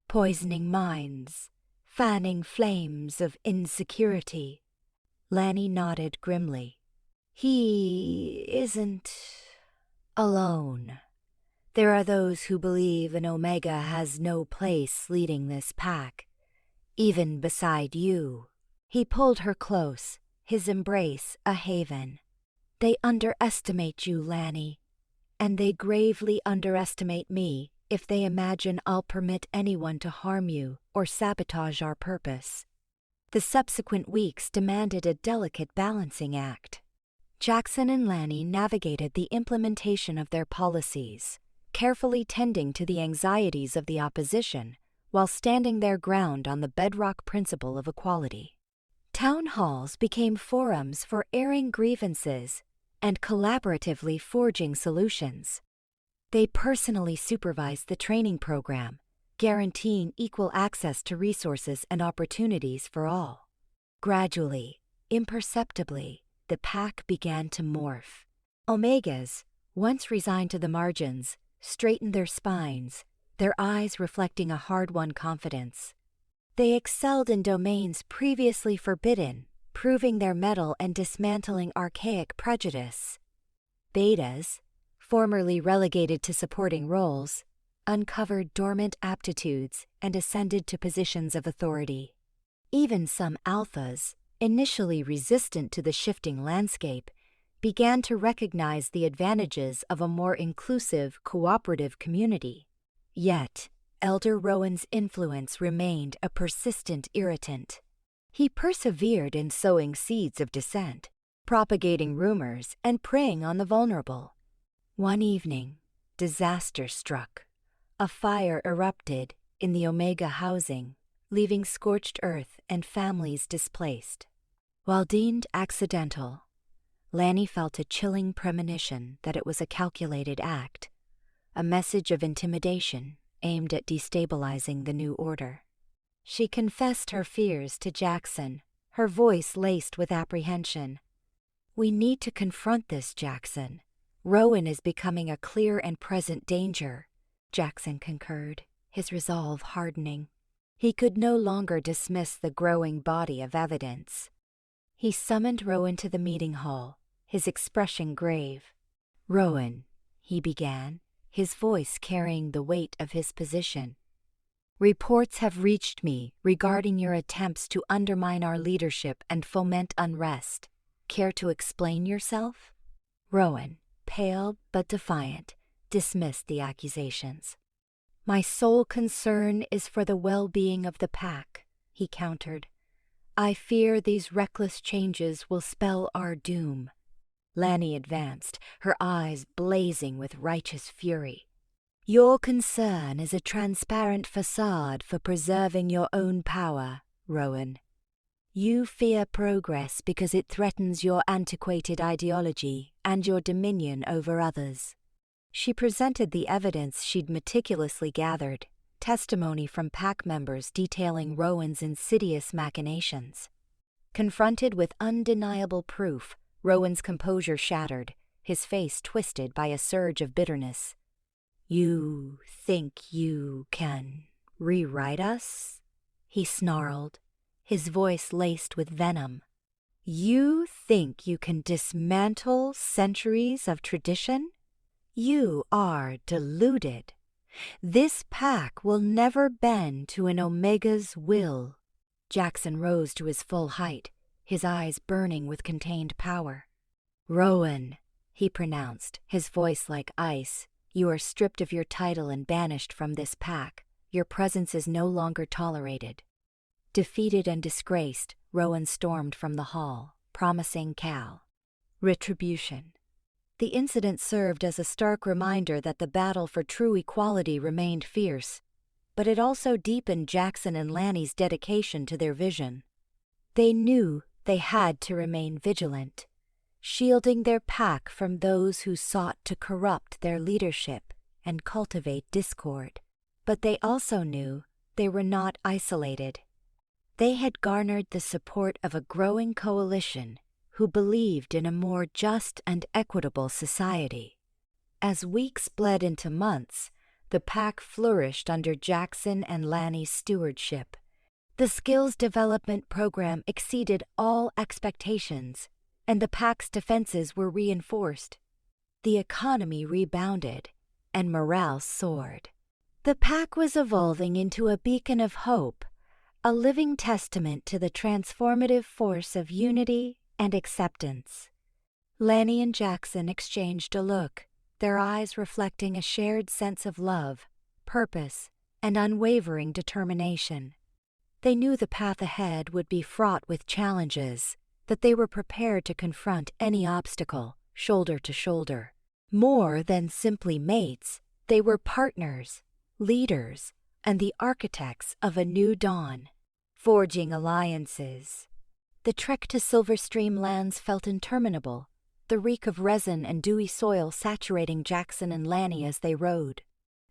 S1: "Poisoning minds, fanning flames of insecurity." Lani nodded grimly. "He isn't alone. There are those who believe an Omega has no place leading this pack, even beside you." He pulled her close, his embrace a haven. "They underestimate you, Lani, and they gravely underestimate me if they imagine I'll permit anyone to harm you or sabotage our purpose." The subsequent weeks demanded a delicate balancing act. Jaxon and Lani navigated the implementation of their policies, carefully tending to the anxieties of the opposition while standing their ground on the bedrock principle of equality. Town halls became forums for airing grievances and collaboratively forging solutions. They personally supervised the training program, guaranteeing equal access to resources and opportunities for all. Gradually, imperceptibly, the pack began to morph. Omegas, once resigned to the margins, straightened their spines, their eyes reflecting a hard-won confidence. They excelled in domains previously forbidden, proving their mettle and dismantling archaic prejudice. Betas, formerly relegated to supporting roles, uncovered dormant aptitudes and ascended to positions of authority. Even some alphas, initially resistant to the shifting landscape, began to recognize the advantages of a more inclusive, cooperative community. Yet, Elder Rowan's influence remained a persistent irritant. He persevered in sowing seeds of dissent, propagating rumors and preying on the vulnerable. One evening, disaster struck. A fire erupted in the Omega housing, leaving scorched earth and families displaced. While deemed accidental, Lani felt a chilling premonition that it was a calculated act, a message of intimidation aimed at destabilizing the new order. She confessed her fears to Jaxon, her voice laced with apprehension. "We need to confront this, Jaxon. Rowan is becoming a clear and present danger," Jaxon concurred, his resolve hardening. He could no longer dismiss the growing body of evidence. He summoned Rowan to the meeting hall, his expression grave. "Rowan," he began, his voice carrying the weight of his position. "Reports have reached me regarding your attempts to undermine our leadership and foment unrest. Care to explain yourself?" Rowan, pale but defiant, dismissed the accusations. "My sole concern is for the well-being of the pack," he countered. "I fear these reckless changes will spell our doom." Lani advanced, her eyes blazing with righteous fury. "Your concern is a transparent facade for preserving your own power, Rowan. You fear progress because it threatens your antiquated ideology and your dominion over others." She presented the evidence she'd meticulously gathered, testimony from pack members detailing Rowan's insidious machinations. Confronted with undeniable proof, Rowan's composure shattered, his face twisted by a surge of bitterness. "You think you can rewrite us?" he snarled, his voice laced with venom. "You think you can dismantle centuries of tradition? You are deluded. This pack will never bend to an Omega's will." Jaxon rose to his full height, his eyes burning with contained power. "Rowan," he pronounced, his voice like ice, "you are stripped of your title and banished from this pack. Your presence is no longer tolerated." Defeated and disgraced, Rowan stormed from the hall, promising Cal retribution. The incident served as a stark reminder that the battle for true equality remained fierce, but it also deepened Jaxon and Lani's dedication to their vision. They knew they had to remain vigilant, shielding their pack from those who sought to corrupt their leadership and cultivate discord. But they also knew they were not isolated. They had garnered the support of a growing coalition who believed in a more just and equitable society. As weeks bled into months, the pack flourished under Jaxon and Lani's stewardship. The skills development program exceeded all expectations, and the pack's defenses were reinforced. The economy rebounded, and morale soared. The pack was evolving into a beacon of hope, a living testament to the transformative force of unity and acceptance. Lani and Jaxon exchanged a look, their eyes reflecting a shared sense of love, purpose, and unwavering determination. They knew the path ahead would be fraught with challenges, that they were prepared to confront any obstacle, shoulder to shoulder. More than simply mates, they were partners, leaders, and the architects of a new dawn, forging alliances. The trek to Silverstream lands felt interminable, the reek of resin and dewy soil saturating Jaxon and Lani as they rode.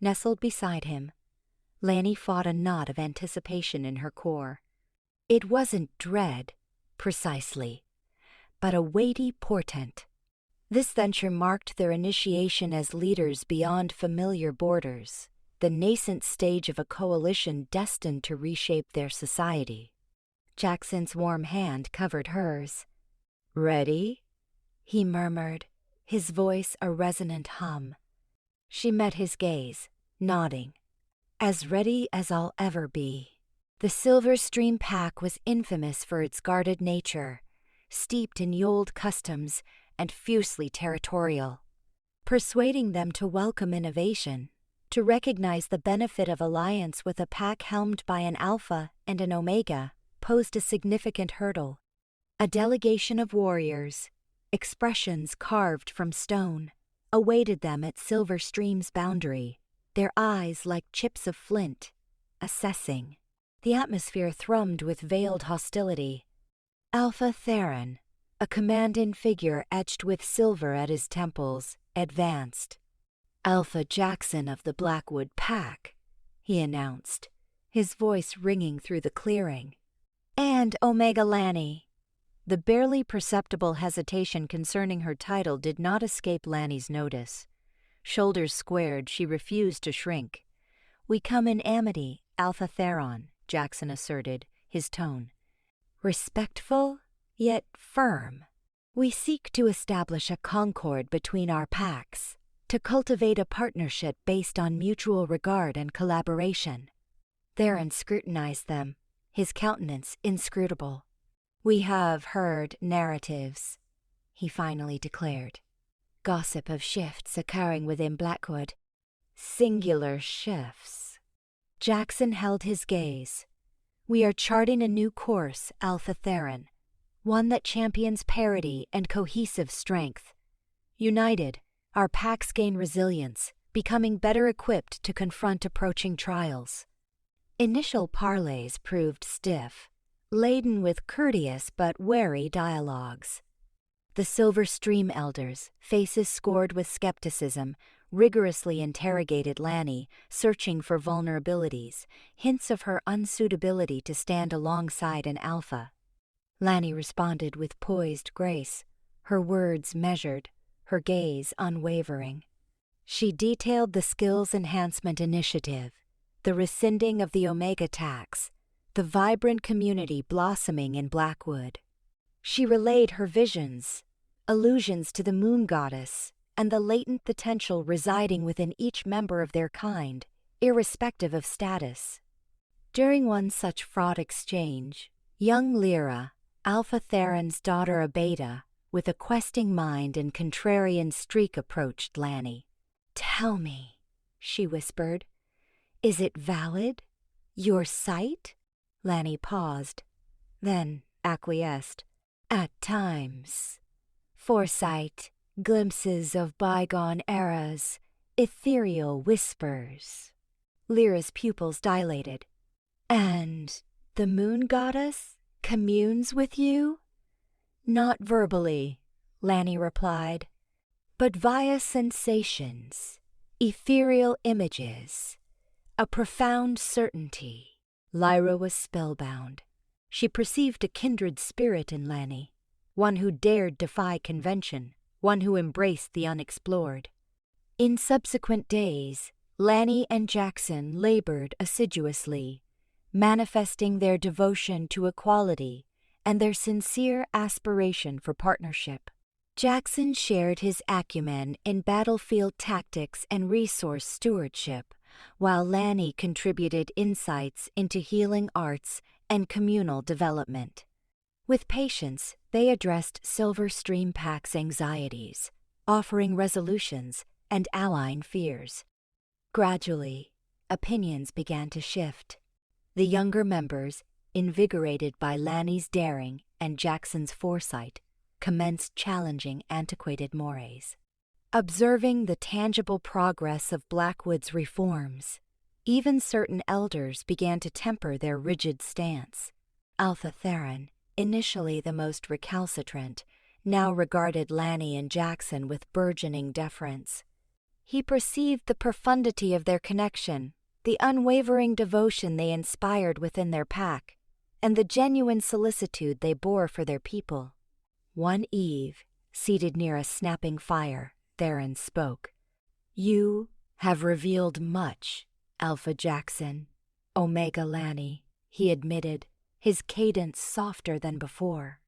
S1: Nestled beside him, Lani fought a knot of anticipation in her core. It wasn't dread, precisely, but a weighty portent. This venture marked their initiation as leaders beyond familiar borders, the nascent stage of a coalition destined to reshape their society. Jaxon's warm hand covered hers. "Ready?" he murmured, his voice a resonant hum. She met his gaze, nodding. "As ready as I'll ever be." The Silver Stream pack was infamous for its guarded nature, steeped in old customs and fiercely territorial. Persuading them to welcome innovation, to recognize the benefit of alliance with a pack helmed by an Alpha and an Omega, posed a significant hurdle. A delegation of warriors, expressions carved from stone, awaited them at Silver Stream's boundary, their eyes like chips of flint, assessing. The atmosphere thrummed with veiled hostility. Alpha Theron, a commanding figure etched with silver at his temples, advanced. "Alpha Jaxon of the Blackwood Pack," he announced, his voice ringing through the clearing. "And Omega Lani." The barely perceptible hesitation concerning her title did not escape Lani's notice. Shoulders squared, she refused to shrink. "We come in amity, Alpha Theron," Jaxon asserted, his tone respectful, yet firm. "We seek to establish a concord between our packs, to cultivate a partnership based on mutual regard and collaboration." Theron scrutinized them, his countenance inscrutable. "We have heard narratives," he finally declared. "Gossip of shifts occurring within Blackwood." "Singular shifts." Jaxon held his gaze. "We are charting a new course, Alpha Theron, one that champions parity and cohesive strength. United, our packs gain resilience, becoming better equipped to confront approaching trials." Initial parleys proved stiff, laden with courteous but wary dialogues. The Silver Stream elders, faces scored with skepticism, rigorously interrogated Lani, searching for vulnerabilities, hints of her unsuitability to stand alongside an Alpha. Lani responded with poised grace, her words measured, her gaze unwavering. She detailed the skills enhancement initiative, the rescinding of the Omega tax, the vibrant community blossoming in Blackwood. She relayed her visions, allusions to the moon goddess, and the latent potential residing within each member of their kind, irrespective of status. During one such fraught exchange, young Lyra, Alpha Theron's daughter Abeda, with a questing mind and contrarian streak approached Lani. "Tell me," she whispered, "is it valid? Your sight?" Lani paused, then acquiesced. "At times. Foresight, glimpses of bygone eras, ethereal whispers." Lyra's pupils dilated. "And the moon goddess communes with you?" "Not verbally," Lani replied, "but via sensations, ethereal images, a profound certainty." Lyra was spellbound. She perceived a kindred spirit in Lani, one who dared defy convention, one who embraced the unexplored. In subsequent days, Lani and Jaxon labored assiduously, manifesting their devotion to equality and their sincere aspiration for partnership. Jaxon shared his acumen in battlefield tactics and resource stewardship, while Lani contributed insights into healing arts and communal development. With patience, they addressed Silver Stream Pack's anxieties, offering resolutions and allying fears. Gradually, opinions began to shift. The younger members, invigorated by Lani's daring and Jaxon's foresight, commenced challenging antiquated mores. Observing the tangible progress of Blackwood's reforms, even certain elders began to temper their rigid stance. Alpha Theron, initially the most recalcitrant, now regarded Lani and Jaxon with burgeoning deference. He perceived the profundity of their connection, the unwavering devotion they inspired within their pack, and the genuine solicitude they bore for their people. One eve, seated near a snapping fire, Theron spoke. "You have revealed much, Alpha Jaxon, Omega Lani," he admitted, his cadence softer than before.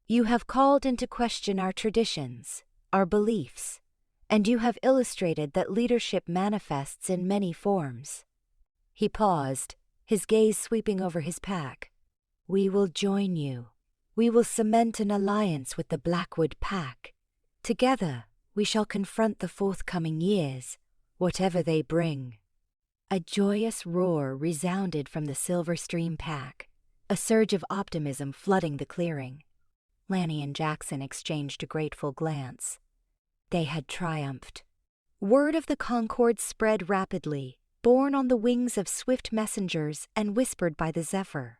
S1: "You have called into question our traditions, our beliefs, and you have illustrated that leadership manifests in many forms." He paused, his gaze sweeping over his pack. "We will join you. We will cement an alliance with the Blackwood Pack. Together, we shall confront the forthcoming years, whatever they bring." A joyous roar resounded from the Silverstream Pack, a surge of optimism flooding the clearing. Lani and Jaxon exchanged a grateful glance. They had triumphed. Word of the concord spread rapidly, borne on the wings of swift messengers and whispered by the Zephyr.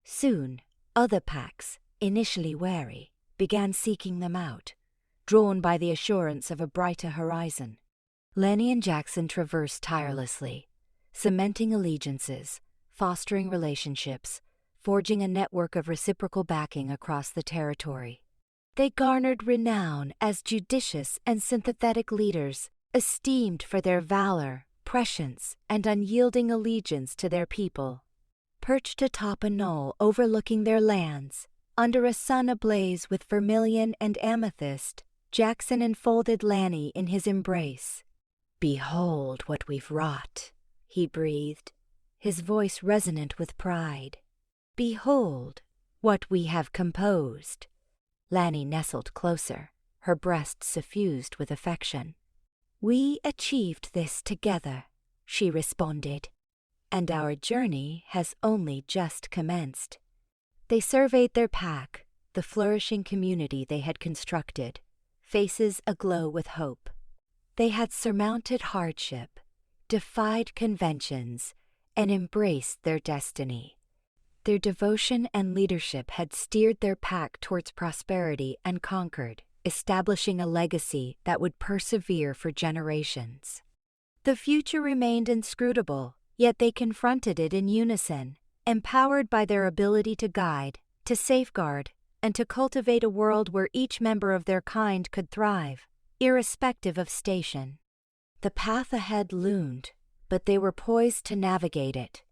S1: Soon, other packs, initially wary, began seeking them out, drawn by the assurance of a brighter horizon. Lani and Jaxon traversed tirelessly, cementing allegiances, fostering relationships, forging a network of reciprocal backing across the territory. They garnered renown as judicious and sympathetic leaders, esteemed for their valor, prescience, and unyielding allegiance to their people. Perched atop a knoll overlooking their lands, under a sun ablaze with vermilion and amethyst, Jaxon enfolded Lani in his embrace. "Behold what we've wrought," he breathed, his voice resonant with pride. "Behold what we have composed." Lani nestled closer, her breast suffused with affection. "We achieved this together," she responded, "and our journey has only just commenced." They surveyed their pack, the flourishing community they had constructed, faces aglow with hope. They had surmounted hardship, defied conventions, and embraced their destiny. Their devotion and leadership had steered their pack towards prosperity and concord, establishing a legacy that would persevere for generations. The future remained inscrutable, yet they confronted it in unison, empowered by their ability to guide, to safeguard, and to cultivate a world where each member of their kind could thrive, irrespective of station. The path ahead loomed, but they were poised to navigate it,